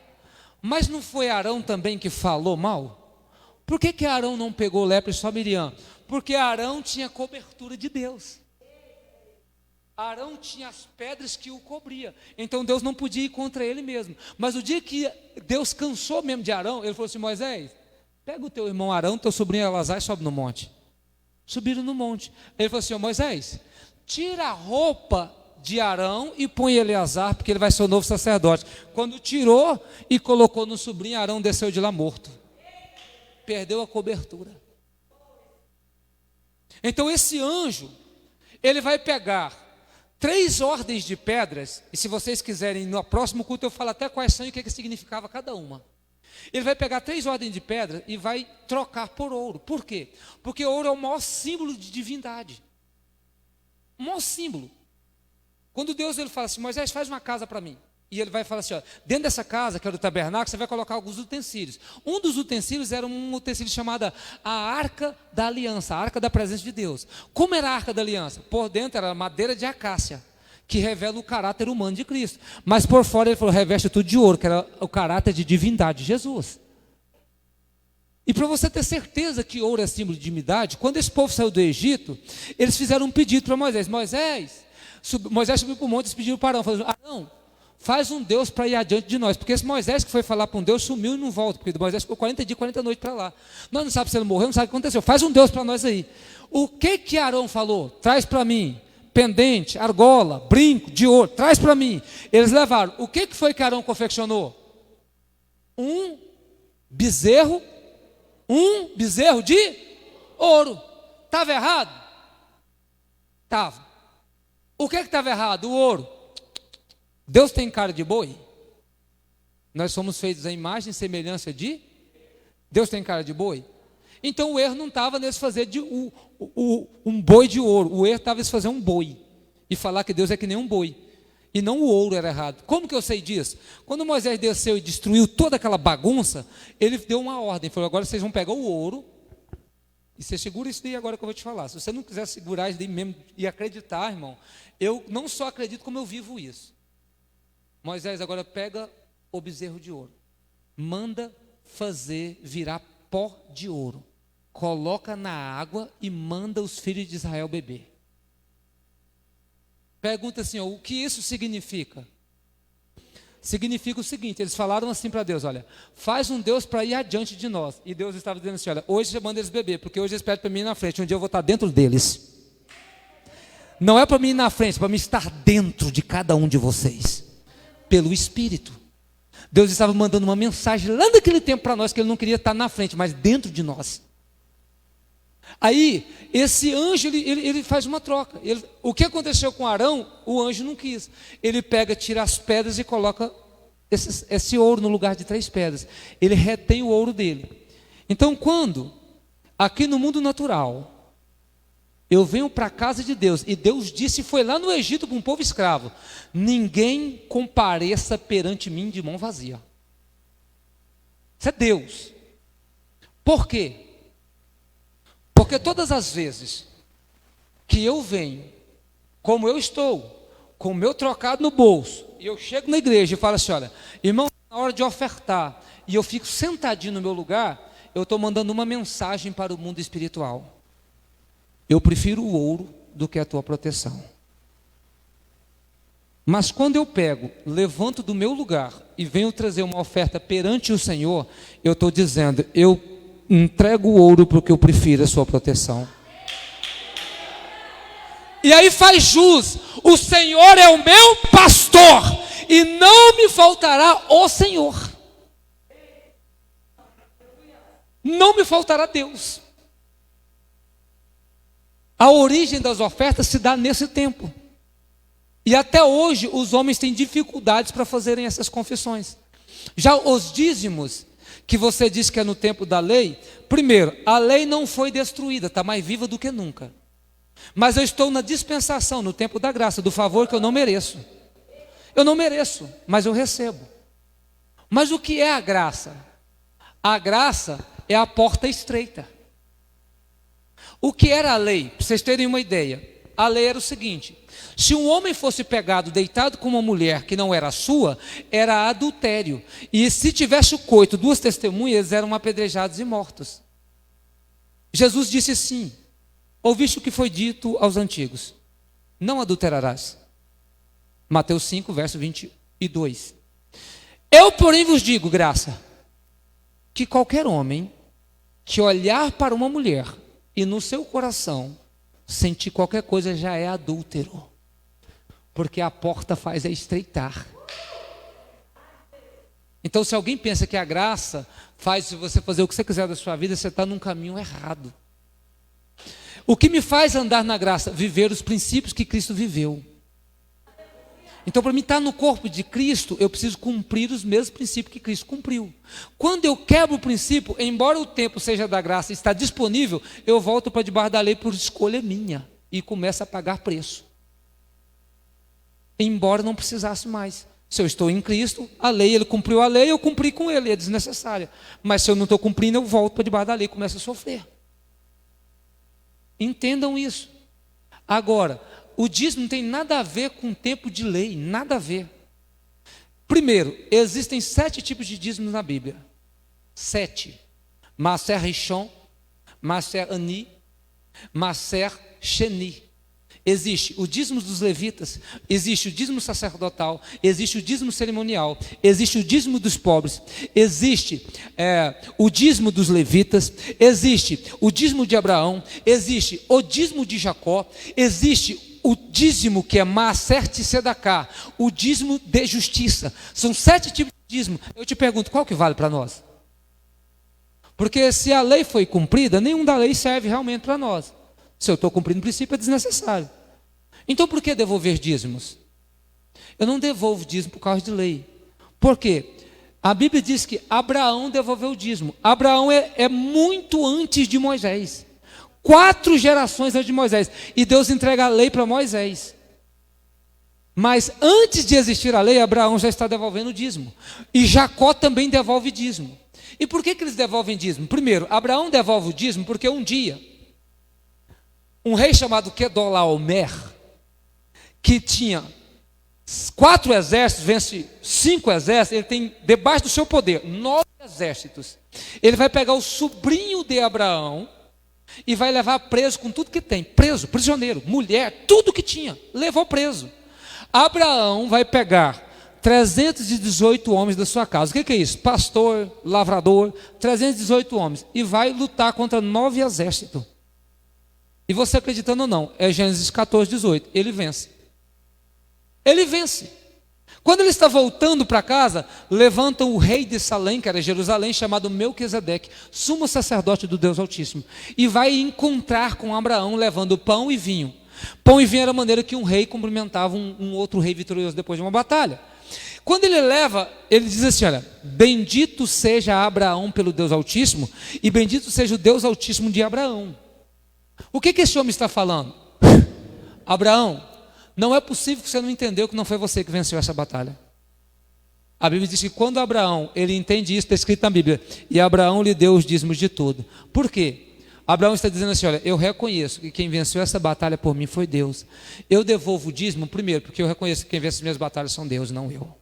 Mas não foi Arão também que falou mal? Por que Arão não pegou lepra e só Miriam? Porque Arão tinha cobertura de Deus. Arão tinha as pedras que o cobria. Então Deus não podia ir contra ele mesmo. Mas o dia que Deus cansou mesmo de Arão, ele falou assim: Moisés, pega o teu irmão Arão, teu sobrinho Elazar e sobe no monte. Subiram no monte. Ele falou assim: ó, Moisés, tira a roupa de Arão e põe Eleazar, porque ele vai ser o novo sacerdote. Quando tirou e colocou no sobrinho, Arão desceu de lá morto. Perdeu a cobertura. Então esse anjo, ele vai pegar 3 ordens de pedras, e se vocês quiserem, no próximo culto eu falo até quais são e o que significava cada uma. Ele vai pegar 3 ordens de pedra e vai trocar por ouro. Por quê? Porque ouro é o maior símbolo de divindade. O maior símbolo. Quando Deus ele fala assim: Moisés, faz uma casa para mim. E ele vai falar assim: ó, dentro dessa casa, que é do tabernáculo, você vai colocar alguns utensílios. Um dos utensílios era um utensílio chamado a Arca da Aliança, a Arca da Presença de Deus. Como era a Arca da Aliança? Por dentro era madeira de acácia, que revela o caráter humano de Cristo. Mas por fora ele falou: reveste tudo de ouro, que era o caráter de divindade de Jesus. E para você ter certeza que ouro é símbolo de divindade, quando esse povo saiu do Egito, eles fizeram um pedido para Moisés. Moisés subiu para o monte e pediram para Arão, falando: Arão, faz um Deus para ir adiante de nós, porque esse Moisés que foi falar para um Deus sumiu e não volta, porque Moisés ficou 40 dias, 40 noites para lá. Nós não sabemos se ele morreu, não sabe o que aconteceu. Faz um Deus para nós aí. O que Arão falou? Traz para mim pendente, argola, brinco de ouro, traz para mim. Eles levaram. O que foi que Arão confeccionou? Um bezerro de ouro. Estava errado? Estava. O que estava errado? O ouro. Deus tem cara de boi? Nós somos feitos à imagem e semelhança de? Deus tem cara de boi? Então o erro não estava nesse fazer um boi de ouro. O erro estava nesse fazer um boi. E falar que Deus é que nem um boi. E não o ouro era errado. Como que eu sei disso? Quando Moisés desceu e destruiu toda aquela bagunça, ele deu uma ordem. Falou, agora vocês vão pegar o ouro. E você segura isso daí agora que eu vou te falar. Se você não quiser segurar isso daí mesmo e acreditar, irmão, eu não só acredito como eu vivo isso. Moisés agora pega o bezerro de ouro. Manda fazer virar pó de ouro. Coloca na água e manda os filhos de Israel beber. Pergunta assim, o que isso significa? Significa o seguinte, eles falaram assim para Deus, olha, faz um Deus para ir adiante de nós. E Deus estava dizendo assim, olha, hoje eu mando eles beber, porque hoje eles pedem para mim ir na frente, um dia eu vou estar dentro deles. Não é para mim ir na frente, é para mim estar dentro de cada um de vocês, pelo Espírito. Deus estava mandando uma mensagem lá naquele tempo para nós, que Ele não queria estar na frente, mas dentro de nós. Aí, esse anjo, ele faz uma troca. O que aconteceu com Arão, o anjo não quis. Ele pega, tira as pedras e coloca esse ouro no lugar de 3 pedras. Ele retém o ouro dele. Então, quando, aqui no mundo natural, eu venho para a casa de Deus, e Deus disse, foi lá no Egito para um povo escravo, ninguém compareça perante mim de mão vazia. Isso é Deus. Por quê? Porque todas as vezes que eu venho, como eu estou, com o meu trocado no bolso, e eu chego na igreja e falo assim, olha, irmão, na hora de ofertar, e eu fico sentadinho no meu lugar, eu estou mandando uma mensagem para o mundo espiritual. Eu prefiro o ouro do que a tua proteção. Mas quando eu pego, levanto do meu lugar e venho trazer uma oferta perante o Senhor, eu estou dizendo, eu entrego o ouro porque eu prefiro a sua proteção. E aí faz jus, o Senhor é o meu pastor, e não me faltará o Senhor. Não me faltará Deus. A origem das ofertas se dá nesse tempo. E até hoje os homens têm dificuldades para fazerem essas confissões. Já os dízimos, que você diz que é no tempo da lei, primeiro, a lei não foi destruída, está mais viva do que nunca. Mas eu estou na dispensação, no tempo da graça, do favor que eu não mereço. Eu não mereço, mas eu recebo. Mas o que é a graça? A graça é a porta estreita. O que era a lei? Para vocês terem uma ideia, a lei era o seguinte: se um homem fosse pegado deitado com uma mulher que não era sua, era adultério. E se tivesse o coito, 2 testemunhas, eles eram apedrejados e mortos. Jesus disse assim: ouviste o que foi dito aos antigos, não adulterarás. Mateus 5, verso 22. Eu, porém, vos digo, graça, que qualquer homem que olhar para uma mulher e no seu coração sentir qualquer coisa já é adúltero. Porque a porta faz é estreitar. Então, se alguém pensa que a graça faz você fazer o que você quiser da sua vida, você está num caminho errado. O que me faz andar na graça? Viver os princípios que Cristo viveu. Então, para mim estar no corpo de Cristo, eu preciso cumprir os mesmos princípios que Cristo cumpriu. Quando eu quebro o princípio, embora o tempo seja da graça e está disponível, eu volto para debaixo da lei por escolha minha e começo a pagar preço. Embora não precisasse mais. Se eu estou em Cristo, a lei, Ele cumpriu a lei, eu cumpri com Ele, é desnecessária. Mas se eu não estou cumprindo, eu volto para debaixo da lei e começo a sofrer. Entendam isso. Agora, o dízimo não tem nada a ver com tempo de lei, nada a ver. Primeiro, existem 7 tipos de dízimos na Bíblia. 7. Maser Rishon, Maser Ani, Maser Sheni. Existe o dízimo dos levitas, existe o dízimo sacerdotal, existe o dízimo cerimonial, existe o dízimo dos pobres, existe o dízimo dos levitas, existe o dízimo de Abraão, existe o dízimo de Jacó, existe o dízimo que é Maaser Tzedakah, o dízimo de justiça. São 7 tipos de dízimo. Eu te pergunto, qual que vale para nós? Porque se a lei foi cumprida, nenhum da lei serve realmente para nós. Se eu estou cumprindo o princípio, é desnecessário. Então, por que devolver dízimos? Eu não devolvo dízimo por causa de lei. Por quê? A Bíblia diz que Abraão devolveu o dízimo. Abraão é muito antes de Moisés. 4 gerações antes de Moisés. E Deus entrega a lei para Moisés. Mas antes de existir a lei, Abraão já está devolvendo o dízimo. E Jacó também devolve dízimo. E por que eles devolvem dízimo? Primeiro, Abraão devolve o dízimo porque um dia um rei chamado Quedorlaomer, que tinha 4 exércitos, vence 5 exércitos, ele tem debaixo do seu poder 9 exércitos. Ele vai pegar o sobrinho de Abraão e vai levar preso com tudo que tem, preso, prisioneiro, mulher, tudo que tinha, levou preso. Abraão vai pegar 318 homens da sua casa. O que é isso? Pastor, lavrador, 318 homens, e vai lutar contra 9 exércitos. E você acreditando ou não, é Gênesis 14, 18. Ele vence. Ele vence. Quando ele está voltando para casa, levantam o rei de Salém, que era Jerusalém, chamado Melquisedeque, sumo sacerdote do Deus Altíssimo, e vai encontrar com Abraão levando pão e vinho. Pão e vinho era a maneira que um rei cumprimentava um outro rei vitorioso depois de uma batalha. Quando ele leva, ele diz assim, olha, bendito seja Abraão pelo Deus Altíssimo, e bendito seja o Deus Altíssimo de Abraão. O que esse homem está falando? Abraão, não é possível que você não entendeu que não foi você que venceu essa batalha. A Bíblia diz que quando Abraão, ele entende isso, está escrito na Bíblia, e Abraão lhe deu os dízimos de tudo. Por quê? Abraão está dizendo assim, olha, eu reconheço que quem venceu essa batalha por mim foi Deus. Eu devolvo o dízimo, primeiro, porque eu reconheço que quem vence as minhas batalhas são Deus, não eu.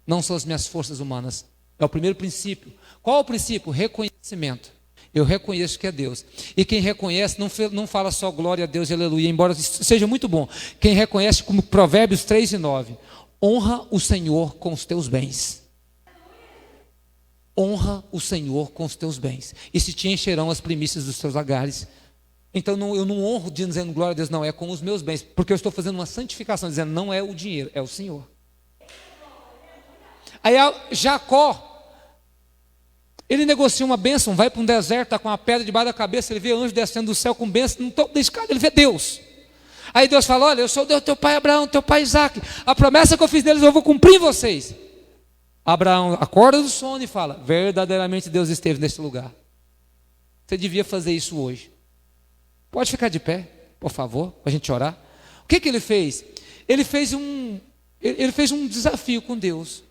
Não são as minhas forças humanas. É o primeiro princípio. Qual é o princípio? Reconhecimento. Eu reconheço que é Deus. E quem reconhece não fala só glória a Deus e aleluia, embora seja muito bom. Quem reconhece, como Provérbios 3 e 9, honra o Senhor com os teus bens. Honra o Senhor com os teus bens. E se te encherão as primícias dos teus lagares. Então eu não honro dizendo glória a Deus, não, é com os meus bens. Porque eu estou fazendo uma santificação, dizendo não é o dinheiro, é o Senhor. Aí Jacó, ele negocia uma bênção, vai para um deserto, está com uma pedra debaixo da cabeça, ele vê anjo descendo do céu com bênção, no topo da escada ele vê Deus. Aí Deus fala, olha, eu sou o Deus do teu pai Abraão, teu pai Isaac, a promessa que eu fiz deles eu vou cumprir em vocês. Abraão acorda do sono e fala, verdadeiramente Deus esteve nesse lugar. Você devia fazer isso hoje. Pode ficar de pé, por favor, para a gente orar. O que ele fez? Ele fez um desafio com Deus.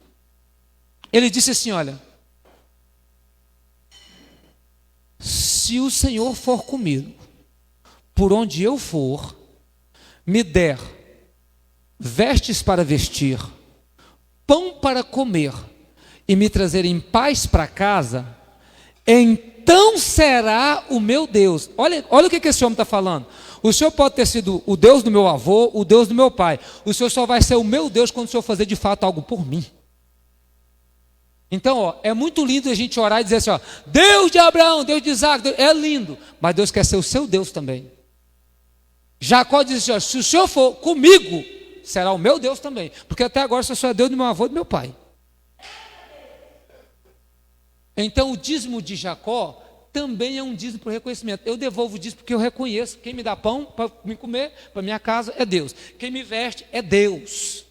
Ele disse assim, olha, se o Senhor for comigo, por onde eu for, me der vestes para vestir, pão para comer e me trazer em paz para casa, então será o meu Deus. Olha o que esse homem está falando. O Senhor pode ter sido o Deus do meu avô, o Deus do meu pai. O Senhor só vai ser o meu Deus quando o Senhor fazer de fato algo por mim. Então, é muito lindo a gente orar e dizer assim, Deus de Abraão, Deus de Isaac, é lindo, mas Deus quer ser o seu Deus também. Jacó diz assim, se o Senhor for comigo, será o meu Deus também, porque até agora só é Deus do meu avô e do meu pai. Então, o dízimo de Jacó também é um dízimo por reconhecimento. Eu devolvo o dízimo porque eu reconheço, quem me dá pão para me comer, para minha casa, é Deus. Quem me veste é Deus.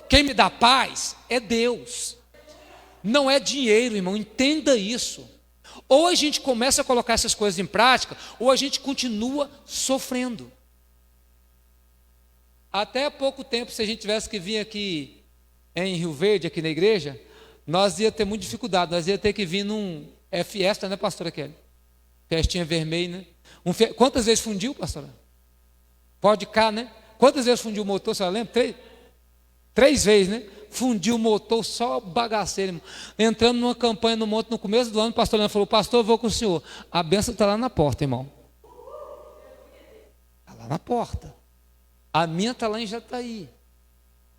Quem me dá paz é Deus. Não é dinheiro, irmão, entenda isso. Ou a gente começa a colocar essas coisas em prática, ou a gente continua sofrendo. Até pouco tempo, se a gente tivesse que vir aqui em Rio Verde, aqui na igreja, nós ia ter muita dificuldade, nós ia ter que vir num fiesta, né, pastora Kelly? Festinha vermelha, né? Quantas vezes fundiu, pastora? Pode cá, né? Quantas vezes fundiu o motor, você lembra? 3 vezes, né? Fundiu o motor, só bagaceiro, irmão. Entramos numa campanha no monte no começo do ano, o pastor Leandro falou, pastor, eu vou com o senhor. A bênção está lá na porta, irmão. Está lá na porta. A minha está lá em Jataí.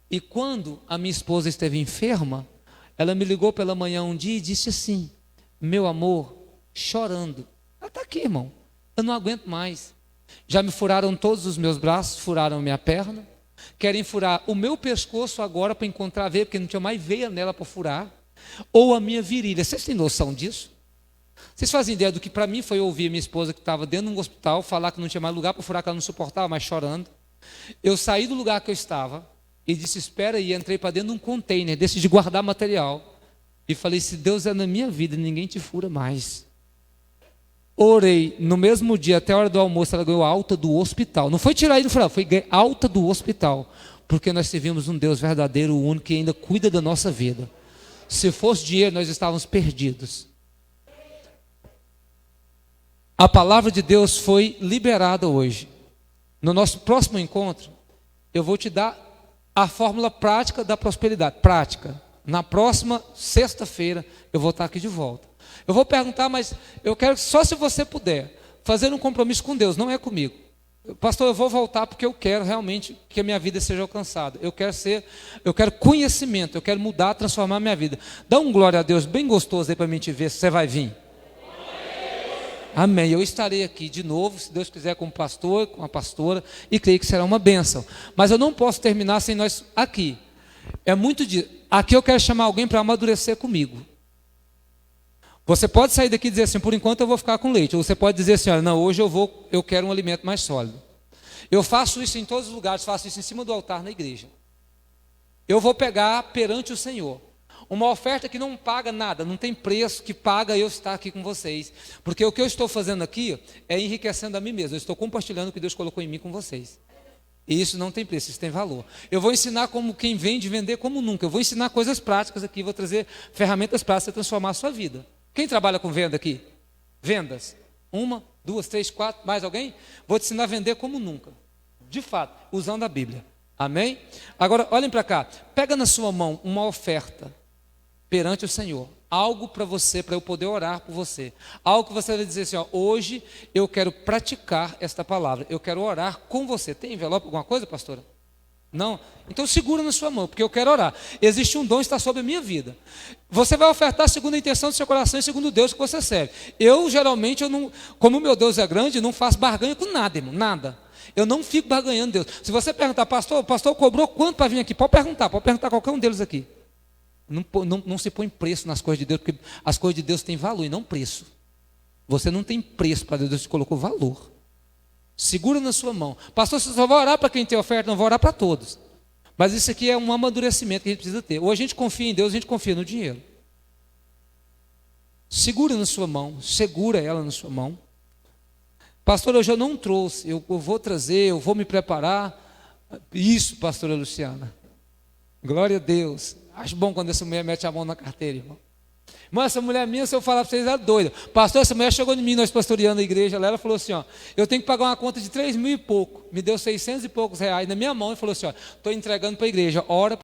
E quando a minha esposa esteve enferma, ela me ligou pela manhã um dia e disse assim: meu amor, chorando, ela está aqui, irmão, eu não aguento mais. Já me furaram todos os meus braços, furaram minha perna, querem furar o meu pescoço agora para encontrar veia, porque não tinha mais veia nela para furar, ou a minha virilha. Vocês têm noção disso? Vocês fazem ideia do que para mim foi ouvir minha esposa que estava dentro de um hospital falar que não tinha mais lugar para furar, que ela não suportava mais, chorando. Eu saí do lugar que eu estava e disse: espera aí, entrei para dentro de um container, decidi guardar material e falei: se Deus é na minha vida, ninguém te fura mais. Orei, no mesmo dia, até a hora do almoço, ela ganhou alta do hospital. Não foi tirar aí do final, foi alta do hospital, porque nós servimos um Deus verdadeiro, único, que ainda cuida da nossa vida. Se fosse dinheiro, nós estávamos perdidos. A palavra de Deus foi liberada hoje. No nosso próximo encontro, eu vou te dar a fórmula prática da prosperidade. Prática. Na próxima sexta-feira, eu vou estar aqui de volta. Eu vou perguntar, mas eu quero só se você puder fazer um compromisso com Deus, não é comigo. Pastor, eu vou voltar porque eu quero realmente que a minha vida seja alcançada. Eu quero conhecimento, eu quero mudar, transformar a minha vida. Dá um glória a Deus bem gostoso aí para mim te ver, se você vai vir. Amém. Eu estarei aqui de novo, se Deus quiser, como pastor, com a pastora, e creio que será uma bênção. Mas eu não posso terminar sem nós aqui. É muito de... Aqui eu quero chamar alguém para amadurecer comigo. Você pode sair daqui e dizer assim: por enquanto eu vou ficar com leite. Ou você pode dizer assim: olha, não, hoje eu quero um alimento mais sólido. Eu faço isso em todos os lugares, faço isso em cima do altar na igreja. Eu vou pegar perante o Senhor uma oferta que não paga nada, não tem preço que paga eu estar aqui com vocês. Porque o que eu estou fazendo aqui é enriquecendo a mim mesmo. Eu estou compartilhando o que Deus colocou em mim com vocês. E isso não tem preço, isso tem valor. Eu vou ensinar como quem vende, vender como nunca. Eu vou ensinar coisas práticas aqui, vou trazer ferramentas para você transformar a sua vida. Quem trabalha com venda aqui? Vendas. 1, 2, 3, 4, mais alguém? Vou te ensinar a vender como nunca. De fato, usando a Bíblia. Amém? Agora, olhem para cá. Pega na sua mão uma oferta perante o Senhor. Algo para você, para eu poder orar por você. Algo que você vai dizer assim: ó, hoje eu quero praticar esta palavra. Eu quero orar com você. Tem envelope, alguma coisa, pastora? Não? Então segura na sua mão, porque eu quero orar. Existe um dom que está sobre a minha vida. Você vai ofertar segundo a intenção do seu coração e segundo o Deus que você serve. Eu geralmente, como o meu Deus é grande, não faço barganha com nada, irmão, nada. Eu não fico barganhando Deus. Se você perguntar: pastor, o pastor cobrou quanto para vir aqui? Pode perguntar qualquer um deles aqui. Não se põe preço nas coisas de Deus, porque as coisas de Deus têm valor e não preço. Você não tem preço para Deus, te colocou valor. Segura na sua mão. Pastor, você só vai orar para quem tem oferta, não vai orar para todos. Mas isso aqui é um amadurecimento que a gente precisa ter. Ou a gente confia em Deus, ou a gente confia no dinheiro. Segura na sua mão, segura ela na sua mão. Pastor, hoje eu não trouxe, eu vou trazer, eu vou me preparar. Isso, pastora Luciana. Glória a Deus. Acho bom quando essa mulher mete a mão na carteira, irmão. Irmão, essa mulher minha, se eu falar para vocês, é doida. Pastor, essa mulher chegou em mim, nós pastoreando a igreja, ela falou assim: ó, eu tenho que pagar uma conta de 3.000 e pouco. Me deu 600 e poucos reais na minha mão e falou assim: ó, estou entregando para a igreja, ora